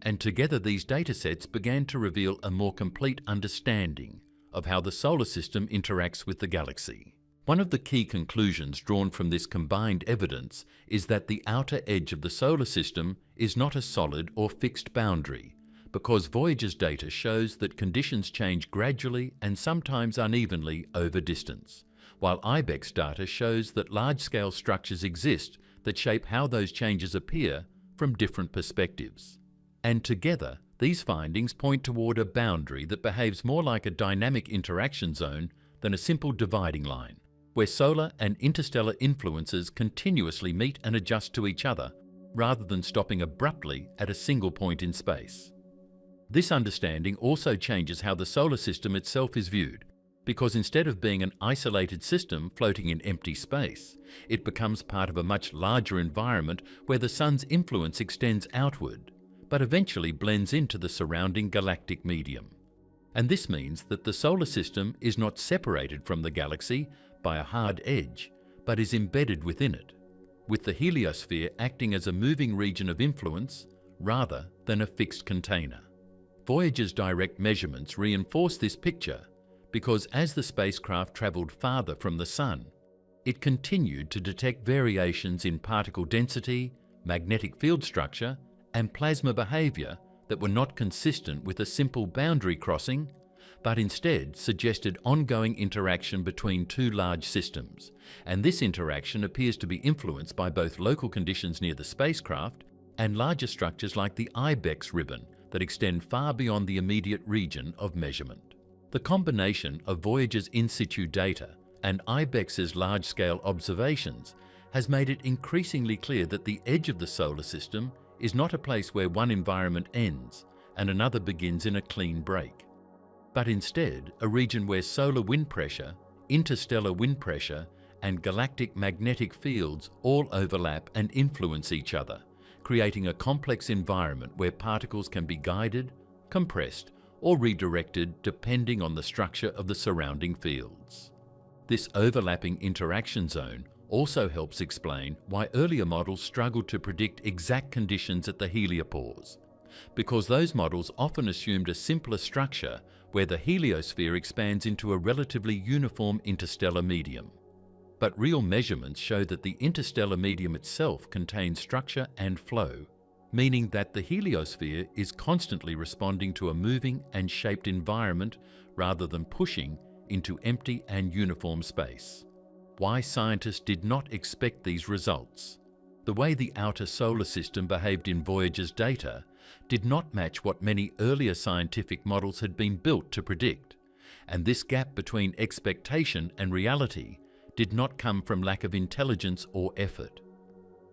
And together these datasets began to reveal a more complete understanding of how the solar system interacts with the galaxy. One of the key conclusions drawn from this combined evidence is that the outer edge of the solar system is not a solid or fixed boundary, because Voyager's data shows that conditions change gradually and sometimes unevenly over distance, while IBEX data shows that large-scale structures exist that shape how those changes appear from different perspectives. And together, these findings point toward a boundary that behaves more like a dynamic interaction zone than a simple dividing line, where solar and interstellar influences continuously meet and adjust to each other, rather than stopping abruptly at a single point in space. This understanding also changes how the solar system itself is viewed, because instead of being an isolated system floating in empty space, it becomes part of a much larger environment where the Sun's influence extends outward, but eventually blends into the surrounding galactic medium. And this means that the solar system is not separated from the galaxy by a hard edge, but is embedded within it, with the heliosphere acting as a moving region of influence rather than a fixed container. Voyager's direct measurements reinforce this picture because as the spacecraft travelled farther from the Sun, it continued to detect variations in particle density, magnetic field structure, and plasma behaviour that were not consistent with a simple boundary crossing, but instead suggested ongoing interaction between two large systems. And this interaction appears to be influenced by both local conditions near the spacecraft and larger structures like the IBEX ribbon that extend far beyond the immediate region of measurement. The combination of Voyager's in situ data and IBEX's large-scale observations has made it increasingly clear that the edge of the solar system is not a place where one environment ends and another begins in a clean break, but instead a region where solar wind pressure, interstellar wind pressure, and galactic magnetic fields all overlap and influence each other, creating a complex environment where particles can be guided, compressed, or redirected depending on the structure of the surrounding fields. This overlapping interaction zone also helps explain why earlier models struggled to predict exact conditions at the heliopause, because those models often assumed a simpler structure where the heliosphere expands into a relatively uniform interstellar medium. But real measurements show that the interstellar medium itself contains structure and flow, meaning that the heliosphere is constantly responding to a moving and shaped environment rather than pushing into empty and uniform space. Why scientists did not expect these results. The way the outer solar system behaved in Voyager's data did not match what many earlier scientific models had been built to predict, and this gap between expectation and reality did not come from lack of intelligence or effort,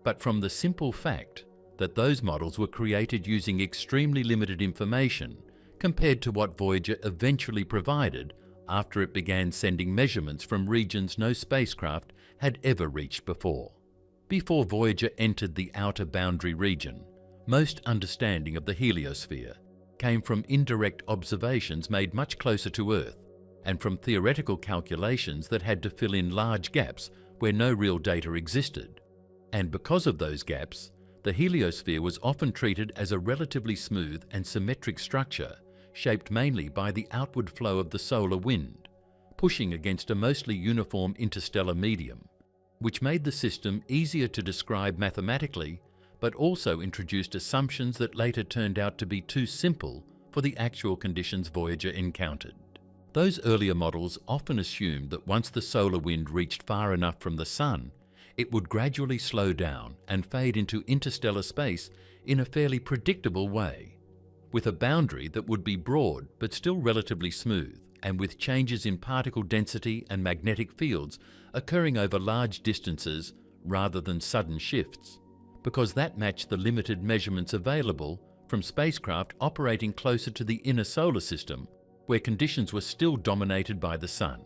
but from the simple fact that those models were created using extremely limited information compared to what Voyager eventually provided after it began sending measurements from regions no spacecraft had ever reached before. Before Voyager entered the outer boundary region, most understanding of the heliosphere came from indirect observations made much closer to Earth and from theoretical calculations that had to fill in large gaps where no real data existed. And because of those gaps, the heliosphere was often treated as a relatively smooth and symmetric structure shaped mainly by the outward flow of the solar wind, pushing against a mostly uniform interstellar medium, which made the system easier to describe mathematically but also introduced assumptions that later turned out to be too simple for the actual conditions Voyager encountered. Those earlier models often assumed that once the solar wind reached far enough from the Sun, it would gradually slow down and fade into interstellar space in a fairly predictable way, with a boundary that would be broad but still relatively smooth, and with changes in particle density and magnetic fields occurring over large distances rather than sudden shifts, because that matched the limited measurements available from spacecraft operating closer to the inner solar system, where conditions were still dominated by the Sun.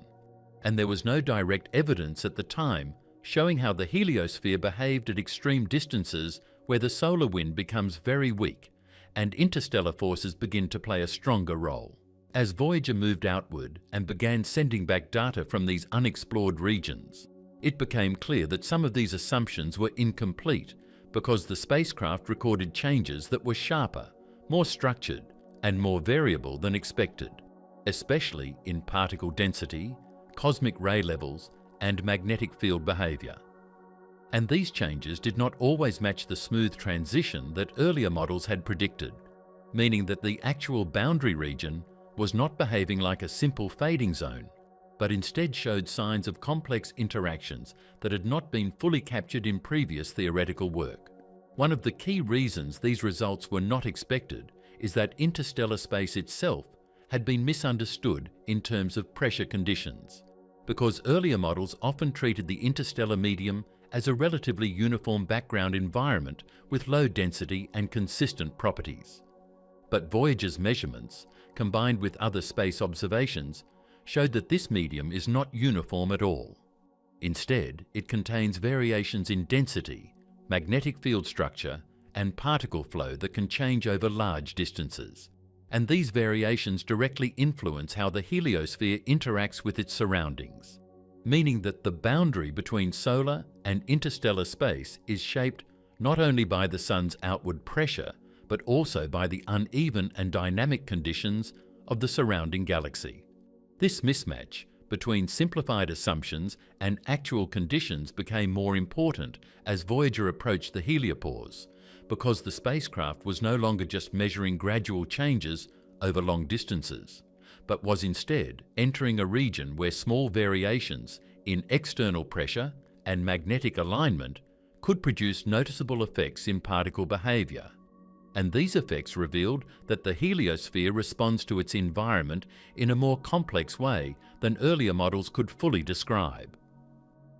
And there was no direct evidence at the time showing how the heliosphere behaved at extreme distances where the solar wind becomes very weak and interstellar forces begin to play a stronger role. As Voyager moved outward and began sending back data from these unexplored regions, it became clear that some of these assumptions were incomplete because the spacecraft recorded changes that were sharper, more structured, and more variable than expected, especially in particle density, cosmic ray levels, and magnetic field behavior. And these changes did not always match the smooth transition that earlier models had predicted, meaning that the actual boundary region was not behaving like a simple fading zone, but instead showed signs of complex interactions that had not been fully captured in previous theoretical work. One of the key reasons these results were not expected is that interstellar space itself had been misunderstood in terms of pressure conditions, because earlier models often treated the interstellar medium as a relatively uniform background environment with low density and consistent properties. But Voyager's measurements, combined with other space observations, showed that this medium is not uniform at all. Instead, it contains variations in density, magnetic field structure, and particle flow that can change over large distances. And these variations directly influence how the heliosphere interacts with its surroundings, meaning that the boundary between solar and interstellar space is shaped not only by the Sun's outward pressure, but also by the uneven and dynamic conditions of the surrounding galaxy. This mismatch between simplified assumptions and actual conditions became more important as Voyager approached the heliopause, because the spacecraft was no longer just measuring gradual changes over long distances, but was instead entering a region where small variations in external pressure and magnetic alignment could produce noticeable effects in particle behavior. And these effects revealed that the heliosphere responds to its environment in a more complex way than earlier models could fully describe,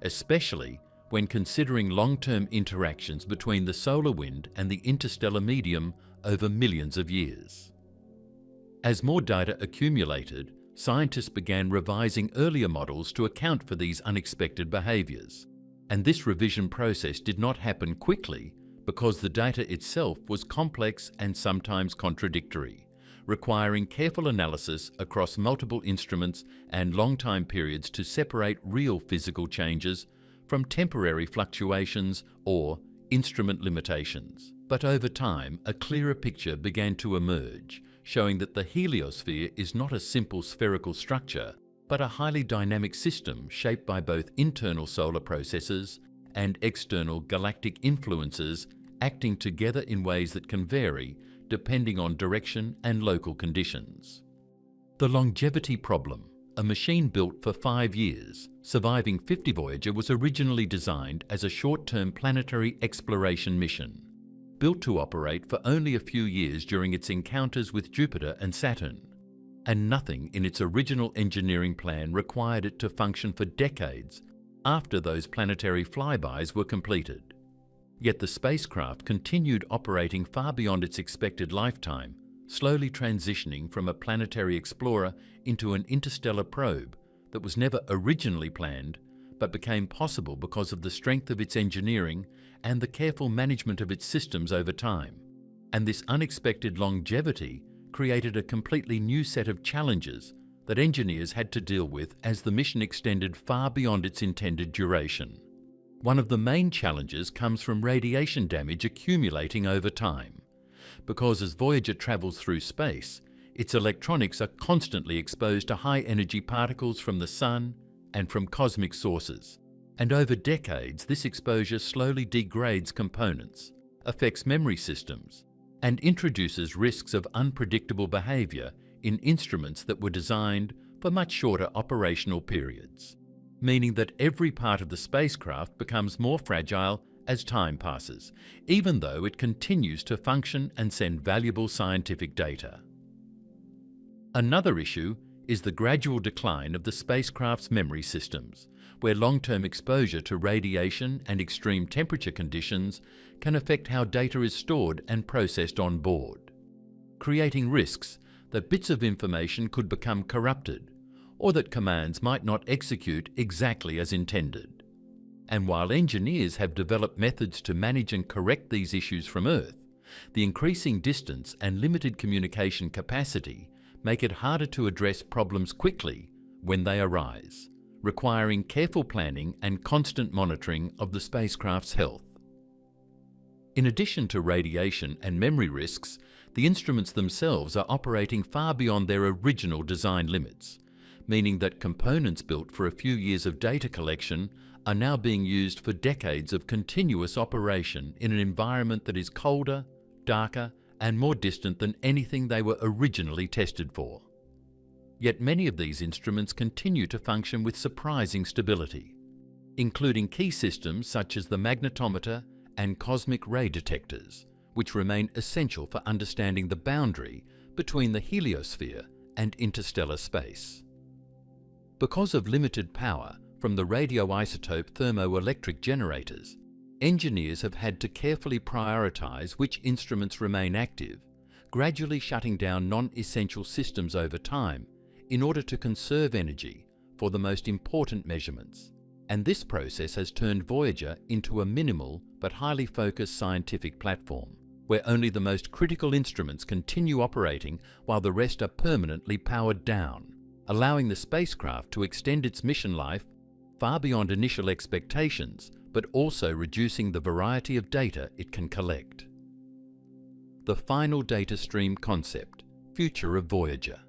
especially when considering long-term interactions between the solar wind and the interstellar medium over millions of years. As more data accumulated, scientists began revising earlier models to account for these unexpected behaviors. And this revision process did not happen quickly because the data itself was complex and sometimes contradictory, requiring careful analysis across multiple instruments and long time periods to separate real physical changes from temporary fluctuations or instrument limitations. But over time, a clearer picture began to emerge, showing that the heliosphere is not a simple spherical structure, but a highly dynamic system shaped by both internal solar processes and external galactic influences acting together in ways that can vary depending on direction and local conditions. The longevity problem, a machine built for 5 years, surviving 50 Voyager, was originally designed as a short-term planetary exploration mission, built to operate for only a few years during its encounters with Jupiter and Saturn, and nothing in its original engineering plan required it to function for decades after those planetary flybys were completed. Yet the spacecraft continued operating far beyond its expected lifetime, slowly transitioning from a planetary explorer into an interstellar probe that was never originally planned, but became possible because of the strength of its engineering and the careful management of its systems over time. And this unexpected longevity created a completely new set of challenges that engineers had to deal with as the mission extended far beyond its intended duration. One of the main challenges comes from radiation damage accumulating over time, because as Voyager travels through space, its electronics are constantly exposed to high-energy particles from the Sun and from cosmic sources. And over decades, this exposure slowly degrades components, affects memory systems, and introduces risks of unpredictable behavior in instruments that were designed for much shorter operational periods, meaning that every part of the spacecraft becomes more fragile as time passes, even though it continues to function and send valuable scientific data. Another issue is the gradual decline of the spacecraft's memory systems, where long-term exposure to radiation and extreme temperature conditions can affect how data is stored and processed on board, creating risks that bits of information could become corrupted or that commands might not execute exactly as intended. And while engineers have developed methods to manage and correct these issues from Earth, the increasing distance and limited communication capacity make it harder to address problems quickly when they arise, requiring careful planning and constant monitoring of the spacecraft's health. In addition to radiation and memory risks, the instruments themselves are operating far beyond their original design limits, meaning that components built for a few years of data collection are now being used for decades of continuous operation in an environment that is colder, darker, and more distant than anything they were originally tested for. Yet many of these instruments continue to function with surprising stability, including key systems such as the magnetometer and cosmic ray detectors, which remain essential for understanding the boundary between the heliosphere and interstellar space. Because of limited power from the radioisotope thermoelectric generators, engineers have had to carefully prioritize which instruments remain active, gradually shutting down non-essential systems over time in order to conserve energy for the most important measurements. And this process has turned Voyager into a minimal but highly focused scientific platform, where only the most critical instruments continue operating while the rest are permanently powered down, allowing the spacecraft to extend its mission life far beyond initial expectations, but also reducing the variety of data it can collect. The final data stream concept, future of Voyager.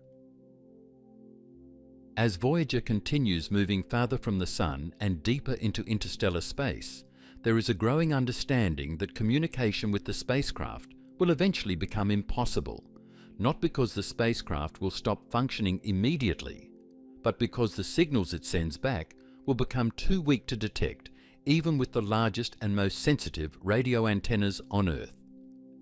As Voyager continues moving farther from the Sun and deeper into interstellar space, there is a growing understanding that communication with the spacecraft will eventually become impossible, not because the spacecraft will stop functioning immediately, but because the signals it sends back will become too weak to detect even with the largest and most sensitive radio antennas on Earth.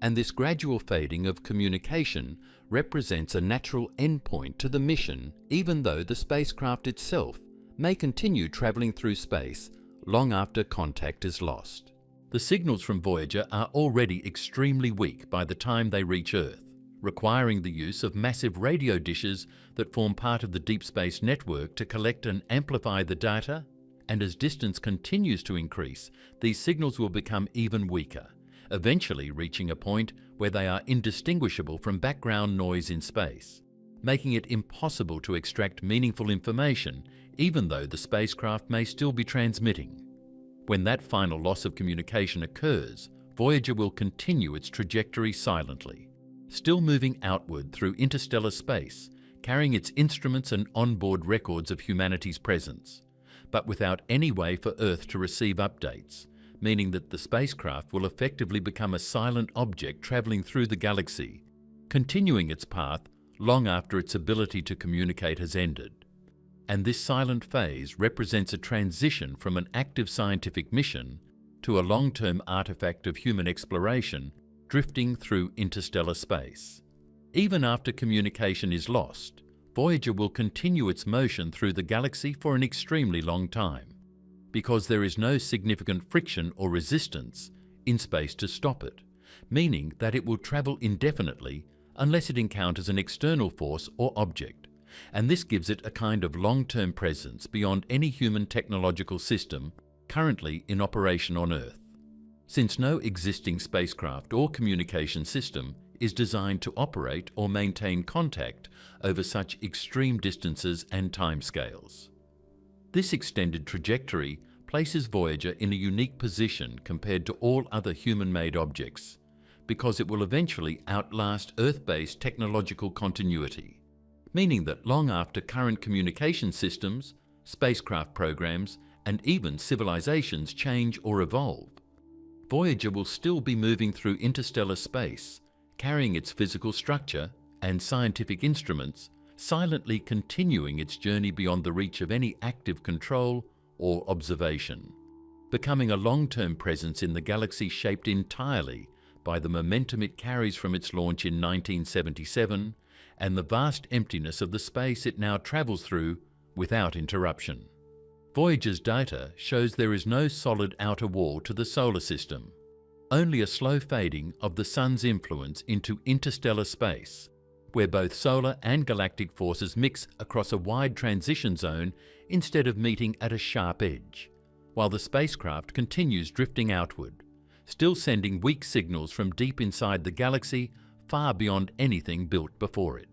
And this gradual fading of communication represents a natural endpoint to the mission, even though the spacecraft itself may continue traveling through space long after contact is lost. The signals from Voyager are already extremely weak by the time they reach Earth, requiring the use of massive radio dishes that form part of the deep space network to collect and amplify the data. And as distance continues to increase, these signals will become even weaker, eventually reaching a point where they are indistinguishable from background noise in space, making it impossible to extract meaningful information even though the spacecraft may still be transmitting. When that final loss of communication occurs, Voyager will continue its trajectory silently, still moving outward through interstellar space, carrying its instruments and onboard records of humanity's presence, but without any way for Earth to receive updates, meaning that the spacecraft will effectively become a silent object traveling through the galaxy, continuing its path long after its ability to communicate has ended. And this silent phase represents a transition from an active scientific mission to a long-term artifact of human exploration drifting through interstellar space. Even after communication is lost, Voyager will continue its motion through the galaxy for an extremely long time, because there is no significant friction or resistance in space to stop it, meaning that it will travel indefinitely unless it encounters an external force or object, and this gives it a kind of long-term presence beyond any human technological system currently in operation on Earth, since no existing spacecraft or communication system is designed to operate or maintain contact over such extreme distances and timescales. This extended trajectory places Voyager in a unique position compared to all other human-made objects, because it will eventually outlast Earth-based technological continuity, meaning that long after current communication systems, spacecraft programs, and even civilizations change or evolve, Voyager will still be moving through interstellar space, carrying its physical structure and scientific instruments, silently continuing its journey beyond the reach of any active control or observation, becoming a long-term presence in the galaxy shaped entirely by the momentum it carries from its launch in 1977 and the vast emptiness of the space it now travels through without interruption. Voyager's data shows there is no solid outer wall to the solar system, only a slow fading of the Sun's influence into interstellar space, where both solar and galactic forces mix across a wide transition zone instead of meeting at a sharp edge, while the spacecraft continues drifting outward, still sending weak signals from deep inside the galaxy far beyond anything built before it.